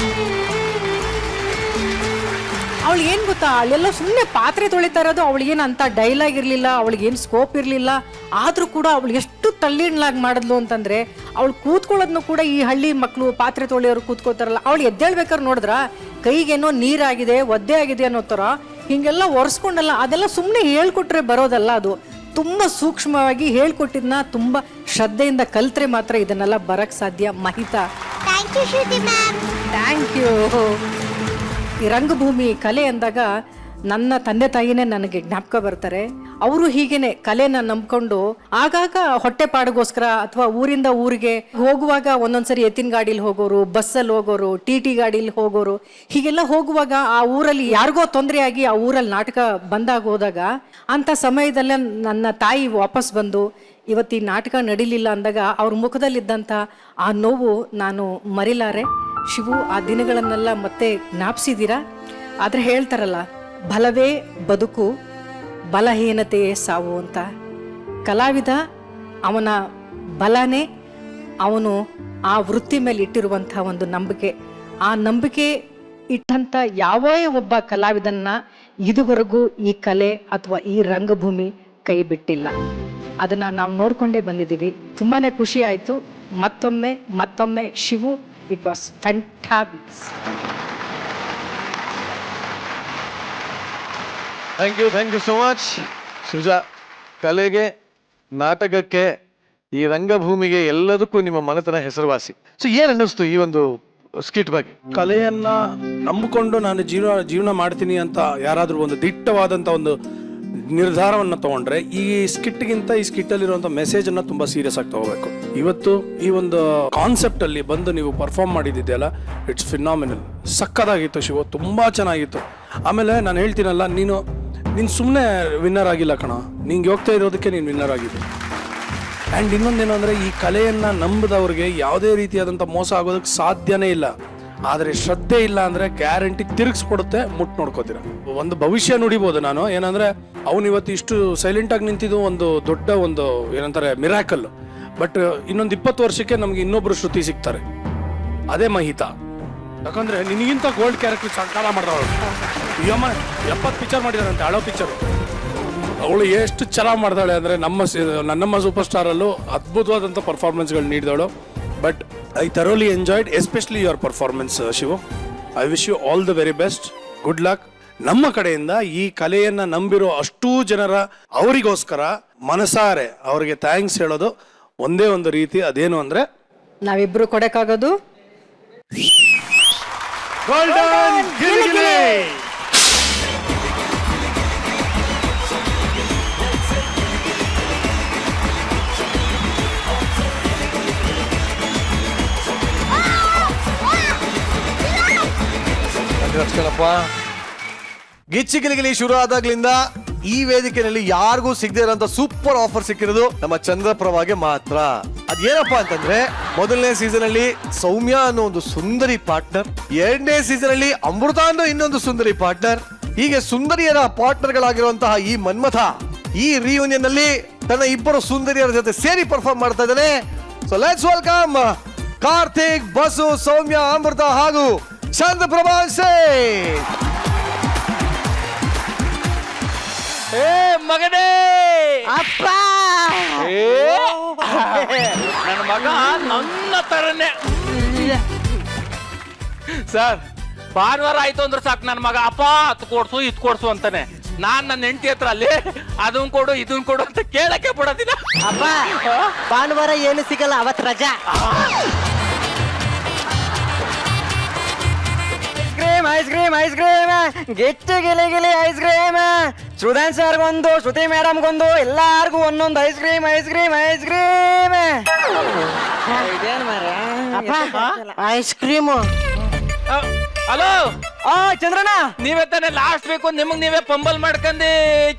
ಅವಳು ಏನ್ ಗೊತ್ತಾ, ಅವಳೆಲ್ಲ ಸುಮ್ಮನೆ ಪಾತ್ರೆ ತೊಳಿತಾ ಇರೋದು. ಅವಳಿಗೇನು ಅಂತ ಡೈಲಾಗ್ ಇರಲಿಲ್ಲ, ಅವಳಿಗೇನು ಸ್ಕೋಪ್ ಇರಲಿಲ್ಲ. ಆದ್ರೂ ಕೂಡ ಅವಳು ಎಷ್ಟು ತಳ್ಳಿಡ್ಲಾಗಿ ಮಾಡಿದ್ಲು ಅಂತಂದ್ರೆ, ಅವಳು ಕೂತ್ಕೊಳ್ಳೋದನ್ನು ಕೂಡ ಈ ಹಳ್ಳಿ ಮಕ್ಕಳು ಪಾತ್ರೆ ತೊಳೆಯೋರು ಕೂತ್ಕೋತಾರಲ್ಲ, ಅವಳು ಎದ್ದೇಳ್ಬೇಕಾದ್ರೆ ನೋಡಿದ್ರ ಕೈಗೇನೋ ನೀರಾಗಿದೆ, ಒದ್ದೆ ಆಗಿದೆ ಅನ್ನೋ ಥರ ಹಿಂಗೆಲ್ಲ ಒರೆಸ್ಕೊಂಡಲ್ಲ. ಅದೆಲ್ಲ ಸುಮ್ಮನೆ ಹೇಳ್ಕೊಟ್ರೆ ಬರೋದಲ್ಲ, ಅದು ತುಂಬಾ ಸೂಕ್ಷ್ಮವಾಗಿ ಹೇಳ್ಕೊಟ್ಟಿದ್ನ ತುಂಬಾ ಶ್ರದ್ಧೆಯಿಂದ ಕಲ್ತ್ರೆ ಮಾತ್ರ ಇದನ್ನೆಲ್ಲ ಬರಕ್ ಸಾಧ್ಯ. Mahita, thank you. ಈ ರಂಗಭೂಮಿ ಕಲೆ ಅಂದಾಗ ನನ್ನ ತಂದೆ ತಾಯಿನೇ ನನಗೆ ಜ್ಞಾಪಕ ಬರ್ತಾರೆ. ಅವರು ಹೀಗೇನೆ ಕಲೆನ ನಂಬ್ಕೊಂಡು ಆಗಾಗ ಹೊಟ್ಟೆಪಾಡಿಗೋಸ್ಕರ ಅಥವಾ ಊರಿಂದ ಊರಿಗೆ ಹೋಗುವಾಗ ಒಂದೊಂದ್ಸರಿ ಎತ್ತಿನ ಗಾಡಿಲಿ ಹೋಗೋರು, ಬಸ್ಸಲ್ಲಿ ಹೋಗೋರು, ಟಿ ಗಾಡಿಲಿ ಹೋಗೋರು. ಹೀಗೆಲ್ಲ ಹೋಗುವಾಗ ಆ ಊರಲ್ಲಿ ಯಾರಿಗೋ ತೊಂದರೆ ಆಗಿ ಆ ಊರಲ್ಲಿ ನಾಟಕ ಬಂದಾಗ ಹೋದಾಗ ಅಂತ ಸಮಯದಲ್ಲೇ ನನ್ನ ತಾಯಿ ವಾಪಸ್ ಬಂದು ಇವತ್ತು ಈ ನಾಟಕ ನಡೀಲಿಲ್ಲ ಅಂದಾಗ ಅವ್ರ ಮುಖದಲ್ಲಿದ್ದಂಥ ಆ ನೋವು ನಾನು ಮರಿಲಾರೆ. ಶಿವು, ಆ ದಿನಗಳನ್ನೆಲ್ಲ ಮತ್ತೆ ಜ್ಞಾಪಿಸಿದ್ದೀರಾ. ಆದರೆ ಹೇಳ್ತಾರಲ್ಲ, ಬಲವೇ ಬದುಕು, ಬಲಹೀನತೆಯೇ ಸಾವು ಅಂತ. ಕಲಾವಿದ ಅವನ ಬಲನೇ ಅವನು ಆ ವೃತ್ತಿ ಮೇಲೆ ಇಟ್ಟಿರುವಂಥ ಒಂದು ನಂಬಿಕೆ. ಆ ನಂಬಿಕೆ ಇಟ್ಟಂಥ ಯಾವೇ ಒಬ್ಬ ಕಲಾವಿದನ್ನ ಇದುವರೆಗೂ ಈ ಕಲೆ ಅಥವಾ ಈ ರಂಗಭೂಮಿ ಕೈ ಬಿಟ್ಟಿಲ್ಲ. ಅದನ್ನ ನಾವು ನೋಡ್ಕೊಂಡೇ ಬಂದಿದ್ದೀವಿ. ತುಂಬಾನೇ ಖುಷಿ ಆಯ್ತು. ಮತ್ತೊಮ್ಮೆ Shivu, it was fantastic. Thank you so much Sruja. ಕಲೆಗೆ, ನಾಟಕಕ್ಕೆ, ಈ ರಂಗಭೂಮಿಗೆ ಎಲ್ಲದಕ್ಕೂ ನಿಮ್ಮ ಮನೆತನ ಹೆಸರುವಾಸಿ. ಸೊ ಏನ್ ಅನ್ನಿಸ್ತು ಈ ಒಂದು ಸ್ಕಿಟ್ ಬಗ್ಗೆ? ಕಲೆಯನ್ನ ನಂಬಿಕೊಂಡು ನಾನು ಜೀವನ ಮಾಡ್ತೀನಿ ಅಂತ ಯಾರಾದ್ರೂ ಒಂದು ದಿಟ್ಟವಾದಂತ ಒಂದು ನಿರ್ಧಾರವನ್ನು ತಗೊಂಡ್ರೆ ಈ ಸ್ಕಿಟ್ಗಿಂತ ಈ ಸ್ಕಿಟ್ ಅಲ್ಲಿರುವಂತ ಮೆಸೇಜ್ ಅನ್ನ ತುಂಬಾ ಸೀರಿಯಸ್ ಆಗಿ ತಗೋಬೇಕು. ಇವತ್ತು ಈ ಒಂದು ಕಾನ್ಸೆಪ್ಟ್ ಅಲ್ಲಿ ಬಂದು ನೀವು ಪರ್ಫಾರ್ಮ್ ಮಾಡಿದ್ದಿದೆಯಲ್ಲ, ಇಟ್ಸ್ ಫಿನಾಮಿನಲ್. ಸಕ್ಕದಾಗಿತ್ತು ಶಿವ, ತುಂಬಾ ಚೆನ್ನಾಗಿತ್ತು. ಆಮೇಲೆ ನಾನು ಹೇಳ್ತೀನಲ್ಲ, ನೀನು ಸುಮ್ಮನೆ ವಿನ್ನರ್ ಆಗಿಲ್ಲ ಕಣ, ನಿಂಗೆ ಹೋಗ್ತಾ ಇರೋದಕ್ಕೆ ನೀನು ವಿನ್ನರ್ ಆಗಿದ್ದು. ಆ್ಯಂಡ್ ಇನ್ನೊಂದೇನು ಅಂದರೆ ಈ ಕಲೆಯನ್ನು ನಂಬಿದವ್ರಿಗೆ ಯಾವುದೇ ರೀತಿಯಾದಂಥ ಮೋಸ ಆಗೋದಕ್ಕೆ ಸಾಧ್ಯನೇ ಇಲ್ಲ. ಆದರೆ ಶ್ರದ್ಧೆ ಇಲ್ಲ ಅಂದರೆ ಗ್ಯಾರಂಟಿ ತಿರುಗಿಸ್ಕೊಡುತ್ತೆ, ಮುಟ್ಟು ನೋಡ್ಕೋತೀರ. ಒಂದು ಭವಿಷ್ಯ ನುಡಿಬೋದು ನಾನು, ಏನಂದರೆ ಅವನು ಇವತ್ತು ಇಷ್ಟು ಸೈಲೆಂಟಾಗಿ ನಿಂತಿದ್ದು ಒಂದು ದೊಡ್ಡ ಒಂದು ಏನಂತಾರೆ ಮಿರಾಕಲ್. ಬಟ್ ಇನ್ನೊಂದು 20 ವರ್ಷಕ್ಕೆ ನಮ್ಗೆ ಇನ್ನೊಬ್ರು ಶ್ರುತಿ ಸಿಗ್ತಾರೆ, ಅದೇ ಮಹಿತಾ. ಯಾಕಂದ್ರೆ ನಿನಗಿಂತ ಗೋಲ್ಡ್ ಕ್ಯಾರೆಕ್ಟರ್ ಸಂಕಾಲ ಮಾಡಿದವಳು. ಅಯ್ಯಮ್ಮ 70 ಪಿಕ್ಚರ್ ಮಾಡಿದಾರಂತೆ, ಹಳೋ ಪಿಕ್ಚರ್. ಅವಳು ಎಷ್ಟು ಚೆನ್ನಾಗಿ ಮಾಡ್ದಾಳೆ ಅಂದರೆ ನನ್ನಮ್ಮ ಸೂಪರ್ ಸ್ಟಾರಲ್ಲೂ ಅದ್ಭುತವಾದಂಥ ಪರ್ಫಾರ್ಮೆನ್ಸ್ಗಳು ನೀಡಿದವಳು. But I thoroughly enjoyed especially your performance Shivu. I wish you all the very best, good luck. ನಮ್ಮ ಕಡೆಯಿಂದ ಈ ಕಲೆಯನ್ನ ನಂಬಿರೋ ಅಷ್ಟೂ ಜನರ ಅವರಿಗೋಸ್ಕರ ಮನಸಾರೆ ಅವರಿಗೆ ಥ್ಯಾಂಕ್ಸ್ ಹೇಳೋದು ಒಂದೇ ಒಂದು ರೀತಿ. ಅದೇನು ಅಂದ್ರೆ ನಾವಿಬ್ರು ಕೊಡಕ್ಕಾಗೋದು ಗೋಲ್ಡನ್ ಗಿಲಿಗಿಲಿ. ಗಿಚ್ಚಿ ಗಿಲಿಗಿಲಿ ಶುರು ಆದಾಗ್ಲಿಂದ ಈ ವೇದಿಕೆಯಲ್ಲಿ ಯಾರಿಗೂ ಸಿಗದೆ ಇರೋಂತ ಸೂಪರ್ ಆಫರ್ ಸಿಕ್ಕಿರೋದು ನಮ್ಮ ಚಂದ್ರಪ್ರಭಾಗೆ ಮಾತ್ರ. ಅದೇನಪ್ಪಾ ಅಂತಂದ್ರೆ, ಮೊದಲನೇ ಸೀಸನ್ ಅಲ್ಲಿ ಸೌಮ್ಯ ಅನ್ನೋ ಒಂದು ಸುಂದರಿ ಪಾರ್ಟ್ನರ್, 2ನೇ ಸೀಸನ್ ಅಲ್ಲಿ ಅಮೃತ ಅನ್ನೋ ಇನ್ನೊಂದು ಸುಂದರಿ ಪಾರ್ಟ್ನರ್, ಹೀಗೆ ಸುಂದರಿಯರ ಪಾರ್ಟ್ನರ್ ಗಳಾಗಿರುವಂತಹ ಈ ಮನ್ಮಥ ಈ ರಿಯೂನಿಯನ್ ಅಲ್ಲಿ ತನ್ನ 2 ಸುಂದರಿಯರ ಜೊತೆ ಸೇರಿ ಪರ್ಫಾರ್ಮ್ ಮಾಡ್ತಾ ಇದ್ದಾನೆ. So let's welcome Karthik, Basu, Soumya, Amrutha ಹಾಗೂ ಚಂದ್ರಪ್ರಭಾ ಸೇಠ್. ಏ ಮಗನೇ, ಅಪ್ಪ ನನ್ನ ಮಗ ನನ್ನ ತರನೇ ಸರ್. ಭಾನುವಾರ ಆಯ್ತು ಅಂದ್ರೆ ಸಾಕು ನನ್ನ ಮಗ ಅಪ್ಪ ಅದು ಕೊಡ್ಸು ಇದು ಕೊಡ್ಸು ಅಂತಾನೆ. ನಾನ್ ನನ್ನ ಹೆಂಡತಿ ಹತ್ರ ಅಲ್ಲಿ ಅದನ್ ಕೊಡು ಇದನ್ ಕೊಡು ಅಂತ ಕೇಳಕ್ಕೆ ಬಿಡೋದಿಲ್ಲ. ಅಪ್ಪ ಭಾನುವಾರ ಏನು ಸಿಗಲ್ಲ, ಅವತ್ ರಜಾ. ಐಸ್ ಕ್ರೀಮ್ ಐಸ್ ಕ್ರೀಮ್ ಗಿಚ್ಚು ಗಿಲಿ ಗಿಲಿ ಐಸ್ ಕ್ರೀಮ್. ಸುಧಾನ್ ಸರ್ಗೊಂದು, ಶ್ರುತಿ ಮೇಡಮ್ಗೊಂದು, ಎಲ್ಲಾರ್ಗು ಒಂದೊಂದು ice cream ice cream ice cream. Ice cream. Hello Chandranna, ನೀವೇ ತಾನೆ ಲಾಸ್ಟ್ ಬೇಕು ನಿಮಗ್ ನೀವೇ ಪಂಬಲ್ ಮಾಡ್ಕೊಂಡಿ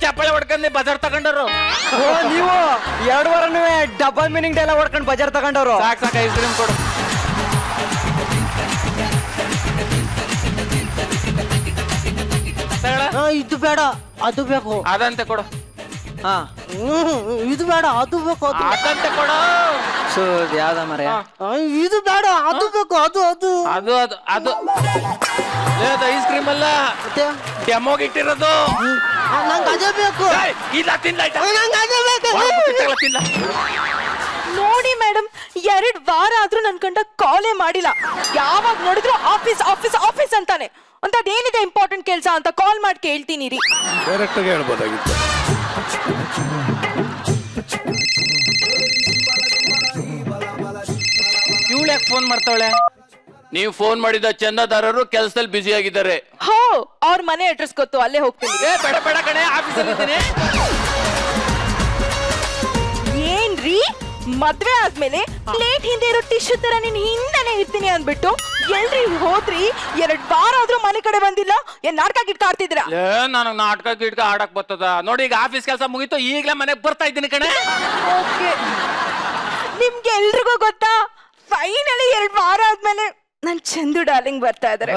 ಚಪ್ಪಾಳೆ ಹೊಡ್ಕೊಂಡಿ ಬಜಾರ್ ತಗೊಂಡರು. ನೀವು 2 ವಾರನೂ ಡಬಲ್ ಮೀನಿಂಗ್ ಎಲ್ಲ ಹೊಡ್ಕೊಂಡು ಬಜಾರ್ ತಗೊಂಡವ್ರು. ಸಾಕ್ ಸಾಕು ಐಸ್ ಕ್ರೀಮ್ ಕೊಡು. ಇದು ಬೇಡ ಅದು ಬೇಕು. ಅದಂತೆ ಕೊಡು. ಇದು ಬೇಡ ಅದು ಬೇಕು. ಅದಂತೆ ಕೊಡು. ಯಾವ್ದ ಮರ? ಇದು ಬೇಡ ಅದು ಬೇಕು. ಅದು ಅದು ಅದು ಅದು ಅದು ಐಸ್ ಕ್ರೀಮ್ ಅಲ್ಲ, ಡೆಮೋಗ್ ಇಟ್ಟಿರೋದು. ನಂಗೆ ಅದೇ ಬೇಕು. ಇಲ್ಲ ತಿನ್ಲ ತಿನ್ಲ. ನೋಡಿ ಮೇಡಮ್, 2 ವಾರ ಆದ್ರೂ ನನ್ ಕಂಡ ಕಾಲೇ ಮಾಡಿಲ್ಲ. ಯಾವಾಗ ನೋಡಿದ್ರು ಆಫೀಸ್ ಆಫೀಸ್ ಆಫೀಸ್ ಅಂತಾನೆ. ಅಂತ ಅದೇನಿದೆ ಇಂಪಾರ್ಟೆಂಟ್ ಕೆಲಸ ಅಂತ ಕಾಲ್ ಮಾಡಿ ಕೇಳ್ತೀನಿ ರೀ. ಡೈರೆಕ್ಟ್ ಆಗಿ ಹೇಳ್ಬೋದಾಗಿತ್ತು. ಇವಳು ಯಾಕೆ ಫೋನ್ ಮಾಡ್ತಾವಳೆ? ನೀವು ಫೋನ್ ಮಾಡಿದ ಚಂದಾದಾರರು ಕೆಲಸದಲ್ಲಿ ಬ್ಯುಸಿ ಆಗಿದ್ದಾರೆ. ಹೋ, ಅವ್ರ ಮನೆ ಅಡ್ರೆಸ್ ಗೊತ್ತು, ಅಲ್ಲೇ ಹೋಗ್ತೀನಿ. ಬೇಡ ಬೇಡ ಕಣೆ, ಆಫೀಸಲ್ಲಿ ಇದ್ದೀನಿ. ಏನ್ರಿ ಮದ್ವೆ ಆದ್ಮೇಲೆ ಪ್ಲೇಟ್ ಹಿಂದೆ ಇರೋ ಟಿಶ್ಯೂ ತರ ನೀನ್ ಹಿಂದೆನೆ ಇರ್ತೀನಿ ಅಂದ್ಬಿಟ್ಟು ಎಲ್ರಿ ಹೋದ್ರಿ? 2 ವಾರ ಆದ್ರೂ ಮನೆ ಕಡೆ ಬಂದಿಲ್ಲ. ಏನ್ ನಾಟಕ ಗಿಟ್ಕ ಆಡ್ತಿದ್ರ? ನನಗ್ ನಾಟಕ ಗಿಟ್ಕ ಆಡಕ್ ಬರ್ತದ ನೋಡಿ. ಈಗ ಆಫೀಸ್ ಕೆಲಸ ಮುಗೀತು, ಈಗ್ಲೇ ಮನೆಗ್ ಬರ್ತಾ ಇದ್ದೀನಿ ಕಣೆ. ನಿಮ್ಗೆ ಎಲ್ರಿಗೂ ಗೊತ್ತಾ, ಫೈನಲಿ 2 ವಾರ ಆದ್ಮೇಲೆ ನನ್ ಚಂದು ಡಾರ್ಲಿಂಗ್ ಬರ್ತಾ ಇದಾರೆ.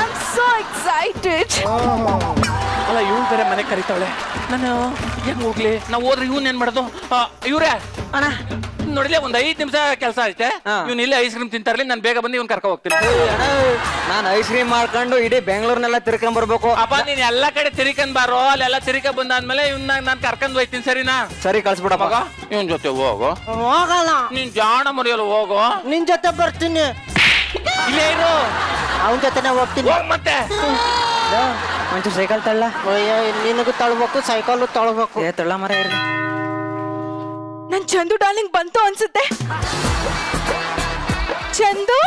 I am so excited. ಅಲ್ಲ, ಇವಳು ಬೇರೆ ಮನೆ ಕರಿತಾವಳೆ. ನಾನು ಹೆಂಗ್ ಹೋಗ್ಲಿ? ನಾವು ಹೋದ್ರೆ ಇವನ್ ಏನ್ ಮಾಡೋದು? ಇವ್ರೇ ಅಣ್ಣ ನೋಡಿಲ್ಲ, ಒಂದ್ 5 ನಿಮಿಷ ಕೆಲಸ ಐತೆ. ಇವ್ನ ಇಲ್ಲೇ ಐಸ್ ಕ್ರೀಮ್ ತಿಂತಾರಲಿ, ನಾನು ಬೇಗ ಬಂದು ಇವ್ನ ಕರ್ಕೊ ಹೋಗ್ತೀನಿ. ನಾನು ಐಸ್ ಕ್ರೀಮ್ ಮಾಡ್ಕೊಂಡು ಇಡೀ ಬೆಂಗಳೂರ್ನೆಲ್ಲ ತಿರ್ಕೊಂಡ್ ಬರ್ಬೇಕು. ಅಪ್ಪ ನೀನ್ ಎಲ್ಲಾ ಕಡೆ ತಿರ್ಕೊಂಡ್ ಬಾರೋ, ಅಲ್ಲೆಲ್ಲ ತಿರ್ಕೊಂಡ್ ಬಂದಾದ್ಮೇಲೆ ಇವ್ನ ನಾನ್ ಕರ್ಕೊಂಡ್ ಹೋಯ್ತೀನಿ. ಸರಿನಾ? ಸರಿ, ಕಳ್ಸ್ಬಿಡಪ್ಪ. ಮಗ ಇವನ್ ಜೊತೆ ಹೋಗು. ಹೋಗಲ್ಲ, ನೀನ್ ಜಾಣ ಮರಿಯಲ್ಲ, ಹೋಗು. ನಿನ್ ಜೊತೆ ಬರ್ತೀನಿ. ಇಲ್ಲೇ ಇರು, ಅವನ ಜೊತೆನೆ ಹೋಗ್ತೀನಿ. ಹೋಗ್ ಮತ್ತೆ. ಒಂಚೂರು ಸೈಕಲ್ ತಳ್ಳ. ನಿನಗೂ ತಳ್ಬೇಕು, ಸೈಕಲ್ ತಳ್ಬೇಕು. ತಳ್ಳ ಮರ ಇರ್ಲಿ. ನನ್ ಚಂದು ಡಾರ್ಲಿಂಗ್ ಬಂತು ಅನ್ಸುತ್ತೆ. ಚಂದು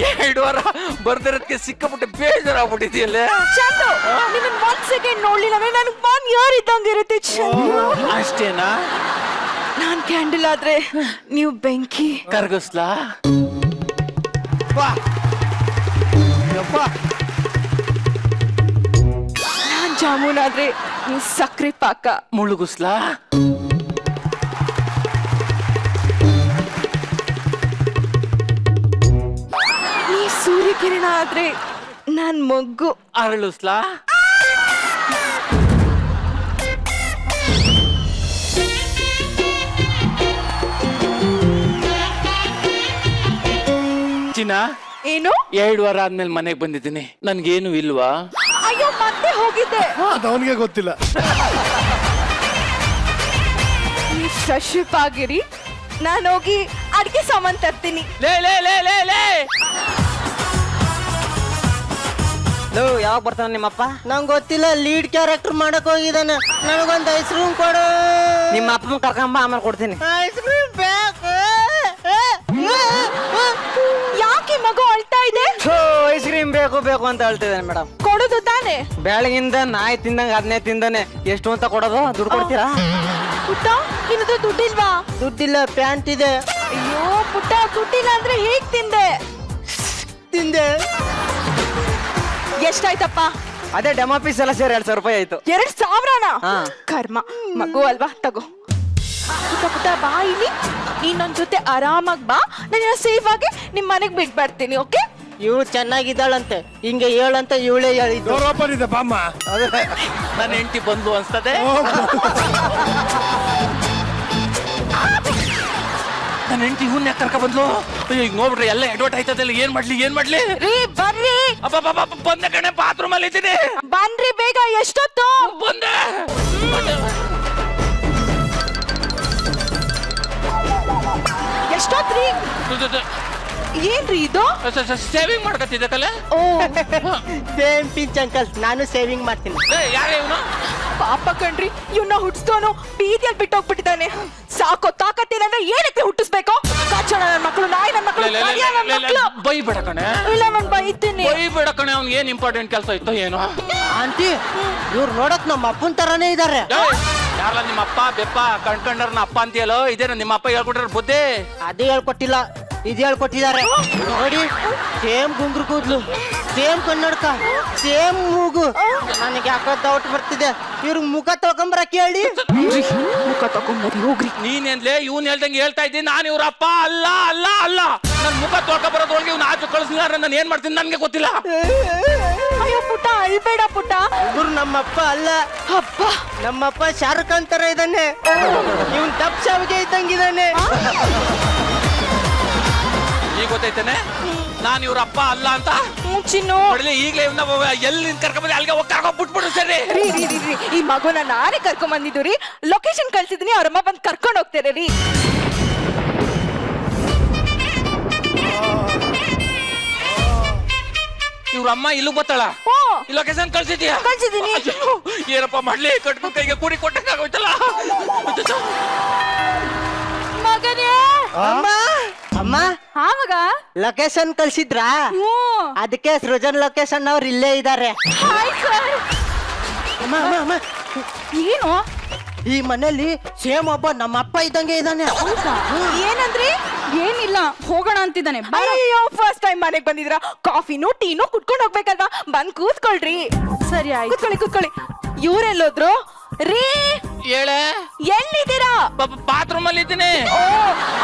2 ವಾರ ಬರ್ದಿರೋದಕ್ಕೆ ಸಿಕ್ಕಾಪಟ್ಟೆ ಬೇಜಾರಾಗ್ಬಿಟ್ಟಿದೆಯಲ್ಲ. ಚಂದು, ನಿನ್ನ 1 ಸೆಕೆಂಡ್ ನೋಡ್ಲಿಲ್ಲ ಅಂದ್ರೆ ನನಗೆ 1 ಇಯರ್ ಇದ್ದಂಗೆ ಇರುತ್ತೆ. ಚಂದು ಅಷ್ಟೇನಾ? ನಾನ್ ಕ್ಯಾಂಡಲ್ ಆದ್ರೆ ನೀವು ಬೆಂಕಿ. ಕರ್ಗಿಸ್ಲಾ? ನಾನ್ ಜಾಮೂನ್ ಆದ್ರೆ ಸಕ್ರೆ ಪಾಕ. ಮುಳುಗುಸ್ಲಾ? ನೀ ಸೂರ್ಯಕಿರಣ ಆದ್ರೆ ನಾನ್ ಮೊಗ್ಗು. ಅರಳುಸ್ಲಾ? ಚಿನ್ನ, ಏನು? 2 ವಾರ ಆದ್ಮೇಲೆ ಮನೆಗೆ ಬಂದಿದ್ದೀನಿ. ನನ್ಗೇನು ಇಲ್ವಾ? ಅಯ್ಯೋ ಮತ್ತೆ ಹೋಗಿದ್ದೆ. ಅದು ಅವನಿಗೆ ಗೊತ್ತಿಲ್ಲ. ನೀ ಫ್ರೆಶ್ ಅಪ್ ಆಗಿರಿ, ನಾನು ಹೋಗಿ ಅಡ್ಗೆ ಸಾಮಾನ್ ತರ್ತೀನಿ. ಲೇ ಲೇ ಲೇ ಲೇ ಲೇ ಯಾವಾಗ ಬರ್ತಾನ ನಿಮ್ಮಪ್ಪ? ನಂಗೆ ಗೊತ್ತಿಲ್ಲ, ಲೀಡ್ ಕ್ಯಾರೆಕ್ಟರ್ ಮಾಡಕ್ ಹೋಗಿದ್ದಾನೆ. ನನಗೊಂದು ಐಸ್ ಕ್ರೀಮ್ ಕೊಡು. ನಿಮ್ಮ ಅಪ್ಪನ ಕರ್ಕೊಂಬ, ಆಮೇಲೆ ಕೊಡ್ತೀನಿ. ಐಸ್ ಕ್ರೀಮ್ ಬೇಕು. ಯಾಕೆ ಮಗು ಅಳ್ತಾ ಇದೆ? ಐಸ್ ಕ್ರೀಮ್ ಬೇಕು ಬೇಕು ಅಂತ ಹೇಳ್ತಿದ್ದಾನೆ ಮೇಡಮ್. ಕೊಡೋದು ತಾನೆ? ಬೆಳಗಿಂದ ನಾಯಿ ತಿಂದಂಗ ಅದನ್ನೇ ತಿಂದಾನೆ. ಎಷ್ಟು ಅಂತ ಕೊಡೋದು? ದುಡ್ಡು ಕೊಡ್ತೀರಾ? ಪುಟ್ಟ, ನಿನ್ನದು ದುಡ್ಡಿಲ್ವಾ? ದುಡ್ಡಿಲ್ಲ, ಪ್ಯಾಂಟ್ ಇದೆ. ಅಯ್ಯೋ ಪುಟ್ಟ, ದುಡ್ಡಿಲ್ಲ ಅಂದ್ರೆ ಹೇಗ್ ತಿಂದೆ? ತಿಂದೆ. ಎಷ್ಟಾಯ್ತಪ್ಪ? ಅದೇ ಡೆಮೋ ಪೀಸ್ ಎಲ್ಲ ಸೇರಿ 2,000 ರೂಪಾಯಿ ಆಯ್ತು. 2,000ನ? ಹಾ. ಕರ್ಮ, ಮಗು ಅಲ್ವಾ, ತಗೋ. ಪುಟ್ಟ ಪುಟ್ಟ ಬಾ ಇಲ್ಲಿ, ನೀನ್ ನನ್ ಜೊತೆ ಆರಾಮಾಗಿ ಬಾ. ನಾನು ಸೇಫ್ ಆಗಿ ನಿಮ್ ಮನೆಗ್ ಬಿಟ್ ಬರ್ತೀನಿ. ಓಕೆ? ಇವಳು ಚೆನ್ನಾಗಿದ್ದಾಳಂತೆ, ಹಿಂಗೆ ಹೇಳಂತ ಇವಳೇ ಹೇಳಿದ್ದು. ಓಪನ್ ಇದೆ ಬಾಮ್ಮ. ನನ್ನ ಹೆಂಡತಿ ಬಂದ್ಲು ಅನ್ಸ್ತದೆ. ನನ್ನ ಹೆಂಡತಿ ಇವನ್ನ ಕರ್ಕ ಬಂದ್ಲು. ಅಯ್ಯೋ, ಈಗ ನೋಡ್ಬಿಟ್ರೆ ಎಲ್ಲ ಎಡ್ವರ್ಟ್ ಆಯ್ತದಲ್ಲ. ಏನ್ ಮಾಡ್ಲಿ? ರೀ ಬರ್ರಿ. ಬಂದೆ ಕಣೆ, ಬಾತ್ರೂಮ್ ಅಲ್ಲಿ ಇದ್ದೀನಿ. ಬನ್ರಿ ಬೇಗ. ಎಷ್ಟೊತ್ತು? ಬಂದೆ. ಎಷ್ಟೊತ್ರಿ? ಏನ್ರಿ ಇದು? ಸೇವಿಂಗ್ ಮಾಡ್ಕತ್ತಿದ್ದೆ ಕಲೆ. ಓ ಸೇಮ್ ಪಿಂಚ್ ಅಂಕಲ್, ನಾನು ಸೇವಿಂಗ್ ಮಾಡ್ತೀನಿ. ಯಾರೇ ಇವನು? ಪಾಪ ಕಣ್ರಿ, ಇವನ್ನ ಹುಟ್ಟಿಸ್ದವನು ಬೀದಿಯಲ್ಲಿ ಬಿಟ್ಟು ಹೋಗ್ಬಿಟ್ಟಿದ್ದಾನೆ. ಸಾಕೋ ತಾಕತ್ತಿಲ್ಲ ಅಂದ್ರೆ ಏನಕ್ಕೆ ಹುಟ್ಟಿಸ್ಬೇಕು? ಕಾಚೋಣ ನನ್ನ ಮಕ್ಕಳು, ನಾಯಿ ನನ್ನ ಮಕ್ಕಳು, ನನ್ನ ಮಕ್ಕಳು. ಬೈಬೇಡ ಕಣೆ. ಇಲ್ಲ, ನಾನು ಬೈತೀನಿ. ಬೈಬೇಡ ಕಣೆ, ಅವ್ನಿಗೆ ಏನ್ ಇಂಪಾರ್ಟೆಂಟ್ ಕೆಲಸ ಇತ್ತು ಏನೋ. ಆಂಟಿ, ಇವ್ರು ನೋಡಕ್ ನಮ್ಮ ಅಪ್ಪನ ತರಾನೇ ಇದಾರೆ. ಯಾರಲ್ಲ ನಿಮ್ಮ ಅಪ್ಪ ಬೆಪ್ಪ ಕಣ್ಕಂಡ್ರನ್ನ ಅಪ್ಪ ಅಂತೀಯಲ್ಲೋ, ಇದೇನ ನಿಮ್ಮ ಅಪ್ಪ ಹೇಳ್ಕೊಟ್ರ ಬುದ್ಧಿ? ಅದೇ ಹೇಳ್ಕೊಟ್ಟಿಲ್ಲ, ಇದು ಹೇಳ್ಕೊಟ್ಟಿದ್ದಾರೆ. ನೋಡಿ, ಸೇಮ್ ಗುಂಗ್ರು ಕೂದ್ಲು, ಸೇಮ್ ಕನ್ನಡಕ, ಸೇಮ್ ಮೂಗು. ನನಗೆ ಯಾಕೋ ಡೌಟ್ ಬರ್ತಿದೆ. ಇವ್ರಿಗೆ ಮುಖ ತೊಳ್ಕೊಂಬರಕ್ಕೆ ಹೇಳಿ. ಮುಖ ತಗೊಂಬರಿ ಹೋಗ್ರಿ. ನೀನೇನ್ಲೇ ಇವ್ನು ಹೇಳ್ದಂಗೆ ಹೇಳ್ತಾ ಇದ್ದೀನಿ. ನಾನು ಇವ್ರ ಅಪ್ಪ ಅಲ್ಲ ಅಲ್ಲ ಅಲ್ಲ. ನನ್ ಮುಖ ತೊಳ್ಕ ಬರೋದ್ರೊಳಗೆ ಇವ್ನು ಆಚೆ ಕಳಿಸ್ಲಿಲ್ಲ. ನಾನು ಏನ್ ಮಾಡ್ತೀನಿ ನನ್ಗೆ ಗೊತ್ತಿಲ್ಲ. ಅಯ್ಯೋ ಪುಟ್ಟ, ಅಳ್ಬೇಡ ಪುಟ್ಟ. ಇವ್ರು ನಮ್ಮಪ್ಪ ಅಲ್ಲ. ಅಪ್ಪ, ನಮ್ಮಪ್ಪ ಶಾರುಖ್ ಖಾನ್ ತರ ಇದ್ದಾನೆ. ಇವನ್ ದಪ್ ಶಾವಿಗೆ ಇದ್ದಂಗಿದ್ದಾನೆ. ಈಗ ಗೊತ್ತೈತೇನೆ ನಾನು ಇವ್ರ ಅಪ್ಪ ಅಲ್ಲ ಅಂತ. ಚಿನ್ನು, ನೋಡ್ಲಿ, ಈಗಲೇ ಇವನ್ನ ಎಲ್ಲಿ ಕರ್ಕೊಂಡ್ಬಂದ್ರೆ ಅಲ್ಲಿಗೆ ಹೋಗಿ ಕರ್ಕೊಂಡ್ಬಿಟ್ಬಿಡು. ಸರಿ ರೀ, ಈ ಮಗುನ ನಾನೇ ಕರ್ಕೊಂಡ್ ಬಂದಿದ್ದು ರೀ. ಲೊಕೇಶನ್ ಕಳ್ಸಿದೀನಿ, ಅವ್ರಮ್ಮ ಬಂದು ಕರ್ಕೊಂಡು ಹೋಗ್ತಾರೆ ರೀ. ಇವ್ರ ಅಮ್ಮ ಇಲ್ಲಿಗೆ ಬರ್ತಾಳ. ಈ ಲೊಕೇಶನ್ ಕಳ್ಸಿದ್ಯಾ? ಕಳ್ಸಿದೀನಿ. ಏನಪ್ಪ ಮಾಡ್ಲಿ, ಕಟ್ಕೊಂಡು ಕೈಗೆ ಕೂಡಿ ಕೊಟ್ಟಂಗಾಗೋಯ್ತಲ್ಲ. ಮಗನೇ. ಅಮ್ಮ, ಆವಾಗ ಲೊಕೇಶನ್ ಕಳ್ಸಿದ್ರಾ? ಅದಕ್ಕೆ ಸೃಜನ್ ಲೊಕೇಶನ್ ಅವ್ರು ಇಲ್ಲೇ ಇದ್ದಾರೆ. Hi sir. ಅಮ್ಮ ಅಮ್ಮ ಅಮ್ಮ, ಏನು? ಈ ಮನೇಲಿ ಸೇಮ್ ಒಬ್ಬ ನಮ್ಮ ಅಪ್ಪ ಇದ್ದಂಗೆ ಇದ್ದಾನೆ. ಏನಂದ್ರಿ? ಏನಿಲ್ಲ, ಹೋಗೋಣ ಅಂತಿದ್ದಾನೆ. ಅಯ್ಯೋ, ಫಸ್ಟ್ ಟೈಮ್ ಮನೆಗೆ ಬಂದಿದ್ರ, ಕಾಫಿನೂ ಟೀನೂ ಕುಟ್ಕೊಂಡು ಹೋಗ್ಬೇಕಲ್ವಾ? ಬಂದ್ ಕೂತ್ಕೊಳ್ರಿ. ಸರಿ ಆಯ್ತು, ಕೂತ್ಕೊಳ್ಳಿ. ಇವ್ರೆಲ್ಲೋದ್ರು ರೀ? ಹೇಳೆ, ಎಲ್ಲಿದ್ದೀರಾ? ಬಾತ್ರೂಮ್ ಅಲ್ಲಿ ಇದ್ದೀನಿ. ಓ,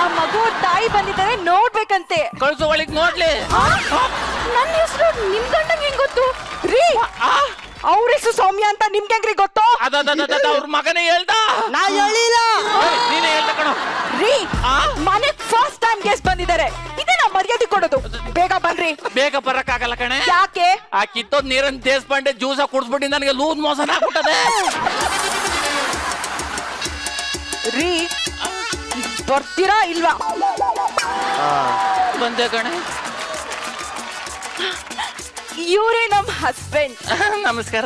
ಆ ಮಗು ತಾಯಿ ಬಂದಿದ್ದಾರೆ, ನೋಡ್ಬೇಕಂತೆ. ಕಳ್ಸು ಒಳಗ್ ನೋಡ್ಲಿ. ನನ್ನ ಹೆಸರು ನಿಮ್ ಗಂಡಂಗೆ ಹೆಂಗ್ ಗೊತ್ತು ರೀ? ಅವ್ರ ಹೆಸರು ಸೌಮ್ಯ ಅಂತ ನಿಮ್ಗೆ ಹೆಂಗ್ರಿ ಗೊತ್ತು? ಅವ್ರ ಮಗನೇ ಹೇಳ್ದ. ನಾ ಹೇಳಿಲ್ಲ. ನೀನೇ ಹೇಳ್ದ ಕಣೋ. ರೀ, ಮನೆಗ್ ಫಸ್ಟ್ ಟೈಮ್ ಗೆಸ್ಟ್ ಬಂದಿದ್ದಾರೆ, ಇದೇ ನಾ ಮರ್ಯಾದೆ ಕೊಡೋದು. ಬೇಗ ಬನ್ರಿ. ಬೇಗ ಬರಕ್ಕಾಗಲ್ಲ ಕಣೆ. ಯಾಕೆ? ಆ ಕಿತ್ತೋದ್ ನೀರನ್ ದೇಶಪಾಂಡೆ ಜ್ಯೂಸ ಕುಡಿಸ್ಬಿಟ್ಟು ನನಗೆ ಲೂಸ್ ಮೋಸನ ಆಗ್ಬಿಟ್ಟದೆ. ರೀ, ಬರ್ತೀರಾ ಇಲ್ವಾ? ಬಂದೆ ಕಣೆ. ಇವರೇ ನಮ್ ಹಸ್ಬೆಂಡ್. ನಮಸ್ಕಾರ.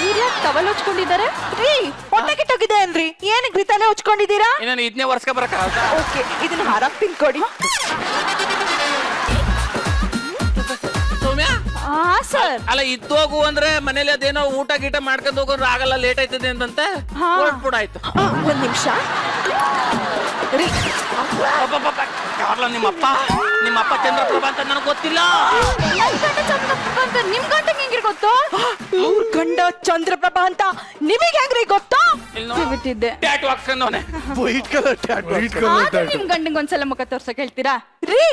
ಇವ್ರ ಟವಲ್ ಹೊಚ್ಕೊಂಡಿದ್ದಾರೆ ರೀ. ಹೊಟ್ಟೆ ಕೆಟ್ಟೋಗಿದೆ ಅನ್ರಿ. ಏನಕ್ಕೆ ತಲೆ ಹೊಚ್ಕೊಂಡಿದ್ದೀರಾ? ಇನ್ನೇನು ಇದನ್ನೇ ವರ್ಷಕ್ಕೆ ಬರಕ್ಕಾಗಲ್ಲ. ಓಕೆ, ಇದನ್ನ ಹಾರಾಕ್ ತಿನ್ಕೊಡಿ. ಸೌಮ್ಯ, ಹಾ ಸರ್. ಅಲ್ಲ ಇದ್ದೋಗು ಅಂದ್ರೆ ಮನೇಲಿ ಅದೇನೋ ಊಟ ಗೀಟ ಮಾಡ್ಕೊಂಡು ಹೋಗೋರು ಆಗಲ್ಲ, ಲೇಟ್ ಆಯ್ತದೆ ಅಂತಂತೆ. ಹೊರಟ್ಬಿಡಾಯ್ತು. ಒಂದ್ ನಿಮಿಷ ರೀ. ಯಾರಲ್ಲ ನಿಮ್ಮಪ್ಪ ಚಂದ್ರಪ್ರಭಾ ಅಂತ ನನಗೆ ಗೊತ್ತಿಲ್ಲ. ನಿಮ್ ಗಂಟಂಗೆ ಹೆಂಗಿರ್ ಗೊತ್ತು? ಅವ್ರ ಗಂಡ ಚಂದ್ರಪ್ರಭಾ ಅಂತ ನಿಮಗೆ ಹೆಂಗ್ರಿ ಗೊತ್ತು? ಬಿಟ್ಟಿದ್ದೆ. ಟ್ಯಾಟು ಹಾಕ್ಸ್ಕೊಂಡವನೆ. White colour tattoo. ಆದ್ರೂ ನಿಮ್ ಗಂಡಂಗ್ ಒಂದ್ಸಲ ಮುಖ ತೋರ್ಸಕ್ ಹೇಳ್ತೀರಾ ರೀ?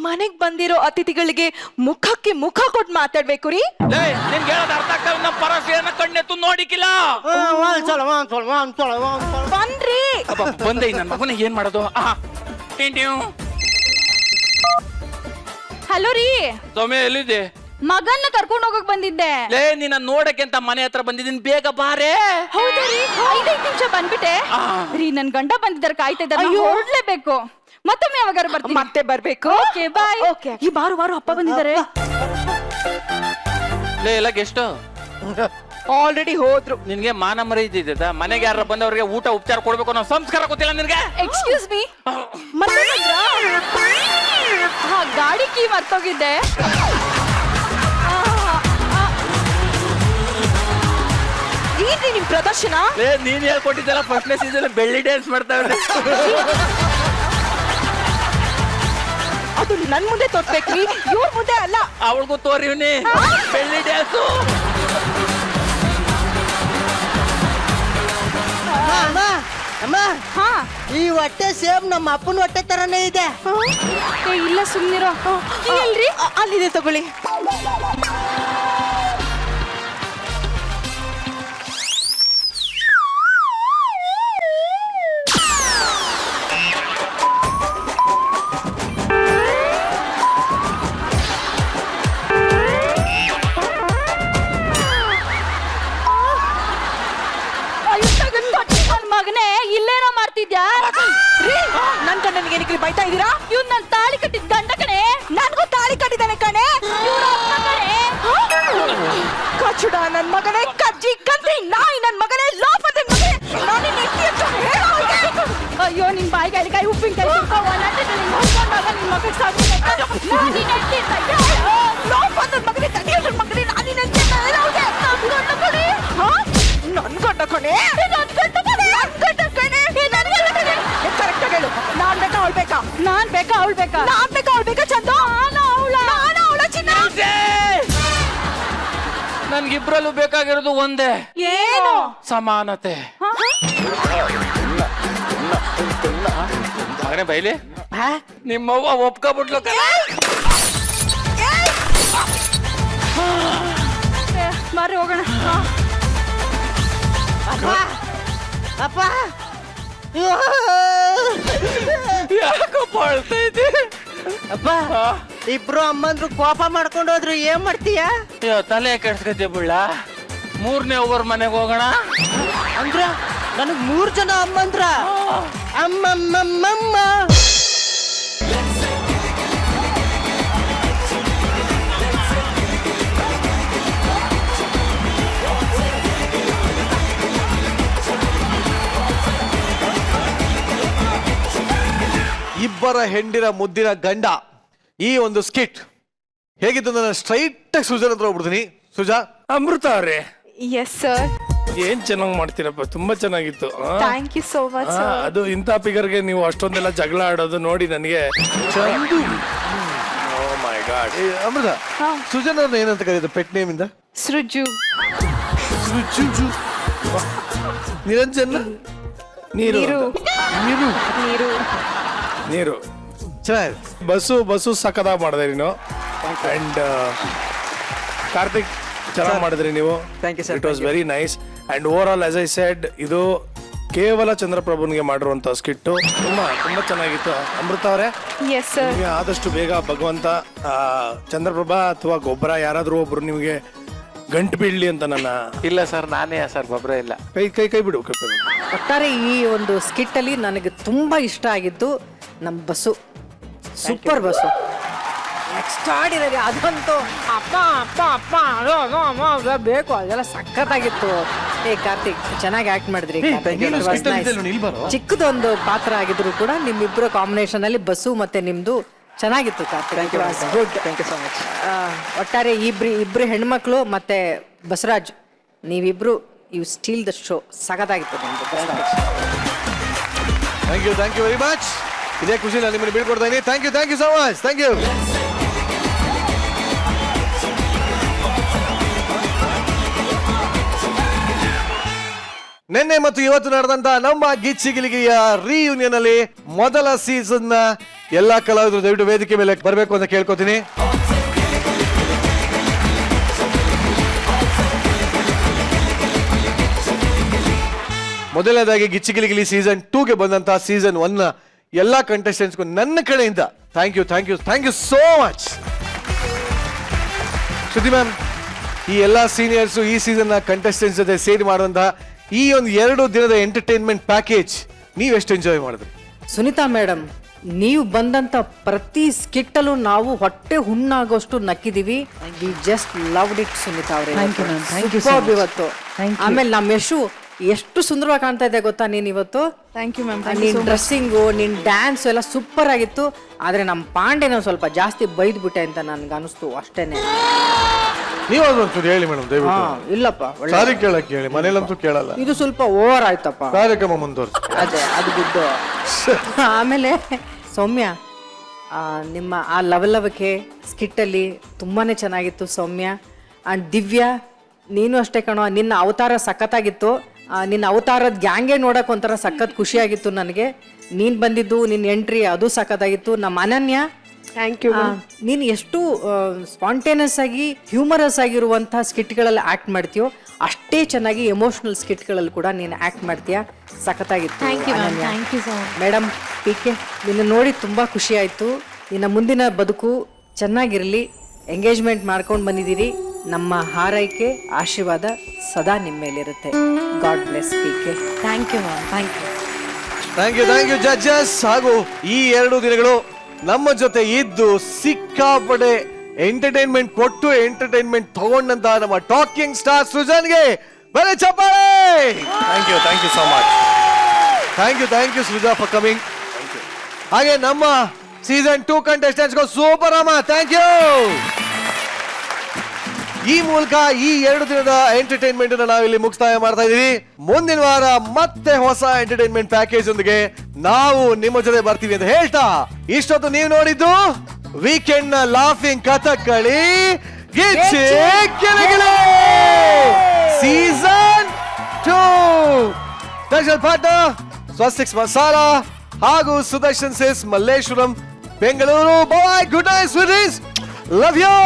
ಮನೆಗ್ ಬಂದಿರೋ ಅತಿಥಿಗಳಿಗೆ ಮುಖಕ್ಕೆ ಮುಖ ಕೊಟ್ಟು ಮಾತಾಡ್ಬೇಕು ರೀ. ನಿನ್ಗೆ ಹೇಳೋದು ಅರ್ಥ ಆಗ್ತದೆ. ನಮ್ಮ ಪರಶಿಯನ್ನ ಕಣ್ಣೆತ್ತು ನೋಡಿಕಿಲ್ಲ. ಬನ್ರಿ. ಬಂದೆ ನನ್ನ ಮಗನ ಏನ್ ಮಾಡೋದು? ಹಲೋ ರೀ, ಸೌಮ್ಯ ಎಲ್ಲಿದೆ? ಮಗನ್ನ ಕರ್ಕೊಂಡು ಹೋಗಕ್ ಬಂದಿದ್ದೆ. ಲೇ ನಿನ್ನ ನೋಡಕ್ಕೆ ಅಂತ ಮನೆ ಹತ್ರ ಬಂದಿದ್ದೀನಿ, ಬೇಗ ಬಾರೆ. ಹೌದಾ ರೀ? 5 ನಿಮಿಷ ಬಂದ್ಬಿಟ್ಟೆ ರೀ. ನನ್ ಗಂಡ ಬಂದಿದ್ದಾರೆ, ಕಾಯ್ತಾ ಇದ್ದಾರೆ. ಹೊರಡ್ಲೇಬೇಕು. ಮತ್ತೊಮ್ಮೆ ಯಾವಾಗಾರು ಬರ್ತೀನಿ. ಮತ್ತೆ ಬರ್ಬೇಕು. Okay bye. ಈ ಬಾರು ಅಪ್ಪ ಬಂದಿದ್ದಾರೆ. ಲೇ ಎಲ್ಲ ಗೆಸ್ಟ್ ಆಲ್ರೆಡಿ ಹೋದ್ರು. ನಿನ್ಗೆ ಮಾನ ಮರ್ಯಾದೆ ಮನೆಗೆ ಯಾರ ಬಂದವ್ರಿಗೆ ಊಟ ಉಪಚಾರ ಕೊಡ್ಬೇಕು ಅನ್ನೋ ಸಂಸ್ಕಾರ ಗೊತ್ತಿಲ್ಲ ನಿನ್ಗೆ? ಎಕ್ಸ್ಕ್ಯೂಸ್ ಮೀ, ಮತ್ತೆ ಗಾಡಿ ಕೀ ಮರ್ತೋಗಿದ್ದೆ. ಏನ್ರಿ ನಿಮ್ ಪ್ರದರ್ಶನ? ನೀನ್ ಹೇಳ್ಕೊಟ್ಟಿದ್ದಲ್ಲ ಫಸ್ಟ್ನೇ ಸೀಸನ್ ಬೆಳ್ಳಿ ಡ್ಯಾನ್ಸ್ ಮಾಡ್ತಾವ್ರೆ. ಅದು ನನ್ ಮುಂದೆ ತೋರ್ಸ್ಬೇಕ್ರಿ, ಇವ್ರ ಮುಂದೆ ಅಲ್ಲ. ಅವಳಿಗೂ ತೋರಿವ್ನಿ ಬೆಳ್ಳಿ ಡ್ಯಾನ್ಸು. ಈ ಹೊಟ್ಟೆ ಸೇಮ್ ನಮ್ಮ ಅಪ್ಪನ ಹೊಟ್ಟೆ ತರನೇ ಇದೆ. ಇಲ್ಲ ಸುಮ್ನಿರೋ. ಎಲ್ರಿ? ಅಲ್ಲಿದೆ ತಗೊಳ್ಳಿ. ಮಗನೇ ಇಲ್ಲೇನೋ ಮಾಡ್ತಿದ್ಯಾ? ನನ್ ಗಂಡನಿಗೆ ಏನಕ್ಕೆ ಬೈತಾ ಇದೀರಾ? ಇವ್ನು ನನ್ ತಾಳಿ ಕಟ್ಟಿದ ಗಂಡ ಕಣೆ. ನನ್ಗೂ ತಾಳಿ ಕಟ್ಟಿದ್ದಾನೆ ಕಣೆ. ಕಚುಡ ನನ್ ಮಗನೇ, ಕಜ್ಜಿ ಕಂದಿ ನಾಯಿ ನನ್ ಮಗನೇ, ಲೋಫದ ಮಗನೇ. ಅಯ್ಯೋ ನಿನ್ ಬಾಯಿಗೆ ಅಡಿಕಾಯಿ ಉಪ್ಪಿನಕಾಯಿ ನಿನ್ ಮಗಕ್ಕೆ ಸಾಕು. ಲೋಫದ ಮಗನೇ, ತಡಿಯೋದ್ರ ಮಗನೇ, ನಾನಿನ ನನ್ ಗಂಡ ಕಣೆ. ನಾನ್ ಬೇಕಾ ಅವಳು ಬೇಕಾ ಚಂದ? ನನ್ಗಿಬ್ರಲ್ಲೂ ಬೇಕಾಗಿರೋದು ಒಂದೇ, ಏನು? ಸಮಾನತೆ. ಮಗನೇ ಬೈಲಿ, ನಿಮ್ಮವ್ವ ಒಪ್ಕೊಬಿಟ್ಲು. ಮಾರಿ ಹೋಗೋಣ. ಅಪ್ಪ ಯಾಕಪ್ಪ ಅಳ್ತಾ ಇದ್ದೆ? ಅಪ್ಪ, ಇಬ್ರು ಅಮ್ಮಂದ್ರು ಕೋಪ ಮಾಡ್ಕೊಂಡು ಹೋದ್ರು, ಏನ್ ಮಾಡ್ತೀಯ? ತಲೆ ಕೆಡ್ಸ್ಕತಿ ಬುಳ್ಳ. 3ನೇ ಓವರ್ ಮನೆಗೆ ಹೋಗೋಣ ಅಂದ್ರ ನನಗ್ 3 ಜನ ಅಮ್ಮಂದ್ರ. ಅಮ್ಮಮ್ಮಮ್ಮ ಇಬ್ಬರ ಹೆಂಡಿನ ಮುದ್ದಿನ ಗಂಡ ಈ ಒಂದು ಸ್ಕಿಟ್ ಹೇಗಿತ್ತು? ನಾನು ಸ್ಟ್ರೈಟ್ ಆಗಿ ಸುಜಾನ್ ಹತ್ರ ಹೋಗ್ಬಿಡ್ತೀನಿ. ಸುಜಾ. ಅಮೃತ ಅವ್ರೆ, ಎಸ್ ಸರ್. ಏನ್ ಚೆನ್ನಾಗಿ ಮಾಡ್ತೀರಪ್ಪ, ತುಂಬಾ ಚೆನ್ನಾಗಿತ್ತು. Thank you so much. ಅದು ಇಂಥ ಫಿಗರ್ಗೆ ನೀವು ಅಷ್ಟೊಂದೆಲ್ಲ ಜಗಳ ಆಡೋದು ನೋಡಿ ನನಗೆ ಚಂದು. Oh my god. Amrutha, Sujan ಅವ್ರನ್ನ ಏನಂತ ಕರೀತಾರೆ ಪೆಟ್ ನೇಮ್ ಇಂದ? ಸೃಜು. ನಿರಂಜನ್? ನೀರು ನೀರು ಚೆನ್ನಾಗಿದೆ. ಬಸ್ಸು ಸಖತ್ತಾಗಿ ಮಾಡಿದೆ ನೀನು. ಅಂಡ್ ಕಾರ್ತಿಕ್ ಚೆನ್ನಾಗಿ ಮಾಡಿದ್ರಿ ನೀವು. It was very nice. And over all as I said, ಇದು ಕೇವಲ ಚಂದ್ರಪ್ರಭುನಿಗೆ ಮಾಡಿರುವಂತ ಸ್ಕಿಟ್ಟು ತುಂಬಾ ಚೆನ್ನಾಗಿತ್ತು. ಅಮೃತ ಅವರೇ, ಎಸ್ ಸರ್. ನಿಮಗೆ ಆದಷ್ಟು ಬೇಗ ಭಗವಂತ ಚಂದ್ರಪ್ರಭಾ ಅಥವಾ ಗೊಬ್ಬರ ಯಾರಾದ್ರೂ ಒಬ್ರು ನಿಮಗೆ ಗಂಟು ಬೀಳ್ಲಿ ಅಂತ ನನ್ನ. ಇಲ್ಲ ಸರ್, ನಾನೇ ಸರ್, ಗೊಬ್ಬರ ಇಲ್ಲ. ಕೈ ಬಿಡು. ಒಟ್ಟಾರೆ ಈ ಒಂದು ಸ್ಕಿಟ್ ಅಲ್ಲಿ ನನಗೆ ತುಂಬಾ ಇಷ್ಟ ಆಗಿದ್ದು ನಮ್ಮ ಬಸ್ಸು. Super bus, extraordinary. ಅದಂತೂ ಅಪ್ಪ ಬೇಕು, ಅದೆಲ್ಲ ಸಖತ್ತಾಗಿತ್ತು. ಕಾರ್ತಿಕ್ ಚೆನ್ನಾಗಿ ಆಕ್ಟ್ ಮಾಡಿದ್ರಿ. ಚಿಕ್ಕದೊಂದು ಪಾತ್ರ ಆಗಿದ್ರು ಕೂಡ ನಿಮ್ಮಿಬ್ಬರ ಕಾಂಬಿನೇಷನ್ ಅಲ್ಲಿ ಬಸ್ಸು ಮತ್ತೆ ನಿಮ್ದು ಚೆನ್ನಾಗಿತ್ತು Karthik. Good. Thank you so much. ಒಟ್ಟಾರೆ ಇಬ್ರು ಹೆಣ್ಮಕ್ಳು ಮತ್ತೆ ಬಸವರಾಜ್, ನೀವಿಬ್ರು ಯು ಸ್ಟೀಲ್ ದ ಶೋ. ಸಖತ್ತಾಗಿತ್ತು ನಿಮ್ದು. Thank you very much. ಇದೇ ಖುಷಿ ನಾನು ನಿಮ್ಮನ್ನು ಬೀಳ್ಕೊಡ್ತಾ ಇದ್ದೀನಿ. Thank you so much. Thank you. ನಿನ್ನೆ ಮತ್ತು ಇವತ್ತು ನಡೆದಂತ ನಮ್ಮ ಗಿಚ್ಚಿಗಿಲಿಗಿಯ ರಿಯೂನಿಯನ್ ಅಲ್ಲಿ ಮೊದಲ ಸೀಸನ್ ನ ಎಲ್ಲಾ ಕಲಾವಿದರು ದಯವಿಟ್ಟು ವೇದಿಕೆ ಮೇಲೆ ಬರಬೇಕು ಅಂತ ಕೇಳ್ಕೊತೀನಿ. ಮೊದಲನೇದಾಗಿ ಗಿಚ್ಚಿಗಿಲಿಗಿಲಿ ಸೀಸನ್ 2ಗೆ ಬಂದಂತಹ ಸೀಸನ್ 1 ನ ಎಲ್ಲಾ ಕಂಟೆಸ್ಟೆಂಟ್ಸ್ಗೂ ನನ್ನ ಕಡೆಯಿಂದ thank you so much. Shruti ma'am, ಈ ಎಲ್ಲಾ ಸೀನಿಯರ್ಸ್ ಈ ಸೀಸನ್ ನ ಕಂಟೆಸ್ಟೆಂಟ್ಸ್ ಜೊತೆ ಸೇರಿ ಮಾಡುವಂತಹ ಈ ಒಂದು 2 ದಿನದ ಎಂಟರ್ಟೈನ್ಮೆಂಟ್ ಪ್ಯಾಕೇಜ್ ನೀವೆಷ್ಟು ಎಂಜಾಯ್ ಮಾಡಿದ್ರಿ? ಸುನೀತಾ ಮೇಡಮ್, ನೀವು ಬಂದಂತ ಪ್ರತಿ ಸ್ಕಿಟ್ಟಲ್ಲೂ ನಾವು ಹೊಟ್ಟೆ ಹುಣ್ಣಾಗೋಷ್ಟು ನಕ್ಕಿದೀವಿ. We just loved it Sunitha ಅವರೇ. Superb ಇವತ್ತು. ಆಮೇಲೆ ನಮ್ಮ ಯಶು ಎಷ್ಟು ಸುಂದರವಾಗಿ ಕಾಣ್ತಾ ಇದೆ ಗೊತ್ತಾ ನೀನ್ ಇವತ್ತು. Thank you ma'am. ನಿನ್ ಡ್ರೆಸ್ಸಿಂಗು, ನಿನ್ ಡ್ಯಾನ್ಸ್ ಎಲ್ಲ ಸೂಪರ್ ಆಗಿತ್ತು. ಆದ್ರೆ ನಮ್ಮ ಪಾಂಡೆನ ಸ್ವಲ್ಪ ಜಾಸ್ತಿ ಬೈದ್ಬಿಟ್ಟೆ ಅಂತ ನನ್ಗೆ ಅನಿಸ್ತು ಅಷ್ಟೇನೆ. ನೀವೊಂದು ಹೇಳಿ ಮೇಡಮ್ ದಯವಿಟ್ಟು. ಇಲ್ಲಪ್ಪ, ಸಾರಿ ಕೇಳಕ್ಕೆ ಹೇಳಿ, ಮನೇಲಂತೂ ಕೇಳಲ್ಲ. ಇದು ಸ್ವಲ್ಪ ಓವರ್ ಆಯ್ತಪ್ಪ. ಕಾರ್ಯಕ್ರಮ ಮುಂದುವರ್ಸಿ. ಅದೇ ಅದು ಗುಡ್ಡು. ಆಮೇಲೆ ಸೌಮ್ಯ, ನಿಮ್ಮ ಆ ಲವಲವಿಕೆ ಸ್ಕಿಟ್ಟಲ್ಲಿ ತುಂಬಾನೇ ಚೆನ್ನಾಗಿತ್ತು ಸೌಮ್ಯ. ಅಂಡ್ ದಿವ್ಯಾ, ನೀನು ಅಷ್ಟೇ ಕಣೋ, ನಿನ್ನ ಅವತಾರ ಸಖತ್ತಾಗಿತ್ತು. ನಿನ್ನ ಅವತಾರದ ಗ್ಯಾಂಗೇ ನೋಡಕ್ ಒಂಥರ ಸಖತ್ ಖುಷಿಯಾಗಿತ್ತು ನನಗೆ. ನೀನ್ ಬಂದಿದ್ದು, ನಿನ್ನ ಎಂಟ್ರಿ ಅದು ಸಖತ್ತಾಗಿತ್ತು. ನಮ್ಮ ಅನನ್ಯ, ಥ್ಯಾಂಕ್ ಯು. ನೀನು ಎಷ್ಟು ಸ್ಪಾಂಟೇನಿಯಸ್ ಆಗಿ ಹ್ಯೂಮರಸ್ ಆಗಿರುವಂತಹ ಸ್ಕಿಟ್ಗಳಲ್ಲಿ ಆಕ್ಟ್ ಮಾಡ್ತೀಯೋ ಅಷ್ಟೇ ಚೆನ್ನಾಗಿ ಎಮೋಷನಲ್ ಸ್ಕಿಟ್ಗಳಲ್ಲಿ ಕೂಡ ನೀನು ಆಕ್ಟ್ ಮಾಡ್ತೀಯಾ. ಸಖತ್ತಾಗಿತ್ತು. ಮೇಡಮ್ ಪಿ.ಕೆ, ನಿನ್ನ ನೋಡಿ ತುಂಬಾ ಖುಷಿ ಆಯ್ತು. ನಿನ್ನ ಮುಂದಿನ ಬದುಕು ಚೆನ್ನಾಗಿರಲಿ. ಎಂಗೇಜ್ಮೆಂಟ್ ಮಾಡ್ಕೊಂಡು ಬಂದಿದ್ದೀರಿ. ನಮ್ಮ ಹಾರೈಕೆ ಆಶೀರ್ವಾದ ಸದಾ ನಿಮ್ಮ ಮೇಲಿರುತ್ತೆ. God bless PK. Thank you ma'am. Thank you judges. ಹಾಗೂ ಈ 2 ದಿನಗಳು ನಮ್ಮ ಜೊತೆ ಇದ್ದು ಸಿಕ್ಕಾಪಡೆ ಎಂಟರ್ಟೈನ್ಮೆಂಟ್ ಕೊಟ್ಟು ಎಂಟರ್ಟೈನ್ಮೆಂಟ್ ತಗೊಂಡಂತ ನಮ್ಮ ಟಾಕಿಂಗ್ ಸ್ಟಾರ್ ಸೃಜನ್ಗೆ ಬೆಲೆ ಚಪ್ಪಾಳೆ. Thank you so much. Thank you Srija for coming. ಹಾಗೆ ನಮ್ಮ ಸೀಸನ್ 2 ಕಂಟೆಸ್ಟೆಂಟ್ಸ್ಗೂ ಸೂಪರ್ ಅಮ್ಮ, ಥ್ಯಾಂಕ್ ಯು. ಈ ಮೂಲಕ ಈ 2 ದಿನದ ಎಂಟರ್ಟೈನ್ಮೆಂಟ್ ನಾವಿಲ್ಲಿ ಮುಕ್ತಾಯ ಮಾಡ್ತಾ ಇದೀವಿ. ಮುಂದಿನ ವಾರ ಮತ್ತೆ ಹೊಸ ಎಂಟರ್ಟೈನ್ಮೆಂಟ್ ಪ್ಯಾಕೇಜ್ ಒಂದಿಗೆ ನಾವು ನಿಮ್ಮ ಜೊತೆ ಬರ್ತೀವಿ ಅಂತ ಹೇಳ್ತಾ, ಇಷ್ಟೊತ್ತು ನೀವು ನೋಡಿದ್ದು ವೀಕೆಂಡ್ ನ laughing Kathakali Gicchi Giligili season 2 special partner Swastiks masala ಹಾಗೂ ಸುದರ್ಶನ್ ಸೇಸ್ Malleshwaram Bengaluru. Bye, good night sweeties, love you.